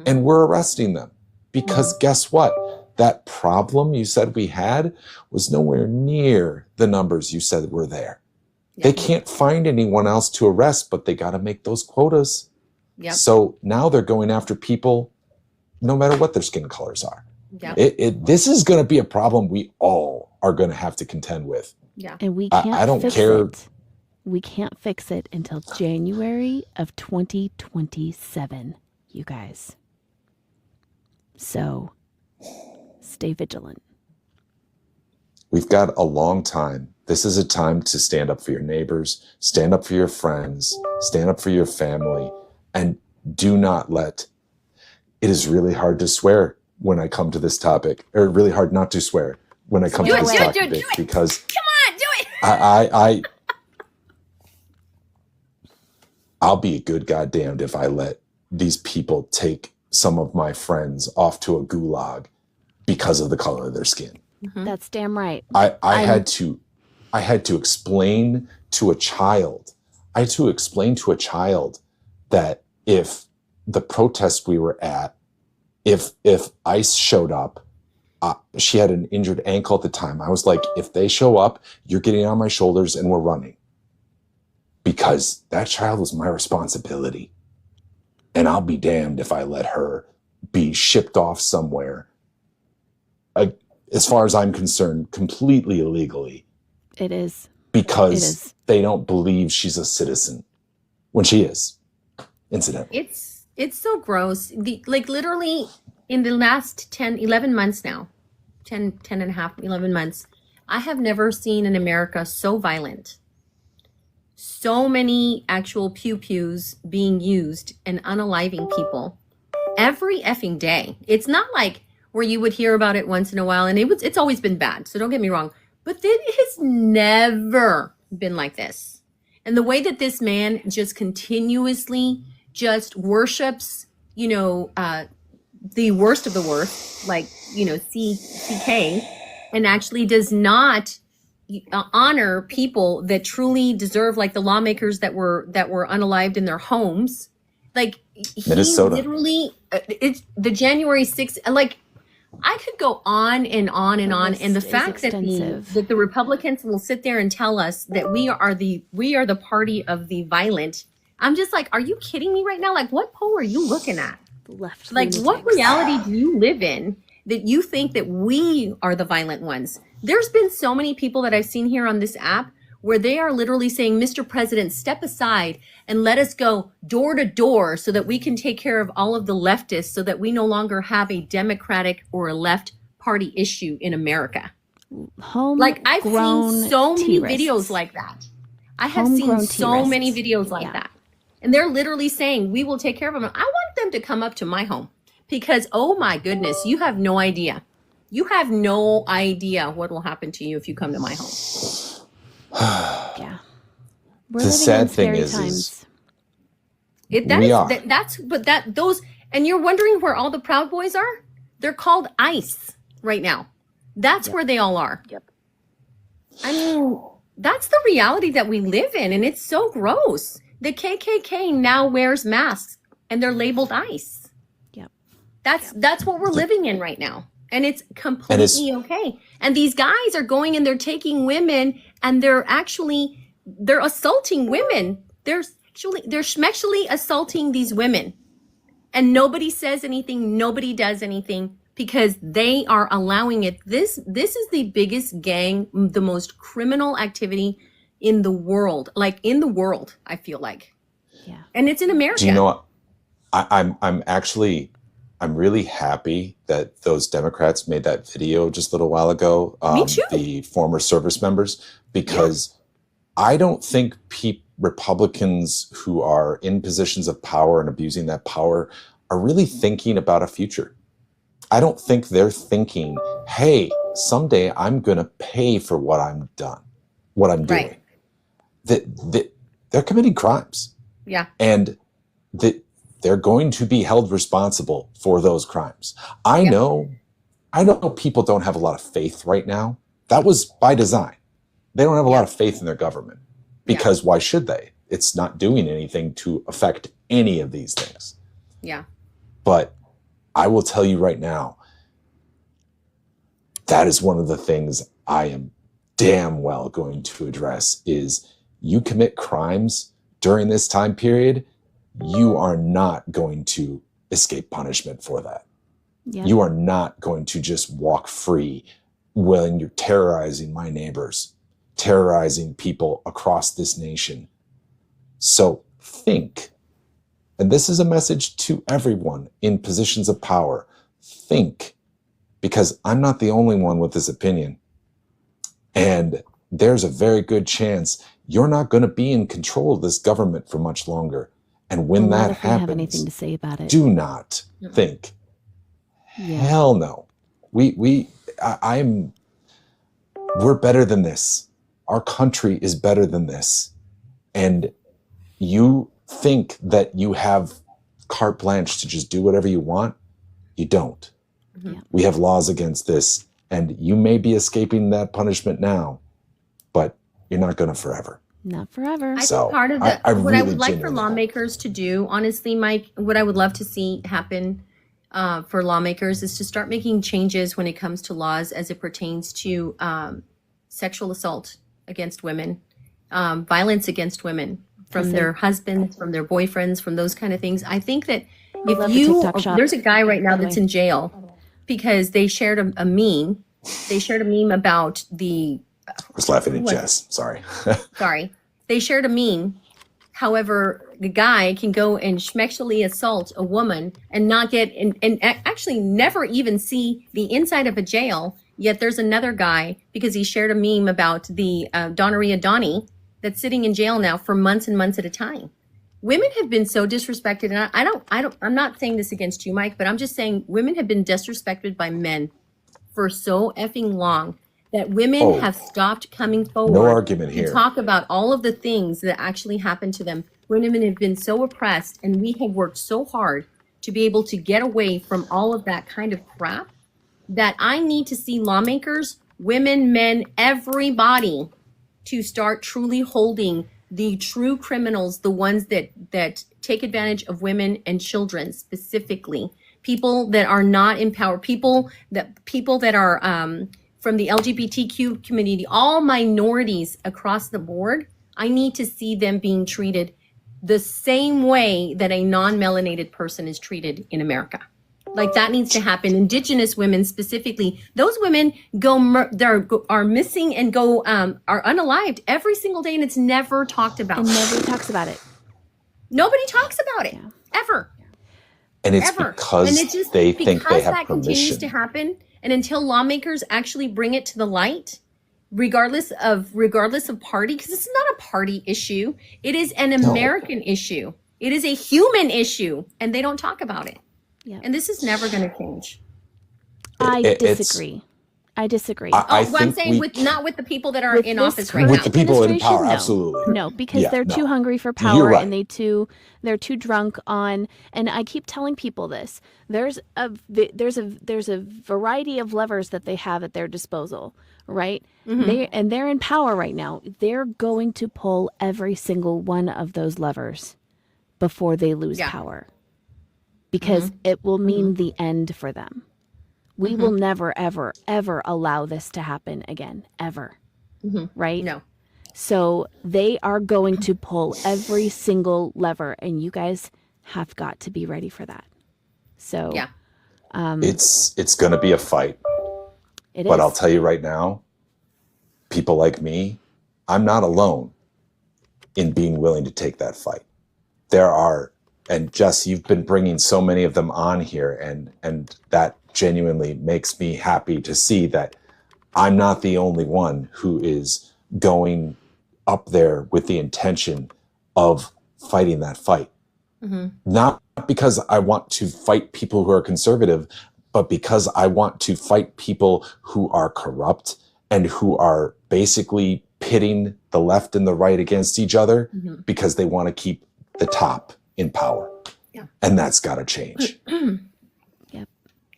Speaker 3: and we're arresting them. Because guess what? That problem you said we had was nowhere near the numbers you said were there. They can't find anyone else to arrest, but they got to make those quotas. So now they're going after people no matter what their skin colors are. This is going to be a problem we all are going to have to contend with.
Speaker 2: And we can't
Speaker 3: I don't
Speaker 2: fix
Speaker 3: care.
Speaker 2: it. We can't fix it until January of 2027, you guys. So stay vigilant.
Speaker 3: We've got a long time. This is a time to stand up for your neighbors, stand up for your friends, stand up for your family, and do not let. It is really hard to swear when I come to this topic, or really hard not to swear when I come to this topic, because
Speaker 5: Come on, do it.
Speaker 3: I'll be a good goddamned if I let these people take some of my friends off to a gulag because of the color of their skin.
Speaker 2: That's damn right.
Speaker 3: I had to explain to a child. I had to explain to a child that if the protest we were at, if ICE showed up, she had an injured ankle at the time. I was like, if they show up, you're getting on my shoulders and we're running. Because that child was my responsibility. And I'll be damned if I let her be shipped off somewhere, as far as I'm concerned, completely illegally.
Speaker 2: It is.
Speaker 3: Because they don't believe she's a citizen when she is, incidentally.
Speaker 5: It's so gross. Literally in the last 11 months now, 10 and a half, 11 months, I have never seen an America so violent. So many actual pew-pews being used and unaliving people every effing day. It's not like where you would hear about it once in a while, and it's always been bad, so don't get me wrong. But it has never been like this. And the way that this man just continuously just worships, the worst of the worst, like, CK, and actually does not honor people that truly deserve, like the lawmakers that were unalived in their homes. Like,
Speaker 3: Minnesota.
Speaker 5: He literally, it's the January 6th, like, I could go on and on and on. And the fact that the Republicans will sit there and tell us that we are the party of the violent. I'm just like, are you kidding me right now? Like, what poll are you looking at?
Speaker 2: Left.
Speaker 5: Like, what reality do you live in that you think that we are the violent ones? There's been so many people that I've seen here on this app where they are literally saying, Mr. President, step aside and let us go door to door so that we can take care of all of the leftists, so that we no longer have a Democratic or a left party issue in America. Like, I've seen so many videos like that. I have seen so many videos like that. And they're literally saying, we will take care of them. I want them to come up to my home because, oh my goodness, you have no idea. You have no idea what will happen to you if you come to my home.
Speaker 2: Yeah.
Speaker 3: The sad thing is
Speaker 5: and you're wondering where all the Proud Boys are? They're called ICE right now. That's where they all are.
Speaker 2: Yep.
Speaker 5: I mean, that's the reality that we live in, and it's so gross. The KKK now wears masks, and they're labeled ICE.
Speaker 2: Yep.
Speaker 5: That's what we're living in right now, and it's
Speaker 3: And
Speaker 5: completely okay. And these guys are going and they're taking women, and they're assaulting women. They're sexually assaulting these women, and nobody says anything. Nobody does anything because they are allowing it. This is the biggest gang, the most criminal activity in the world. Like in the world, I feel like,
Speaker 2: Yeah.
Speaker 5: and it's in America.
Speaker 3: Do you know what? I'm really happy that those Democrats made that video just a little while ago.
Speaker 5: Me too.
Speaker 3: The former service members, because I don't think Republicans who are in positions of power and abusing that power are really thinking about a future. I don't think they're thinking, hey, someday I'm going to pay for what I'm doing.
Speaker 5: Right.
Speaker 3: They're committing crimes,
Speaker 5: Yeah.
Speaker 3: and they're going to be held responsible for those crimes. I know people don't have a lot of faith right now. That was by design. They don't have a lot of faith in their government because why should they? It's not doing anything to affect any of these things.
Speaker 5: Yeah.
Speaker 3: But I will tell you right now, that is one of the things I am damn well going to address is you commit crimes during this time period, you are not going to escape punishment for that.
Speaker 2: Yeah.
Speaker 3: You are not going to just walk free when you're terrorizing my neighbors, terrorizing people across this nation. So think, and this is a message to everyone in positions of power, think, because I'm not the only one with this opinion. And there's a very good chance you're not going to be in control of this government for much longer. And when that
Speaker 2: If we have anything
Speaker 3: happens,
Speaker 2: to say about it.
Speaker 3: do not think,
Speaker 2: Yeah.
Speaker 3: hell no. We're better than this. Our country is better than this. And you think that you have carte blanche to just do whatever you want. You don't.
Speaker 2: Yeah.
Speaker 3: We have laws against this, and you may be escaping that punishment now, but you're not going to forever.
Speaker 2: Not forever.
Speaker 5: I
Speaker 3: So,
Speaker 5: think part of
Speaker 3: I
Speaker 5: what I
Speaker 3: really
Speaker 5: would like for
Speaker 3: genuinely hope.
Speaker 5: lawmakers to do, honestly, Mike, what I would love to see happen for lawmakers is to start making changes when it comes to laws as it pertains to sexual assault against women, violence against women from their husbands, from their boyfriends, from those kind of things. I think that
Speaker 2: love
Speaker 5: if
Speaker 2: the
Speaker 5: you,
Speaker 2: TikTok shop,
Speaker 5: there's a guy right now
Speaker 2: by the
Speaker 5: that's
Speaker 2: way.
Speaker 5: in jail because they shared a meme. They shared a meme about
Speaker 3: I was laughing at
Speaker 5: What?
Speaker 3: Jess. Sorry.
Speaker 5: sorry, they shared a meme. However, the guy can go and schmexually assault a woman and not get and actually never even see the inside of a jail. Yet there's another guy because he shared a meme about the Donneria Donnie that's sitting in jail now for months and months at a time. Women have been so disrespected, and I'm not saying this against you, Mike, but I'm just saying women have been disrespected by men for so effing long that women
Speaker 3: Oh,
Speaker 5: have stopped coming forward
Speaker 3: no argument
Speaker 5: to
Speaker 3: here.
Speaker 5: talk about all of the things that actually happened to them. Women have been so oppressed, and we have worked so hard to be able to get away from all of that kind of crap that I need to see lawmakers, women, men, everybody to start truly holding the true criminals, the ones that take advantage of women and children specifically, people that are not in power, people that are from the LGBTQ community, all minorities across the board. I need to see them being treated the same way that a non-melanated person is treated in America. Like that needs to happen. Indigenous women specifically, those women are missing and are unalived every single day, and it's never talked about.
Speaker 2: And nobody talks about it.
Speaker 5: Nobody talks about it ever.
Speaker 3: And it's
Speaker 5: Ever.
Speaker 3: because
Speaker 5: And it's just
Speaker 3: they think they
Speaker 5: because
Speaker 3: have
Speaker 5: that continues
Speaker 3: permission.
Speaker 5: to happen, and until lawmakers actually bring it to the light, regardless of party, because it's not a party issue, it is an American issue. It is a human issue, and they don't talk about it.
Speaker 2: Yeah.
Speaker 5: And this is never going to change.
Speaker 2: I
Speaker 3: It's-
Speaker 2: disagree. I disagree.
Speaker 3: I
Speaker 5: Well, I'm
Speaker 3: think
Speaker 5: saying
Speaker 3: we
Speaker 5: with
Speaker 3: can-
Speaker 5: not with the people that are
Speaker 2: With
Speaker 5: in
Speaker 2: this
Speaker 5: office right
Speaker 2: current
Speaker 5: now.
Speaker 3: With the people in
Speaker 2: administration,
Speaker 3: power,
Speaker 2: no.
Speaker 3: absolutely.
Speaker 2: No, because
Speaker 3: Yeah,
Speaker 2: they're
Speaker 3: no.
Speaker 2: too hungry for
Speaker 3: You're
Speaker 2: power
Speaker 3: right.
Speaker 2: and they're too drunk on, and I keep telling people this. There's a variety of levers that they have at their disposal, right? They're in power right now. They're going to pull every single one of those levers before they lose
Speaker 5: Yeah.
Speaker 2: power. Because it will mean the end for them. We will never, ever, ever allow this to happen again, ever. Right?
Speaker 5: No.
Speaker 2: So they are going to pull every single lever, and you guys have got to be ready for that. So
Speaker 5: Yeah.
Speaker 3: It's going to be a fight.
Speaker 2: it
Speaker 3: But
Speaker 2: is.
Speaker 3: I'll tell you right now, people like me, I'm not alone in being willing to take that fight. There are, and Jess, you've been bringing so many of them on here, and that genuinely makes me happy to see that I'm not the only one who is going up there with the intention of fighting that fight. Not because I want to fight people who are conservative, but because I want to fight people who are corrupt and who are basically pitting the left and the right against each other because they want to keep the top in power.
Speaker 5: Yeah.
Speaker 3: And that's got to change.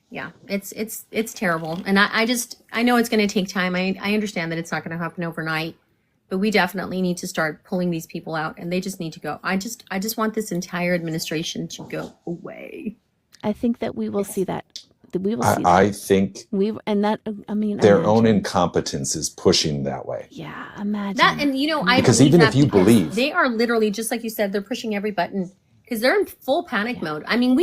Speaker 5: Yeah, it's terrible, and I know it's going to take time. I understand that it's not going to happen overnight, but we definitely need to start pulling these people out, and they just need to go. I just want this entire administration to go away.
Speaker 2: I think that we will see that. We will see that.
Speaker 3: I think
Speaker 2: their
Speaker 3: own
Speaker 2: imagine.
Speaker 3: incompetence is pushing that way.
Speaker 2: Yeah, imagine.
Speaker 5: That, and I
Speaker 3: Because
Speaker 5: believe
Speaker 3: even
Speaker 5: that
Speaker 3: if you
Speaker 5: because
Speaker 3: believe-
Speaker 5: they are literally, just like you said, they're pushing every button because they're in full panic mode. I mean,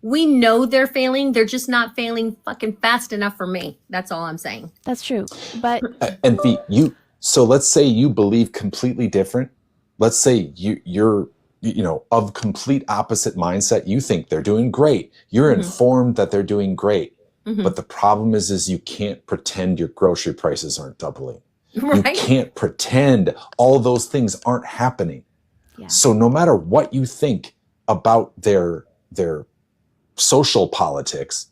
Speaker 5: we know they're failing. They're just not failing fucking fast enough for me. That's all I'm saying.
Speaker 2: That's true. But
Speaker 3: And so let's say you believe completely different. Let's say you're of complete opposite mindset. You think they're doing great. You're informed that they're doing great. But the problem is you can't pretend your grocery prices aren't doubling.
Speaker 5: Right?
Speaker 3: You can't pretend all those things aren't happening.
Speaker 2: Yeah.
Speaker 3: So no matter what you think about their social politics,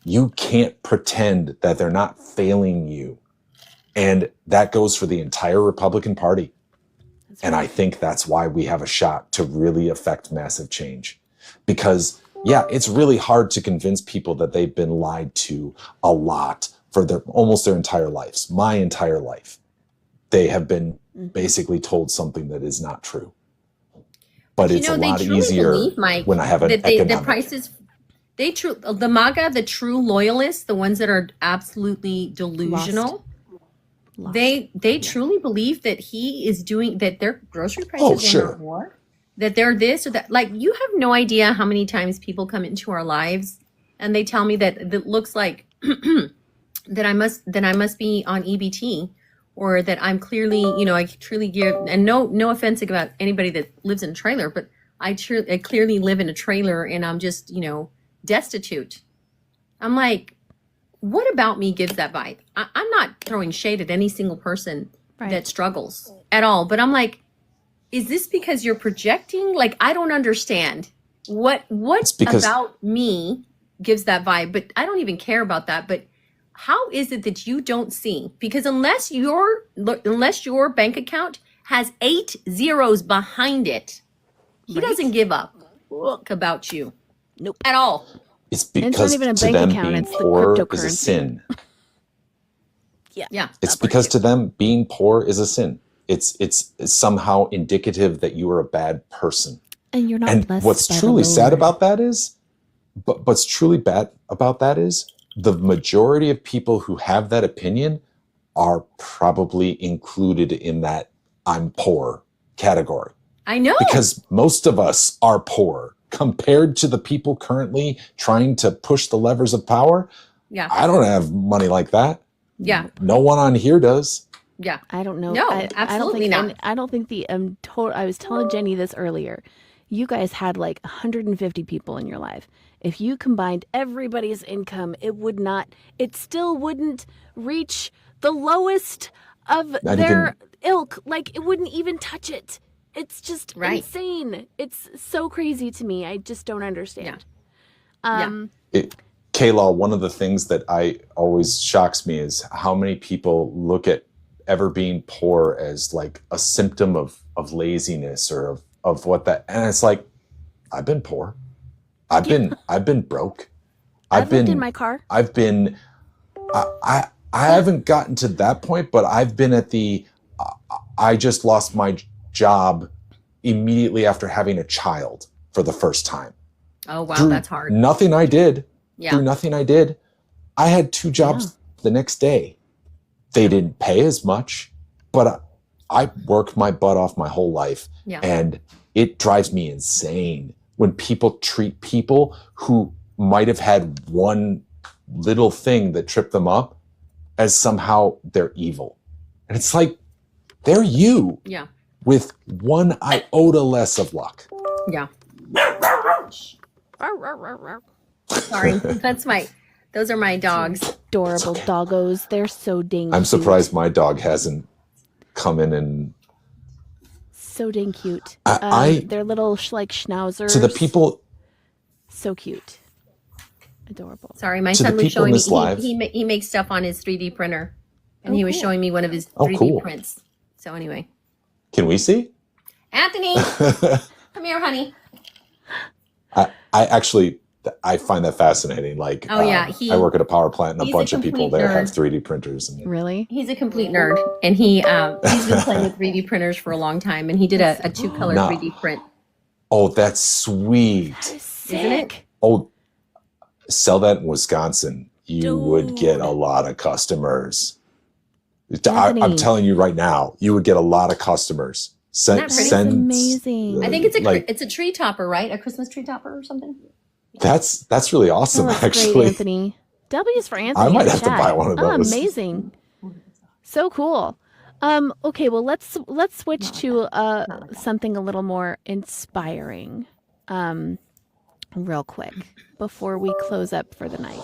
Speaker 3: you can't pretend that they're not failing you. And that goes for the entire Republican Party. And I think that's why we have a shot to really affect massive change. Because, yeah, it's really hard to convince people that they've been lied to a lot for almost their entire lives. My entire life, they have been basically told something that is not true. But it's a lot easier when I have an economic...
Speaker 5: The prices... the MAGA, the true loyalists, the ones that are absolutely delusional,
Speaker 2: Lost.
Speaker 5: they truly believe that he is doing, that their grocery prices are not more, that they're this or that. Like, you have no idea how many times people come into our lives and they tell me that it looks like that I must be on EBT, or that I'm clearly, I truly give, and no offense about anybody that lives in a trailer, but I clearly live in a trailer and I'm just, destitute. I'm like, what about me gives that vibe? I'm not throwing shade at any single person that struggles at all, but I'm like, is this because you're projecting? Like, I don't understand what about me gives that vibe, but I don't even care about that. But how is it that you don't see? Because unless your bank account has 8 zeros behind it, he doesn't give a fuck about you.
Speaker 2: Nope.
Speaker 5: At all.
Speaker 3: It's because
Speaker 2: not even a
Speaker 3: to
Speaker 2: bank
Speaker 3: them
Speaker 2: account,
Speaker 3: being
Speaker 2: it's the
Speaker 3: poor is a
Speaker 2: cryptocurrency.
Speaker 3: sin.
Speaker 5: Yeah.
Speaker 3: It's because to them being poor is a sin. It's somehow indicative that you are a bad person.
Speaker 2: And you're not
Speaker 3: And
Speaker 2: blessed
Speaker 3: what's
Speaker 2: by the
Speaker 3: truly sad
Speaker 2: Lord.
Speaker 3: about that is, what's truly bad about that is the majority of people who have that opinion are probably included in that I'm poor category.
Speaker 5: I know.
Speaker 3: Because most of us are poor compared to the people currently trying to push the levers of power.
Speaker 5: Yeah.
Speaker 3: I don't have money like that.
Speaker 5: Yeah.
Speaker 3: No one on here does.
Speaker 5: Yeah.
Speaker 2: I don't know.
Speaker 5: No,
Speaker 2: I
Speaker 5: absolutely
Speaker 2: don't think,
Speaker 5: not.
Speaker 2: I don't think I was telling Jenny this earlier. You guys had like 150 people in your life. If you combined everybody's income, it still wouldn't reach the lowest of their ilk. Like, it wouldn't even touch it. It's just insane. It's so crazy to me. I just don't understand.
Speaker 5: Yeah.
Speaker 3: K-Law, one of the things that I always shocks me is how many people look at ever being poor as like a symptom of laziness or of what that, and it's like, I've been poor. I've been broke.
Speaker 2: I've lived in my car.
Speaker 3: I haven't gotten to that point, but I've been at I just lost my job immediately after having a child for the first time.
Speaker 5: Oh, wow.
Speaker 3: Through
Speaker 5: That's hard.
Speaker 3: Nothing I did.
Speaker 5: Yeah.
Speaker 3: Through nothing I did. I had 2 jobs the next day. They didn't pay as much, but I worked my butt off my whole life.
Speaker 5: Yeah.
Speaker 3: And it drives me insane when people treat people who might have had one little thing that tripped them up as somehow they're evil. And it's like, they're you
Speaker 5: Yeah.
Speaker 3: with one iota less of luck.
Speaker 5: Yeah. Sorry. Those are my dogs.
Speaker 2: Adorable doggos. They're so dang
Speaker 3: I'm
Speaker 2: cute.
Speaker 3: surprised my dog hasn't come in and
Speaker 2: So dang cute.
Speaker 3: I
Speaker 2: They're little like schnauzers.
Speaker 3: to the people
Speaker 2: So cute. Adorable.
Speaker 5: Sorry, my
Speaker 3: To the
Speaker 5: son was
Speaker 3: people
Speaker 5: showing
Speaker 3: in
Speaker 5: me,
Speaker 3: this live-
Speaker 5: he makes stuff on his 3D printer. And
Speaker 2: Oh,
Speaker 5: he was
Speaker 2: cool.
Speaker 5: showing me one of his
Speaker 3: Oh,
Speaker 5: 3D
Speaker 3: cool.
Speaker 5: prints. So anyway.
Speaker 3: can we see?
Speaker 5: Anthony, come here, honey.
Speaker 3: I find that fascinating. Like,
Speaker 5: Oh, yeah,
Speaker 3: I work at a power plant, and a
Speaker 5: he's a
Speaker 3: bunch of people
Speaker 5: complete
Speaker 3: there have
Speaker 5: nerd.
Speaker 3: 3D printers. And
Speaker 2: Really?
Speaker 5: He's a complete nerd. And he's been playing with 3D printers for a long time. And he did a 2-color
Speaker 3: No.
Speaker 5: 3D print.
Speaker 3: oh, that's sweet.
Speaker 2: Sick.
Speaker 3: Oh, sell that in Wisconsin. You would get a
Speaker 2: Dude.
Speaker 3: lot of customers.
Speaker 2: Anthony.
Speaker 3: I'm telling you right now, you would get a lot of customers.
Speaker 5: Isn't that pretty?
Speaker 2: That's amazing.
Speaker 5: I think
Speaker 3: like,
Speaker 5: it's a tree topper, right? A Christmas tree topper or something?
Speaker 3: that's really awesome.
Speaker 2: Oh, that's
Speaker 3: Actually,
Speaker 2: great, Anthony. W's for Anthony.
Speaker 3: I might
Speaker 2: in the
Speaker 3: have to
Speaker 2: chat.
Speaker 3: buy one of
Speaker 2: Oh,
Speaker 3: those.
Speaker 2: amazing. So cool. Okay, well let's switch to something a little more inspiring. Real quick before we close up for the night.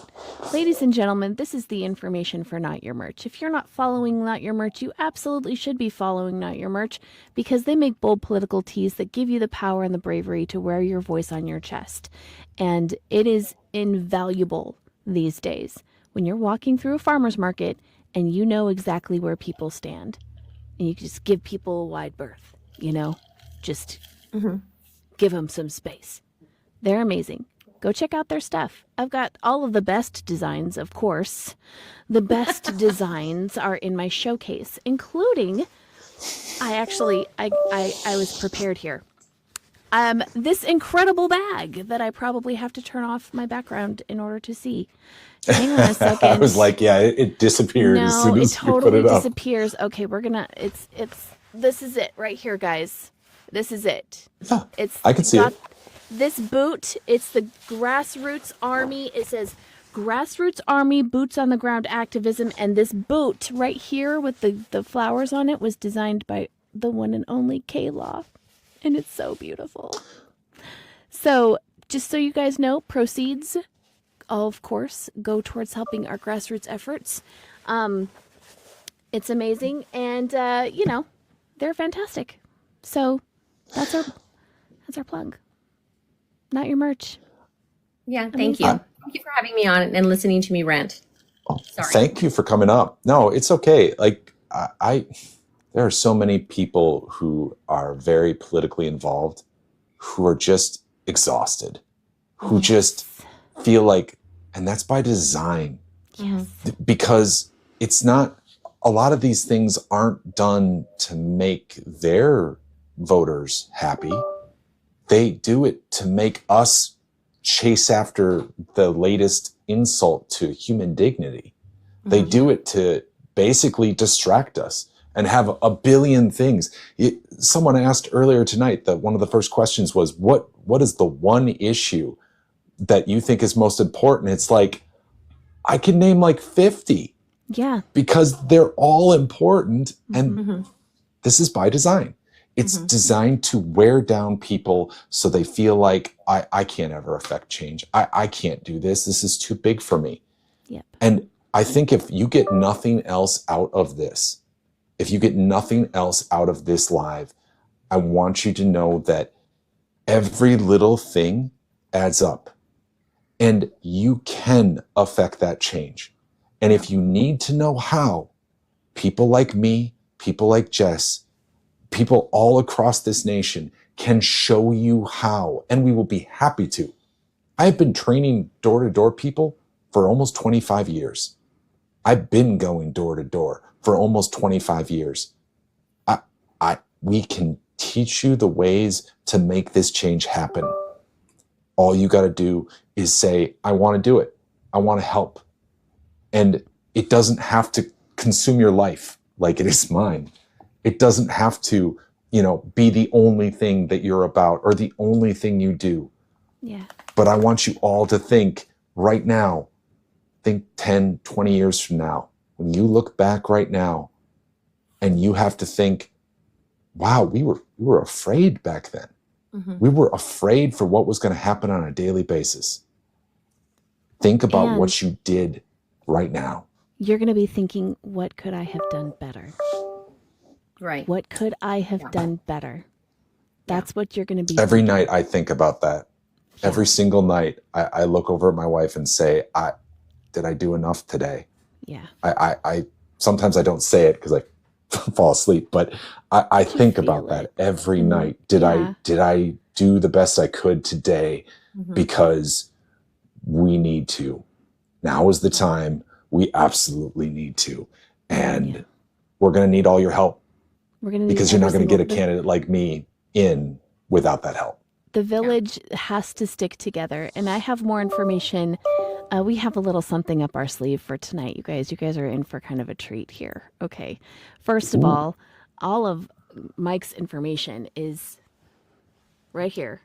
Speaker 2: Ladies and gentlemen, this is the information for Not Your Merch. If you're not following Not Your Merch, you absolutely should be following Not Your Merch because they make bold political tees that give you the power and the bravery to wear your voice on your chest. And it is invaluable these days when you're walking through a farmer's market and you know exactly where people stand. And you can just give people a wide berth, just give them some space. They're amazing. Go check out their stuff. I've got all of the best designs, of course. The best designs are in my showcase, including, I was prepared here. This incredible bag that I probably have to turn off my background in order to see. Hang on a second.
Speaker 3: I was like, yeah, it disappeared as
Speaker 2: No,
Speaker 3: soon
Speaker 2: it
Speaker 3: as you put
Speaker 2: totally
Speaker 3: it up.
Speaker 2: disappears. Okay, this is it right here, guys. This is it.
Speaker 3: Yeah,
Speaker 2: It's
Speaker 3: I can see
Speaker 2: got
Speaker 3: it.
Speaker 2: This boot, it's the Grassroots Army. It says Grassroots Army Boots on the Ground Activism. And this boot right here with the flowers on it was designed by the one and only K-Law. And it's so beautiful. So just so you guys know, proceeds, of course, go towards helping our grassroots efforts. It's amazing. And, they're fantastic. So that's our plug. Not Your Merch.
Speaker 5: Yeah, thank you. Thank you for having me on and listening to me rant. Sorry.
Speaker 3: Thank you for coming up. No, it's okay. Like there are so many people who are very politically involved who are just exhausted, who just feel like, and that's by design.
Speaker 2: Yes.
Speaker 3: Because it's not, a lot of these things aren't done to make their voters happy. They do it to make us chase after the latest insult to human dignity. They do it to basically distract us and have a billion things. Someone asked earlier tonight that one of the first questions was, what is the one issue that you think is most important? It's like, I can name like 50
Speaker 2: Yeah.
Speaker 3: because they're all important. And this is by design. It's designed to wear down people so they feel like I can't ever affect change. I can't do this. This is too big for me.
Speaker 2: Yep.
Speaker 3: And I think if you get nothing else out of this, if you get nothing else out of this live, I want you to know that every little thing adds up. And you can affect that change. And if you need to know how, people like me, people like Jess, people all across this nation can show you how, and we will be happy to. I've been training door-to-door people for almost 25 years. I've been going door to door for almost 25 years. We can teach you the ways to make this change happen. All you got to do is say, I want to do it. I want to help. And it doesn't have to consume your life like it is mine. It doesn't have to, be the only thing that you're about or the only thing you do.
Speaker 2: Yeah.
Speaker 3: But I want you all to think right now, think 10, 20 years from now, when you look back right now and you have to think, wow, we were afraid back then.
Speaker 5: Mm-hmm.
Speaker 3: We were afraid for what was going to happen on a daily basis. Think about what you did right now.
Speaker 2: You're going to be thinking, what could I have done better?
Speaker 5: Right.
Speaker 2: What could I have done better? That's what you're going to be
Speaker 3: Every
Speaker 2: thinking.
Speaker 3: night I think about that. Every single night I look over at my wife and say, did I do enough today?
Speaker 2: Yeah.
Speaker 3: I sometimes I don't say it because I fall asleep, but I think about
Speaker 2: feel
Speaker 3: that
Speaker 2: it.
Speaker 3: every night. Did I do the best I could today?
Speaker 5: Mm-hmm.
Speaker 3: Because we need to. Now is the time. We absolutely need to. And we're going to need all your help,
Speaker 2: We're going to need
Speaker 3: because you're not
Speaker 2: every
Speaker 3: going to get a
Speaker 2: single
Speaker 3: candidate like me in without that help.
Speaker 2: The village has to stick together. And I have more information. We have a little something up our sleeve for tonight, you guys. You guys are in for kind of a treat here. Okay. First of all of Mike's information is right here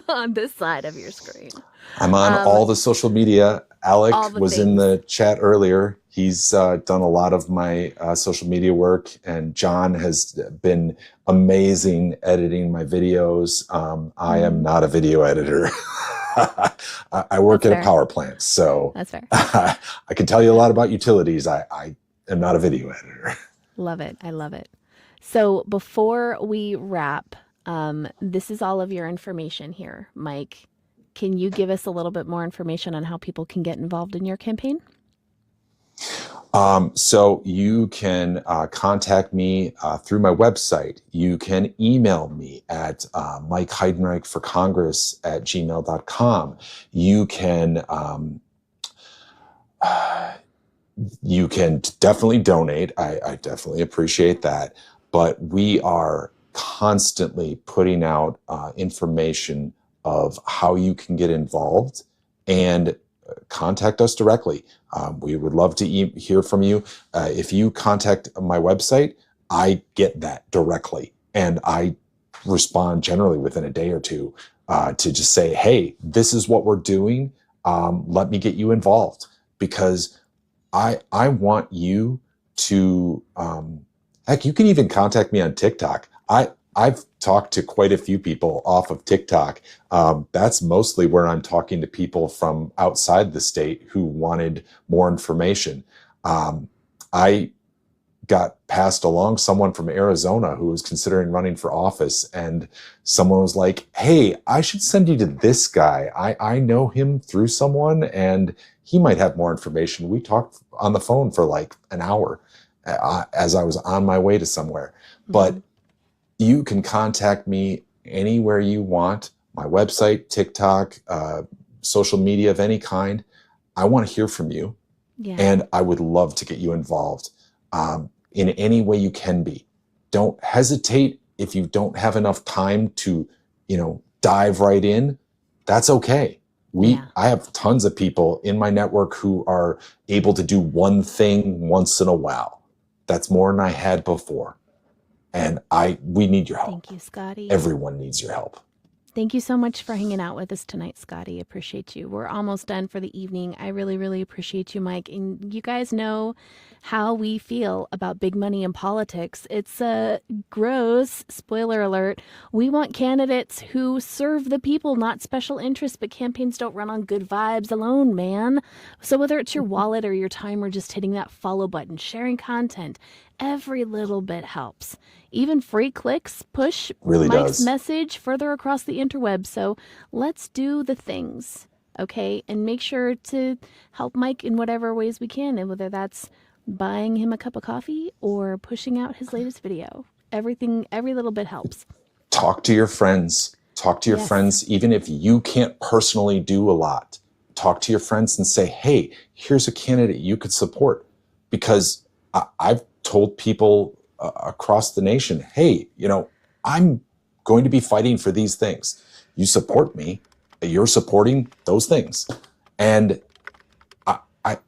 Speaker 2: on this side of your screen.
Speaker 3: I'm on all the social media. Alec
Speaker 2: all the
Speaker 3: was in the chat earlier. He's done a lot of my social media work, and John has been amazing editing my videos. I am not a video editor. I work
Speaker 2: That's
Speaker 3: at a
Speaker 2: fair.
Speaker 3: power plant, so
Speaker 2: That's fair.
Speaker 3: I can tell you a lot about utilities. I am not a video editor.
Speaker 2: Love it. I love it. So before we wrap, this is all of your information here. Mike, can you give us a little bit more information on how people can get involved in your campaign?
Speaker 3: So you can contact me through my website. You can email me at Mike Heidenreich for Congress at gmail.com. You can definitely donate. I definitely appreciate that. But we are constantly putting out information of how you can get involved, and contact us directly. We would love to hear from you. If you contact my website, I get that directly, and I respond generally within a day or two to just say, hey, this is what we're doing. Let me get you involved, because I want you to, heck, you can even contact me on TikTok. I've talked to quite a few people off of TikTok. That's mostly where I'm talking to people from outside the state who wanted more information. I got passed along someone from Arizona who was considering running for office, and someone was like, hey, I should send you to this guy. I know him through someone, and he might have more information. We talked on the phone for like an hour as I was on my way to somewhere.
Speaker 2: Mm-hmm.
Speaker 3: But you can contact me anywhere you want. My website, TikTok, social media of any kind. I want to hear from you.
Speaker 2: Yeah.
Speaker 3: And I would love to get you involved in any way you can be. Don't hesitate if you don't have enough time to, dive right in. That's okay. I have tons of people in my network who are able to do one thing once in a while. That's more than I had before. And we need your help.
Speaker 2: Thank you, Scotty.
Speaker 3: Everyone needs your help.
Speaker 2: Thank you so much for hanging out with us tonight, Scotty. Appreciate you. We're almost done for the evening. I really, really appreciate you, Mike. And you guys know how we feel about big money in politics. It's gross. Spoiler alert. We want candidates who serve the people, not special interests, but campaigns don't run on good vibes alone, man. So whether it's your wallet or your time or just hitting that follow button, sharing content, every little bit helps. Even free clicks push
Speaker 3: Really
Speaker 2: Mike's
Speaker 3: does.
Speaker 2: message further across the interweb. So let's do the things okay? And make sure to help Mike in whatever ways we can, and whether that's buying him a cup of coffee or pushing out his latest video. Everything, every little bit helps.
Speaker 3: Talk to your friends. Talk to your
Speaker 2: Yes.
Speaker 3: friends, even if you can't personally do a lot. Talk to your friends and say, hey, here's a candidate you could support. Because I've told people across the nation, hey, I'm going to be fighting for these things. You support me, you're supporting those things. And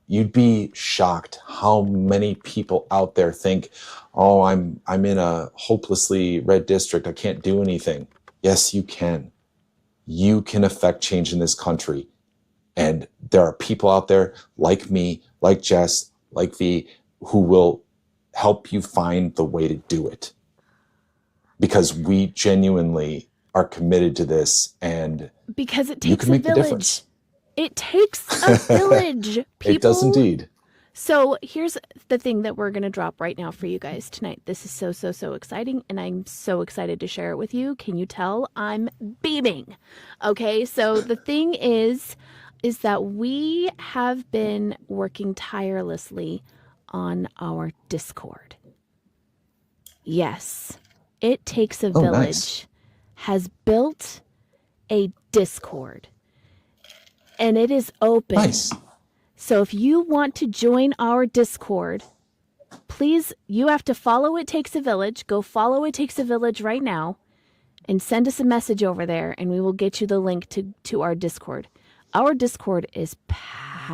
Speaker 3: you'd be shocked how many people out there think, oh, I'm in a hopelessly red district, I can't do anything. Yes, you can. You can affect change in this country. And there are people out there like me, like Jess, like V, who will help you find the way to do it. Because we genuinely are committed to this, and
Speaker 2: Because it
Speaker 3: you
Speaker 2: takes
Speaker 3: can
Speaker 2: a
Speaker 3: make the
Speaker 2: village.
Speaker 3: difference.
Speaker 2: It takes a village, people.
Speaker 3: It does indeed.
Speaker 2: So here's the thing that we're going to drop right now for you guys tonight. This is so exciting, and I'm so excited to share it with you. Can you tell I'm beaming? Okay, so the thing is that we have been working tirelessly on our Discord. Yes, It Takes a
Speaker 3: Oh,
Speaker 2: Village
Speaker 3: nice.
Speaker 2: has built a Discord, and it is open.
Speaker 3: Nice.
Speaker 2: So if you want to join our Discord, please, you have to follow It Takes a Village. Go follow It Takes a Village right now and send us a message over there, and we will get you the link to our Discord. Our Discord is packed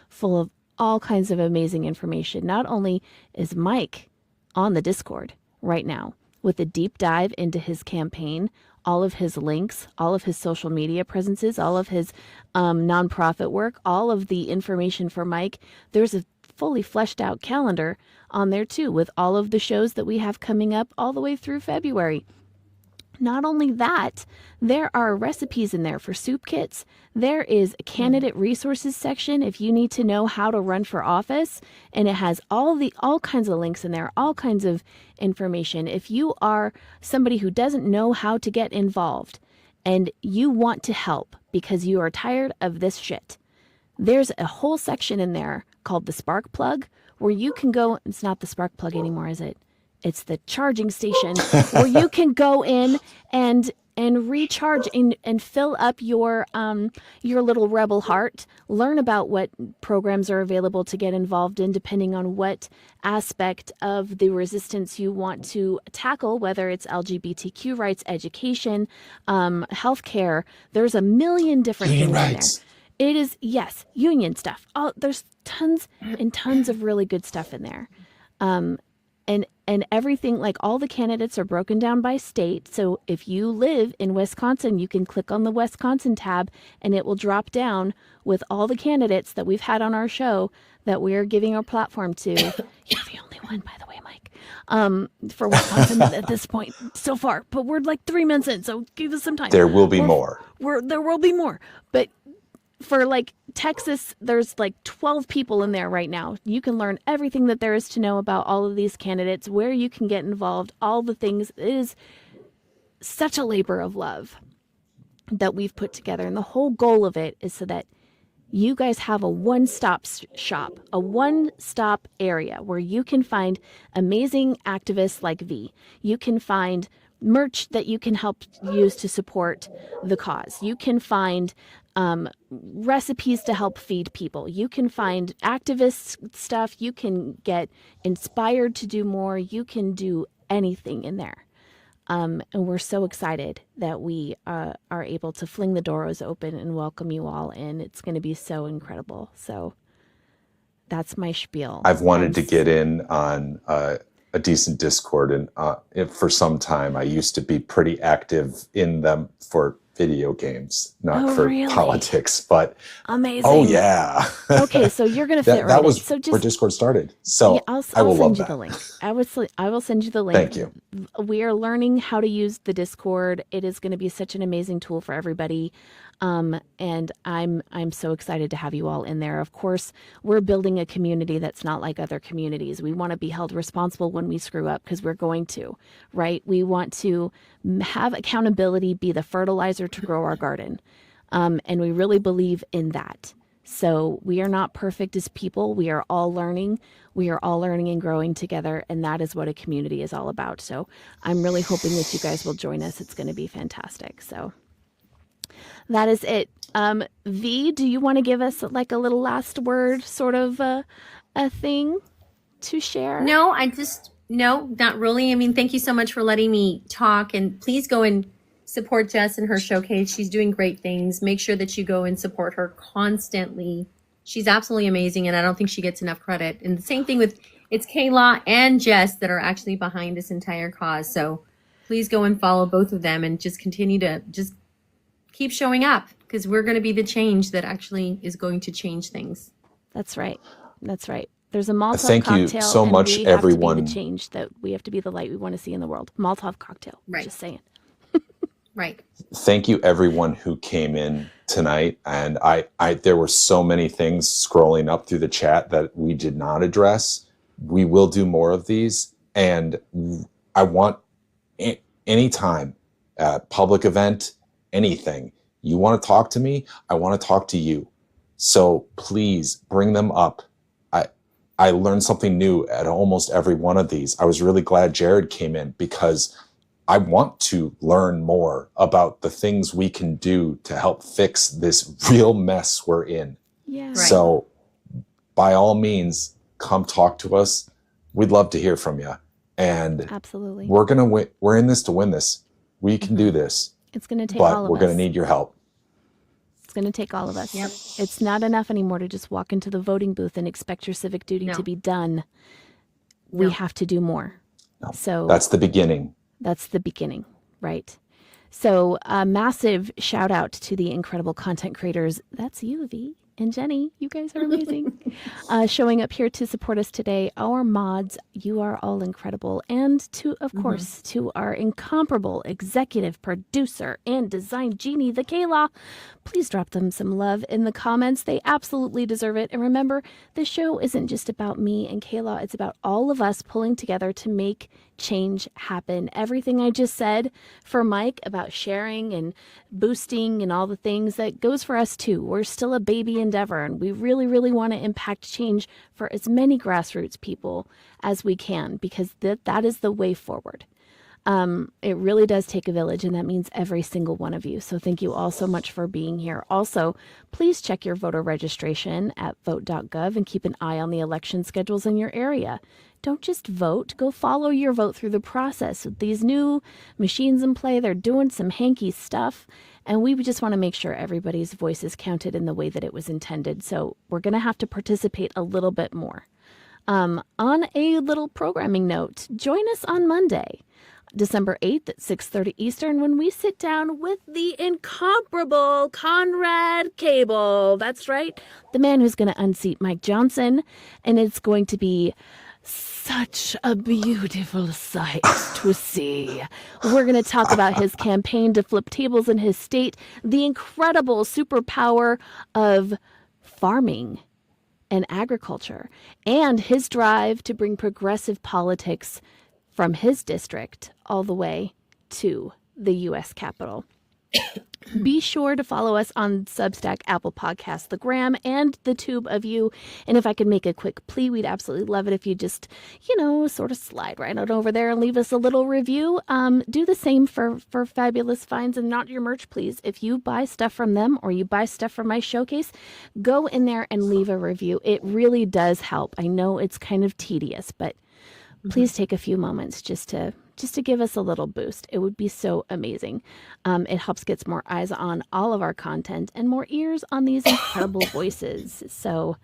Speaker 2: full of all kinds of amazing information. Not only is Mike on the Discord right now with a deep dive into his campaign, all of his links, all of his social media presences, all of his nonprofit work, all of the information for Mike. There's a fully fleshed out calendar on there too, with all of the shows that we have coming up all the way through February. Not only that, there are recipes in there for soup kits. There is a candidate resources section if you need to know how to run for office, and it has all kinds of links in there, all kinds of information. If you are somebody who doesn't know how to get involved and you want to help because you are tired of this shit, there's a whole section in there called the Spark Plug where you can go. It's not the Spark Plug anymore, is it? It's the charging station where you can go in and recharge and fill up your little rebel heart. Learn about what programs are available to get involved in, depending on what aspect of the resistance you want to tackle, whether it's LGBTQ rights, education, healthcare. There's a million different
Speaker 3: Union
Speaker 2: things
Speaker 3: rights.
Speaker 2: in there. It is, yes, union stuff. Oh, there's tons and tons of really good stuff in there. And everything, like all the candidates are broken down by state. So if you live in Wisconsin, you can click on the Wisconsin tab and it will drop down with all the candidates that we've had on our show that we're giving our platform to. You're the only one, by the way, Mike, for Wisconsin at this point so far. But we're like 3 months in, so give us some time.
Speaker 3: There will be more.
Speaker 2: There will be more. But for like Texas, there's like 12 people in there right now. You can learn everything that there is to know about all of these candidates, where you can get involved, all the things. It is such a labor of love that we've put together. And the whole goal of it is so that you guys have a one-stop shop, a one-stop area where you can find amazing activists like V. You can find merch that you can help use to support the cause. You can find recipes to help feed people. You can find activist stuff. You can get inspired to do more. You can do anything in there. And we're so excited that we are able to fling the doors open and welcome you all in. It's going to be so incredible. So that's my spiel.
Speaker 3: I've wanted to get in on a decent Discord, and for some time I used to be pretty active in them for video games, not for
Speaker 2: really?
Speaker 3: politics, but
Speaker 2: Amazing.
Speaker 3: oh yeah.
Speaker 2: Okay, so you're going to fit right
Speaker 3: that
Speaker 2: in.
Speaker 3: was
Speaker 2: So
Speaker 3: where Discord started. So
Speaker 2: yeah,
Speaker 3: I
Speaker 2: I'll
Speaker 3: will
Speaker 2: send
Speaker 3: love
Speaker 2: you
Speaker 3: that.
Speaker 2: the link. I will send you the link.
Speaker 3: Thank you.
Speaker 2: We are learning how to use the Discord. It is going to be such an amazing tool for everybody. And I'm so excited to have you all in there. Of course, we're building a community that's not like other communities. We want to be held responsible when we screw up, because we're going to, right? We want to have accountability be the fertilizer to grow our garden. And we really believe in that. So we are not perfect as people. We are all learning. We are all learning and growing together. And that is what a community is all about. So I'm really hoping that you guys will join us. It's going to be fantastic. So that is it. V, do you want to give us like a little last word, sort of a thing to share?
Speaker 5: No, no, not really. I mean, thank you so much for letting me talk, and please go and support Jess in her showcase. She's doing great things. Make sure that you go and support her constantly. She's absolutely amazing, and I don't think she gets enough credit. And the same thing with, it's Kayla and Jess that are actually behind this entire cause. So please go and follow both of them and just continue to just keep showing up, because we're going to be the change that actually is going to change things.
Speaker 2: That's right. That's right. There's a Molotov
Speaker 3: Thank
Speaker 2: cocktail.
Speaker 3: you so much,
Speaker 2: we
Speaker 3: everyone.
Speaker 2: Have to be the change that we have to be the light we want to see in the world. Molotov cocktail.
Speaker 5: Right.
Speaker 2: Just saying.
Speaker 5: Right.
Speaker 3: Thank you, everyone who came in tonight. And there were so many things scrolling up through the chat that we did not address. We will do more of these. And I want anytime, public event, anything, you want to talk to me, I want to talk to you. So please bring them up. I learned something new at almost every one of these. I was really glad Jared came in, because I want to learn more about the things we can do to help fix this real mess we're in.
Speaker 2: Yeah.
Speaker 5: Right.
Speaker 3: So by all means, come talk to us. We'd love to hear from you. And
Speaker 2: Absolutely.
Speaker 3: we're going to win. We're in this to win this. We can do this,
Speaker 2: It's going to take all
Speaker 3: but
Speaker 2: of
Speaker 3: we're
Speaker 2: us.
Speaker 3: going to need your help.
Speaker 2: It's going to take all of us.
Speaker 5: Yep.
Speaker 2: It's not enough anymore to just walk into the voting booth and expect your civic duty
Speaker 5: No.
Speaker 2: to be done. We
Speaker 5: No.
Speaker 2: have to do more.
Speaker 3: No,
Speaker 2: So
Speaker 3: that's the beginning.
Speaker 2: that's the beginning, right? So a massive shout out to the incredible content creators. That's you, V and Jenny. You guys are amazing. Showing up here to support us today. Our mods, you are all incredible. And to, of course, to our incomparable executive producer and design genie, the Kayla. Please drop them some love in the comments. They absolutely deserve it. And remember, this show isn't just about me and Kayla. It's about all of us pulling together to make change happen. Everything I just said for Mike about sharing and boosting and all the things, that goes for us too. We're still a baby endeavor, and we really, really want to impact change for as many grassroots people as we can, because that is the way forward. It really does take a village, and that means every single one of you. So thank you all so much for being here. Also, please check your voter registration at vote.gov and keep an eye on the election schedules in your area. Don't just vote, go follow your vote through the process. With these new machines in play, they're doing some hanky stuff, and we just want to make sure everybody's voice is counted in the way that it was intended. So we're going to have to participate a little bit more. On a little programming note, join us on Monday, December 8th at 6:30 Eastern, when we sit down with the incomparable Conrad Cable. That's right, the man who's going to unseat Mike Johnson, and it's going to be such a beautiful sight to see. We're going to talk about his campaign to flip tables in his state, the incredible superpower of farming and agriculture, and his drive to bring progressive politics from his district all the way to the U.S. Capitol. Be sure to follow us on Substack, Apple Podcasts, the Gram, and the Tube of You. And if I could make a quick plea, we'd absolutely love it if you just, sort of slide right on over there and leave us a little review. Do the same for Fabulous Finds and Not Your Merch, please. If you buy stuff from them or you buy stuff from my showcase, go in there and leave a review. It really does help. I know it's kind of tedious, but please take a few moments just to give us a little boost. It would be so amazing. It helps get more eyes on all of our content and more ears on these incredible voices. So,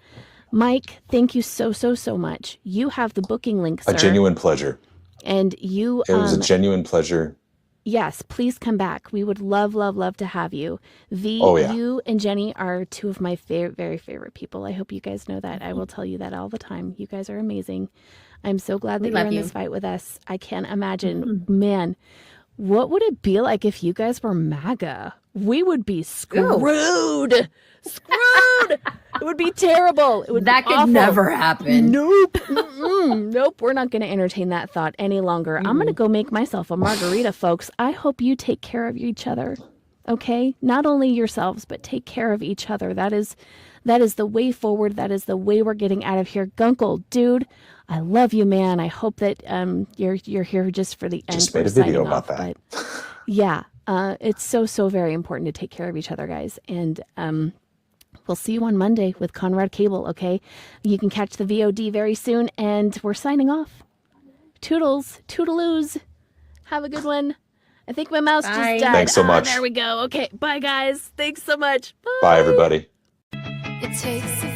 Speaker 2: Mike, thank you so much. You have the booking link, sir.
Speaker 3: A genuine pleasure.
Speaker 2: And you...
Speaker 3: It was a genuine pleasure.
Speaker 2: Yes, please come back. We would love to have you. You and Jenny are two of my very favorite people. I hope you guys know that. I will tell you that all the time. You guys are amazing. I'm so glad that you're in this fight with us. I can't imagine, man, what would it be like if you guys were MAGA? We would be screwed. Screwed. It would be terrible. It would
Speaker 5: That
Speaker 2: be
Speaker 5: could
Speaker 2: awful.
Speaker 5: never happen.
Speaker 2: Nope. Nope. We're not going to entertain that thought any longer. I'm going to go make myself a margarita, folks. I hope you take care of each other. Okay? Not only yourselves, but take care of each other. That is the way forward. That is the way we're getting out of here. Gunkel, dude, I love you, man. I hope that you're here just for the end.
Speaker 3: Just
Speaker 2: We're
Speaker 3: made a video
Speaker 2: signing
Speaker 3: about
Speaker 2: off,
Speaker 3: that.
Speaker 2: But yeah, it's so very important to take care of each other, guys. And we'll see you on Monday with Conrad Cable, okay? You can catch the VOD very soon, and we're signing off. Toodles, toodaloos. Have a good one. I think my mouse just
Speaker 5: Bye.
Speaker 2: died.
Speaker 3: Thanks so much.
Speaker 2: There we go. Okay, bye, guys. Thanks so much.
Speaker 3: Bye, everybody.
Speaker 1: It takes a